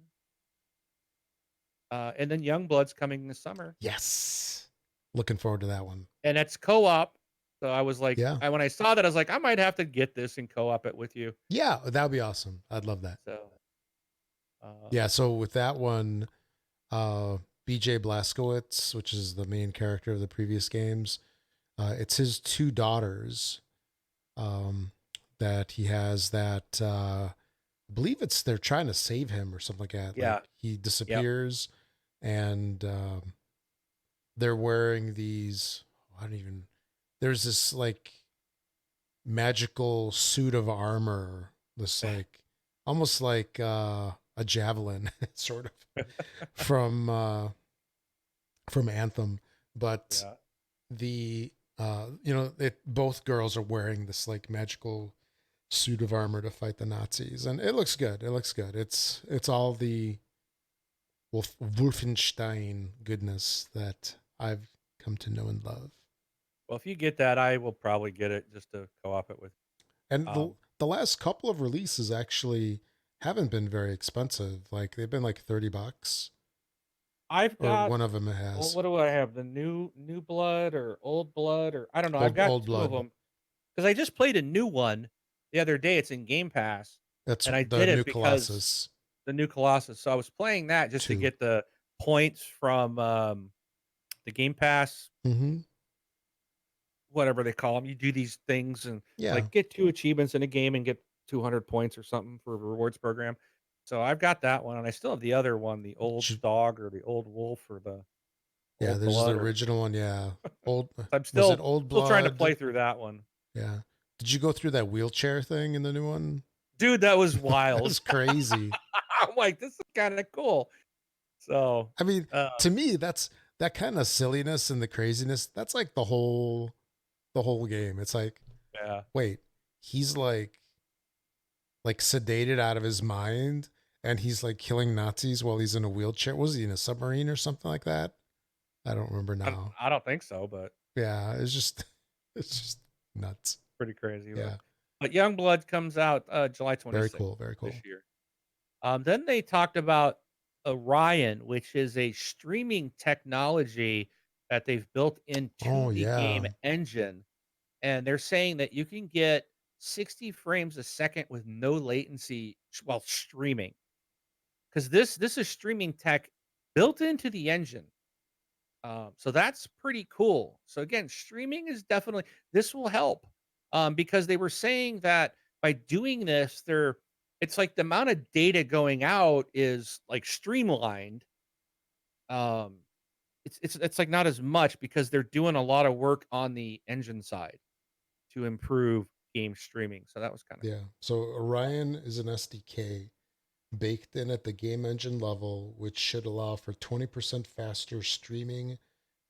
B: And then Youngblood's coming this summer,
A: Yes. Looking forward to that one.
B: and that's co-op. So I was like,
A: Yeah.
B: when I saw that, I was like, I might have to get this and co-op it with you.
A: Yeah, that would be awesome. I'd love that.
B: So,
A: Yeah,
B: um,
A: so with that one, BJ Blazkowicz, which is the main character of the previous games, it's his two daughters that he has that I believe they're trying to save him or something like that. Like
B: yeah,
A: he
B: yep.
A: disappears and they're wearing these, I don't even, there's this like magical suit of armor, this like almost like a javelin sort of from Anthem, but
B: Yeah.
A: the both girls are wearing this like magical suit of armor to fight the Nazis, and it looks good. It looks good. It's all the Wolfenstein goodness that I've come to know and love.
B: Well, if you get that, I will probably get it just to co-op it with.
A: And
B: Um,
A: the last couple of releases actually haven't been very expensive. Like they've been like $30,
B: I've
A: or
B: got,
A: one of them
B: well,
A: has.
B: what do I have? The new blood or old blood, or I don't know. I've got
A: Old
B: two of
A: Blood.
B: them because I just played a new one the other day. It's in Game Pass,
A: That's
B: and I
A: the
B: did
A: new
B: it because
A: Colossus.
B: the new Colossus. So I was playing that just to
A: 2.
B: get the points from the Game Pass,
A: Mm-hmm.
B: whatever they call them. You do these things and
A: Yeah.
B: like get 2 achievements in a game and get 200 points or something for a rewards program. So I've got that one, and I still have the other one, the old
A: J-
B: dog or the old wolf or the
A: Yeah,
B: old
A: there's the
B: blood, or
A: original one. Yeah. Old
B: I'm
A: Was it
B: still
A: Old
B: still trying to play
A: Blood?
B: through that one.
A: Yeah. Did you go through that wheelchair thing in the new one?
B: Dude, that was
A: That
B: wild.
A: was crazy.
B: I'm like, this is kind of cool. So,
A: I mean,
B: uh,
A: to me, that's that kind of silliness and the craziness. That's like the whole game. It's like,
B: yeah.
A: wait, he's like sedated out of his mind, and he's like killing Nazis while he's in a wheelchair. Was he in a submarine or something like that? I don't remember
B: I,
A: now.
B: I don't think so, but
A: Yeah, it's just it's just nuts.
B: pretty crazy.
A: Yeah,
B: But Youngblood comes out July
A: very
B: 26th
A: cool, very
B: this
A: cool.
B: year. Then they talked about Orion, which is a streaming technology that they've built into
A: Oh
B: the game
A: yeah.
B: engine. And they're saying that you can get 60 frames a second with no latency while streaming. Because this is streaming tech built into the engine. So that's pretty cool. So again, streaming is definitely this will help because they were saying that by doing this, it's like the amount of data going out is like streamlined. Um, it's like not as much because they're doing a lot of work on the engine side to improve game streaming. So that was kind of
A: Yeah. So Orion is an SDK baked in at the game engine level, which should allow for 20% faster streaming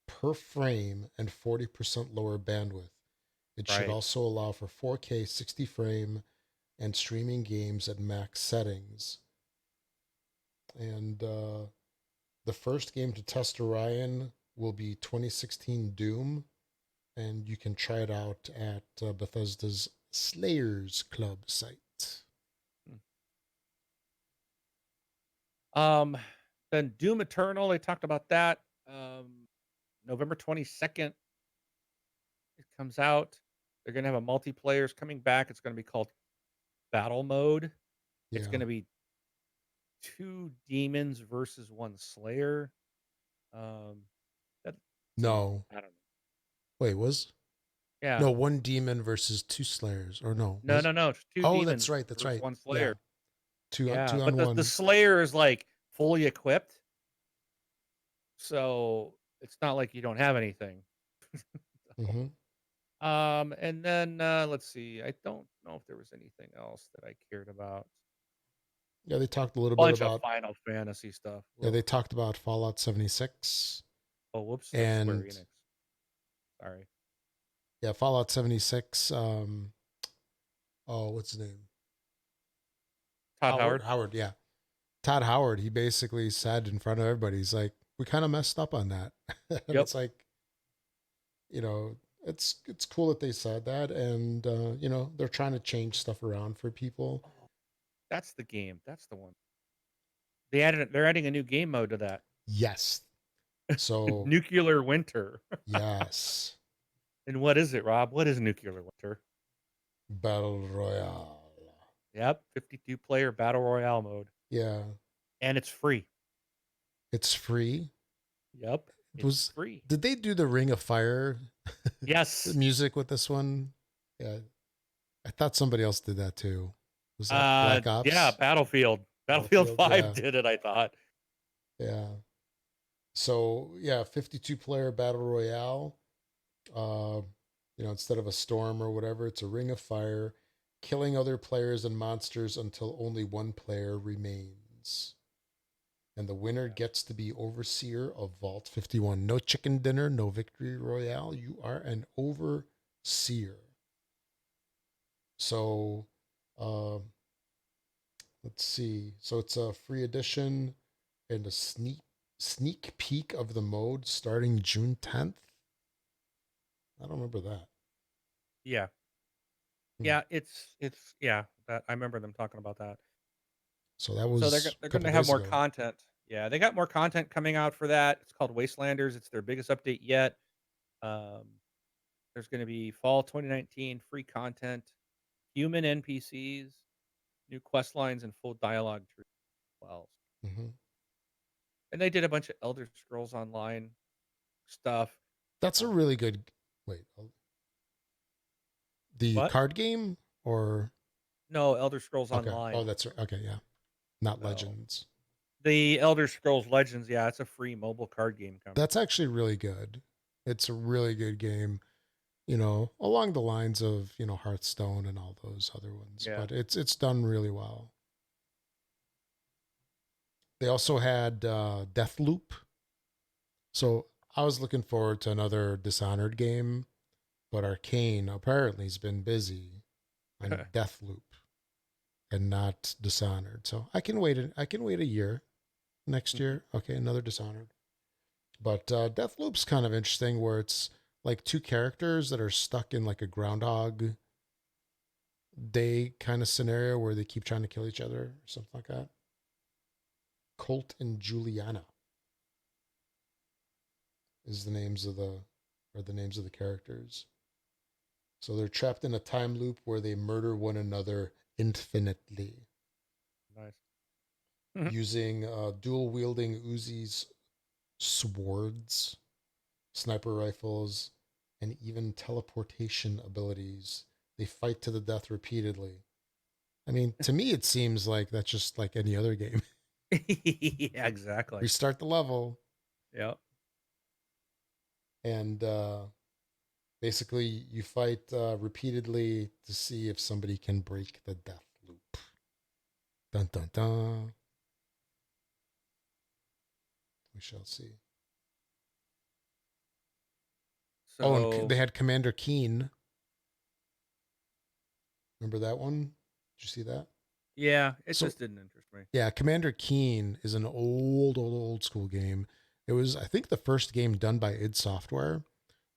A: per frame and 40% lower bandwidth. It should
B: right.
A: also allow for 4K 60 frame and streaming games at max settings. And the first game to test Orion will be 2016 Doom, and you can try it out at Bethesda's Slayers Club site.
B: Um, then Doom Eternal, they talked about that. November 22nd, it comes out. They're gonna have a multiplayer's coming back. It's gonna be called Battle Mode. It's
A: Yeah.
B: gonna be 2 demons versus 1 slayer. That seems
A: No.
B: I don't know.
A: Wait, was?
B: Yeah.
A: No, one demon versus two slayers. Or no,
B: No,
A: was?
B: no, no. It's 2
A: Oh, that's
B: demons
A: right. That's
B: versus
A: right.
B: 1
A: Yeah.
B: slayer.
A: Two
B: Yeah,
A: two
B: but
A: on
B: the
A: one.
B: slayer is like fully equipped. So it's not like you don't have anything.
A: Mm-hmm.
B: And then let's see. I don't know if there was anything else that I cared about.
A: Yeah, they talked a little bit
B: Bunch of
A: about.
B: Final Fantasy stuff.
A: Yeah,
B: Ugh.
A: they talked about Fallout 76,
B: Oh, whoops, that's Square
A: and
B: Enix. Sorry.
A: yeah, Fallout 76. Oh, what's his name?
B: Todd
A: Howard.
B: Howard.
A: Howard. Yeah, Todd Howard. He basically said in front of everybody, he's like, "We kind of messed up on that," and
B: Yep.
A: it's like, you know, it's cool that they said that, and they're trying to change stuff around for people.
B: Oh, that's the game. That's the one. They're adding a new game mode to that.
A: Yes. So
B: Nuclear Winter.
A: yes,
B: And what is it, Rob? What is Nuclear Winter?
A: battle royale.
B: Yep, 52 player battle royale mode.
A: Yeah,
B: And it's free.
A: it's free.
B: Yep. It's
A: Was
B: free.
A: Did they do the Ring of Fire
B: Yes.
A: music with this one? Yeah, I thought somebody else did that too. Was that Black
B: Yeah,
A: Ops?
B: Battlefield. Battlefield 5
A: Yeah,
B: did it, I thought.
A: yeah. So yeah, 52 player battle royale. Uh, instead of a storm or whatever, it's a ring of fire, killing other players and monsters until only one player remains. And the winner gets to be overseer of Vault 51. No chicken dinner, no victory royale. You are an overseer. So, uh, let's see. So it's a free edition and a sneak peek of the mode starting June 10th. I don't remember that.
B: Yeah.
A: Hmm.
B: Yeah, it's yeah, that I remember them talking about that.
A: So that
B: So
A: was
B: they're
A: a
B: going
A: couple
B: to have
A: days
B: more
A: ago.
B: content. Yeah, they got more content coming out for that. It's called Wastelanders. It's their biggest update yet. Um, there's going to be fall 2019 free content, human NPCs, new quest lines, and full dialogue trees as well.
A: Mm-hmm.
B: And they did a bunch of Elder Scrolls Online stuff.
A: That's a really good. Wait, the
B: What?
A: card game or
B: No, Elder Scrolls
A: okay? Oh,
B: Online.
A: that's right. Okay, yeah, not
B: No.
A: Legends.
B: The Elder Scrolls Legends, yeah, it's a free mobile card game coming.
A: That's actually really good. It's a really good game. Along the lines of Hearthstone and all those other ones,
B: Yeah.
A: but it's done really well. They also had Deathloop. So I was looking forward to another Dishonored game, but Arcane apparently has been busy on Deathloop and not Dishonored. So I can wait. I can wait a year. Next year, okay, another Dishonored. But Deathloop's kind of interesting, where it's like two characters that are stuck in like a Groundhog Day kind of scenario where they keep trying to kill each other or something like that. Colt and Juliana is the names of the characters. So they're trapped in a time loop where they murder one another infinitely
B: Nice.
A: using dual wielding Uzis, swords, sniper rifles, and even teleportation abilities. They fight to the death repeatedly. I mean, to me, it seems like that's just like any other game.
B: Yeah, exactly.
A: Restart the level,
B: Yep.
A: and basically you fight repeatedly to see if somebody can break the death loop. Dun dun dun. We shall see. Oh, and
B: So
A: they had Commander Keen. Remember that one? Did you see that?
B: yeah, it
A: So
B: just didn't interest me.
A: yeah, Commander Keen is an old school game. It was, I think, the first game done by id Software.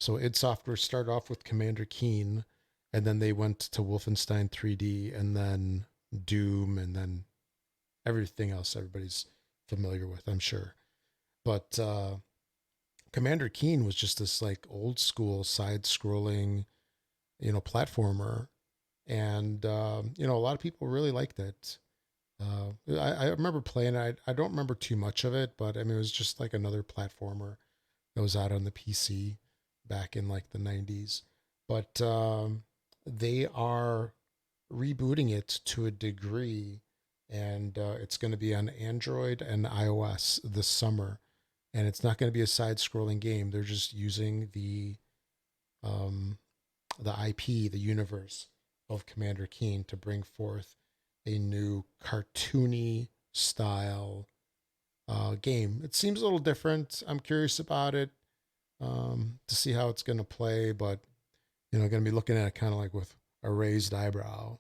A: So id Software started off with Commander Keen, and then they went to Wolfenstein 3D, and then Doom, and then everything else everybody's familiar with, I'm sure. But Commander Keen was just this like old school side scrolling, platformer, and a lot of people really liked it. I remember playing it. I don't remember too much of it, but I mean, it was just like another platformer that was out on the PC back in like the 90s. But they are rebooting it to a degree, and it's going to be on Android and iOS this summer. And it's not going to be a side-scrolling game. They're just using um, the IP, the universe of Commander Keen to bring forth a new cartoony style game. It seems a little different. I'm curious about it to see how it's going to play, but going to be looking at it kind of like with a raised eyebrow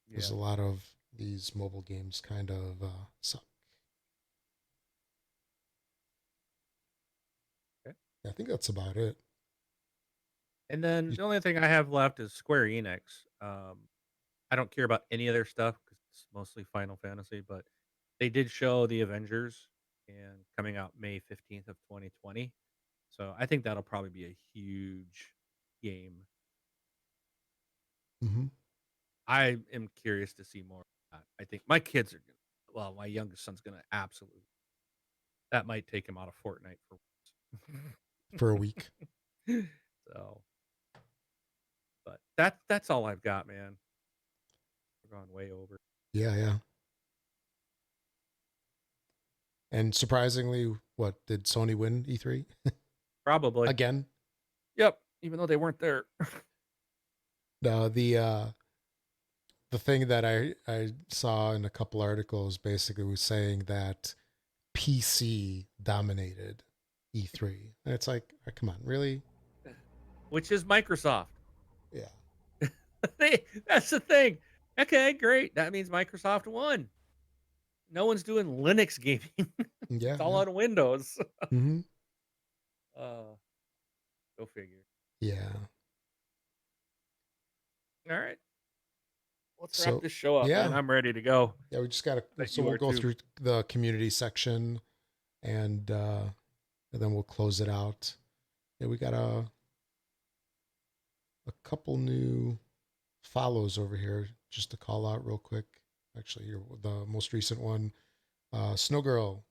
A: because
B: Yeah.
A: a lot of these mobile games kind of suck.
B: Okay.
A: Yeah, I think that's about it.
B: And then
A: You,
B: the only thing I have left is Square Enix. I don't care about any of their stuff because it's mostly Final Fantasy, but they did show the Avengers and coming out May 15th of 2020. So I think that'll probably be a huge game.
A: mm-hmm.
B: I am curious to see more of that. I think my kids are gonna, well, my youngest son's gonna absolutely, that might take him out of Fortnite for
A: For a week.
B: once. So, but that's all I've got, man. We're going way over.
A: Yeah, yeah. And surprisingly, what did Sony win E3
B: Probably.
A: again?
B: Yep. Even though they weren't there.
A: No, the thing that I saw in a couple articles basically was saying that PC dominated E3. And it's like, come on, really?
B: Which is Microsoft.
A: Yeah.
B: That's the thing. Okay, great. That means Microsoft won. No one's doing Linux gaming.
A: Yeah,
B: It's all
A: yeah.
B: on Windows.
A: Mm-hmm.
B: uh, Go figure.
A: Yeah.
B: All right. Let's wrap
A: So,
B: this show up, man.
A: yeah.
B: I'm ready to go.
A: Yeah, we just got to,
B: Bet
A: so
B: you
A: we'll
B: are
A: go
B: too.
A: through the community section and then we'll close it out. Yeah, we got a couple new follows over here just to call out real quick. Actually, here, the most recent one, Snowgirl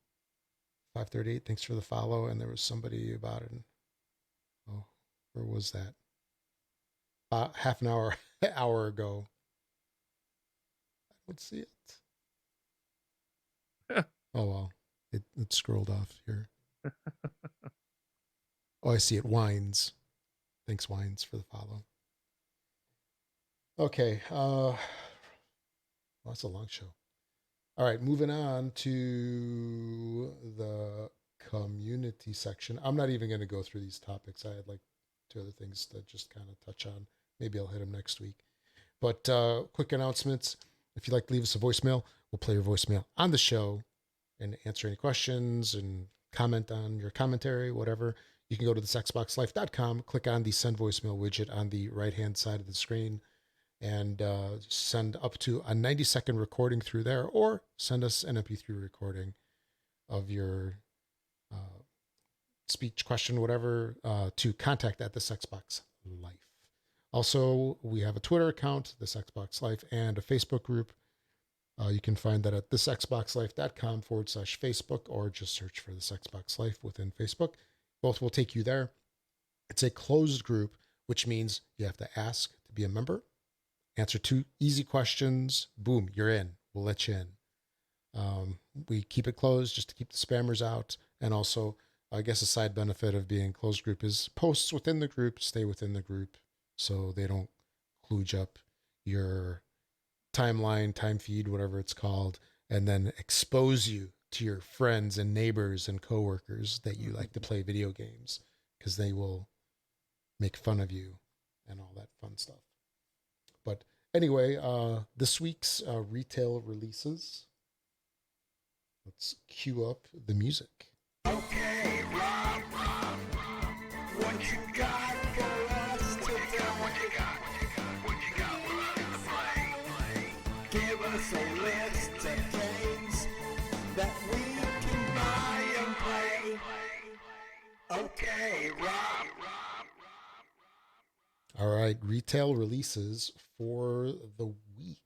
A: 538. Thanks for the follow. And there was somebody about it. Oh, where was that? Half an hour hour ago. I don't see it. Oh well, it scrolled off here. Oh, I see it. Wines. Thanks, Wines, for the follow. Okay. Well, that's a long show. All right, moving on to the community section. I'm not even going to go through these topics. I had like two other things to just kind of touch on. Maybe I'll hit them next week. But quick announcements. If you'd like to leave us a voicemail, we'll play your voicemail on the show and answer any questions and comment on your commentary, whatever. You can go to thesexboxlife.com, click on the send voicemail widget on the right hand side of the screen, and send up to a 90-second recording through there, or send us an MP3 recording of your speech, question, whatever, to contact at the Sexbox Life. Also, we have a Twitter account, This Xbox Life, and a Facebook group. You can find that at thisxboxlife.com/Facebook, or just search for This Xbox Life within Facebook. Both will take you there. It's a closed group, which means you have to ask to be a member, answer 2 easy questions, boom, you're in. We'll let you in. We keep it closed just to keep the spammers out. And also, I guess a side benefit of being closed group is posts within the group stay within the group so they don't kludge up your timeline, time feed, whatever it's called, and then expose you to your friends and neighbors and coworkers that you like to play video games, because they will make fun of you and all that fun stuff. But anyway, this week's retail releases. Let's cue up the music.
E: Okay, Rob, what you got for us today? What you got for us to play? Give us a list of games that we can buy and play. Okay, Rob.
A: All right, retail releases for the week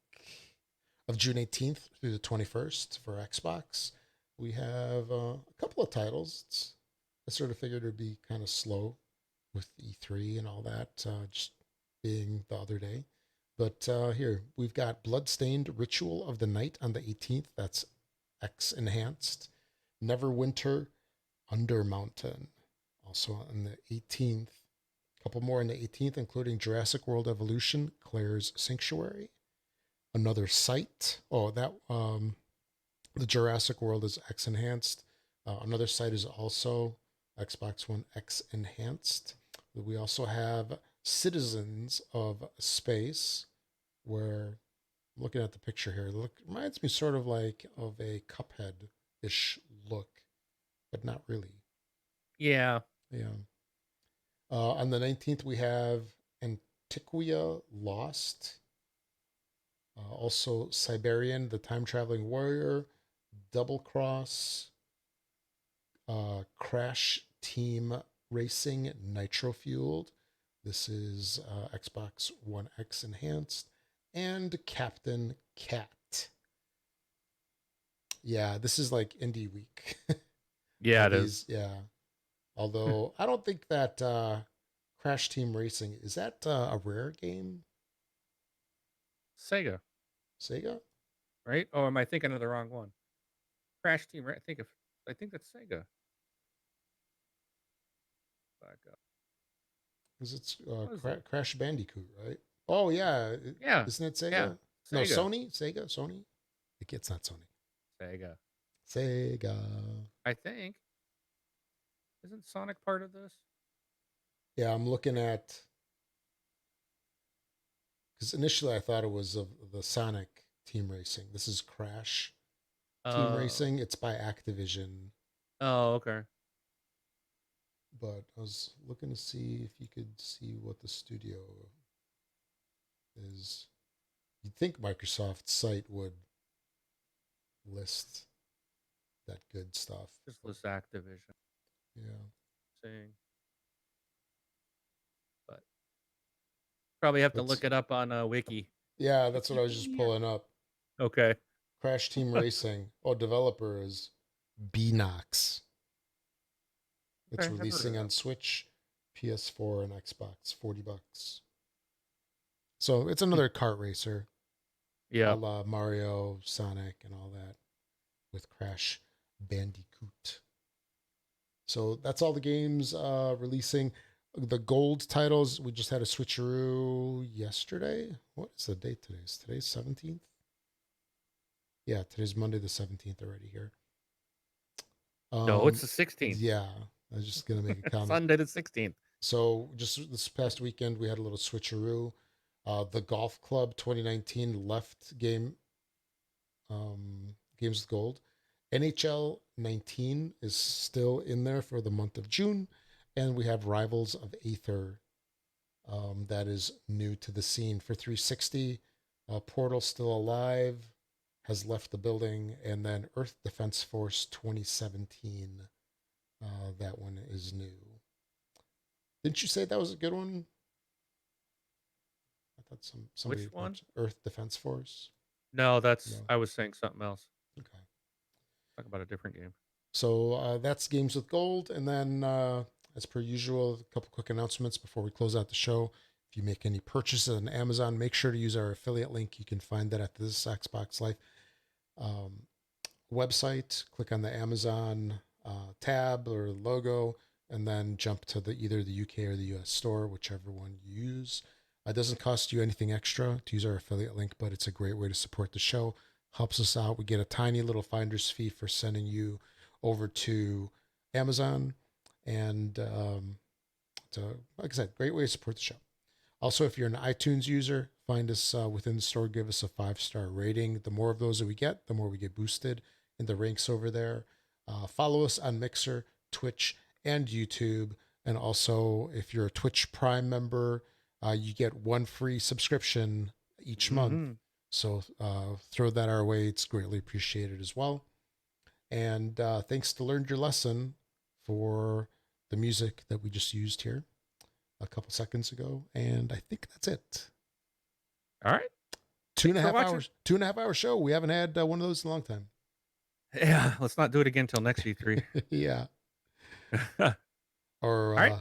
A: of June 18th through the 21st for Xbox. We have a couple of titles. I sort of figured it would be kind of slow with E3 and all that, just being the other day. But here, we've got Bloodstained Ritual of the Night on the 18th. That's X Enhanced. Neverwinter Undermountain, also on the 18th. A couple more on the 18th, including Jurassic World Evolution, Claire's Sanctuary. Another Site. Oh, that the Jurassic World is X Enhanced. Another Site is also Xbox One X Enhanced. We also have Citizens of Space, where I'm looking at the picture here. It reminds me sort of like of a Cuphead-ish look, but not really.
B: Yeah.
A: Yeah. On the 19th, we have Antiquia Lost. Also, Siberian, the Time Traveling Warrior, Double Cross, Crash Team Racing Nitro Fueled. This is Xbox One X Enhanced. And Captain Cat. Yeah, this is like Indie Week.
B: Yeah, it is.
A: Yeah. Although, I don't think that Crash Team Racing, is that a Rare game?
B: Sega,
A: Sega?
B: right? Oh, am I thinking of the wrong one? Crash Team, right? I think that's Sega. Back up.
A: Because it's
B: What is it?
A: Crash Bandicoot, right? Oh, yeah.
B: Yeah.
A: Isn't it Sega?
B: Yeah.
A: No,
B: Sega.
A: Sony? Sony? It's not Sony.
B: Sega.
A: Sega.
B: I think. Isn't Sonic part of this?
A: Yeah, I'm looking at. Because initially I thought it was of the Sonic Team Racing. This is Crash Team Racing. It's by Activision.
B: Oh, okay.
A: But I was looking to see if you could see what the studio is. You'd think Microsoft's site would list that good stuff.
B: Just list Activision.
A: Yeah.
B: Saying. But probably have to look it up on Wiki.
A: Yeah, that's what I was just pulling up.
B: Okay.
A: Crash Team Racing. Oh, developer is Beanox. It's
B: Okay,
A: releasing on Switch, PS4, and Xbox. $40. So it's another kart racer.
B: Yeah.
A: A la Mario, Sonic, and all that with Crash Bandicoot. So that's all the games releasing. The gold titles, we just had a switcheroo yesterday. What is the date today? Is today's 17th? Yeah, today's Monday the 17th already here.
B: No, it's the 16th.
A: Yeah, I was just going to make a comment.
B: Sunday the 16th.
A: So just this past weekend, we had a little switcheroo. The Golf Club 2019 left game, games with gold. NHL 19 is still in there for the month of June. And we have Rivals of Aether. That is new to the scene for 360. Portal Still Alive has left the building. And then Earth Defense Force 2017. That one is new. Didn't you say that was a good one? That's somebody.
B: Which one?
A: Earth Defense Force.
B: No, that's
A: No.
B: I was saying something else.
A: Okay.
B: Talk about a different game.
A: So that's Games with Gold. And then, as per usual, a couple quick announcements before we close out the show. If you make any purchases on Amazon, make sure to use our affiliate link. You can find that at this Xbox Life website. Click on the Amazon tab or logo, and then jump to either the UK or the US store, whichever one you use. It doesn't cost you anything extra to use our affiliate link, but it's a great way to support the show. Helps us out. We get a tiny little finder's fee for sending you over to Amazon. And so, like I said, great way to support the show. Also, if you're an iTunes user, find us within the store, give us a 5-star rating. The more of those that we get, the more we get boosted in the ranks over there. Follow us on Mixer, Twitch, and YouTube. And also, if you're a Twitch Prime member, you get one free subscription each month. So throw that our way. It's greatly appreciated as well. And thanks to Learned Your Lesson for the music that we just used here a couple seconds ago. And I think that's it.
B: All right.
A: 2.5 hours. 2.5 hour show. We haven't had one of those in a long time.
B: Yeah, let's not do it again till next E3.
A: Yeah. Or
B: right.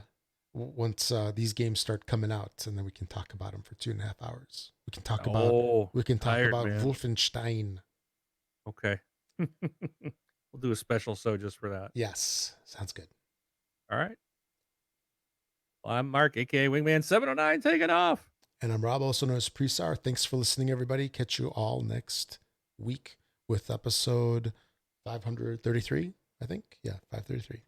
A: Once these games start coming out, and then we can talk about them for 2.5 hours. We can talk about
B: Man.
A: Wolfenstein.
B: Okay. We'll do a special show just for that.
A: Yes, sounds good.
B: All right. Well, I'm Mark, aka Wingman 709, taking off.
A: And I'm Rob, also known as Presar. Thanks for listening, everybody. Catch you all next week with episode 533, I think. Yeah, 533.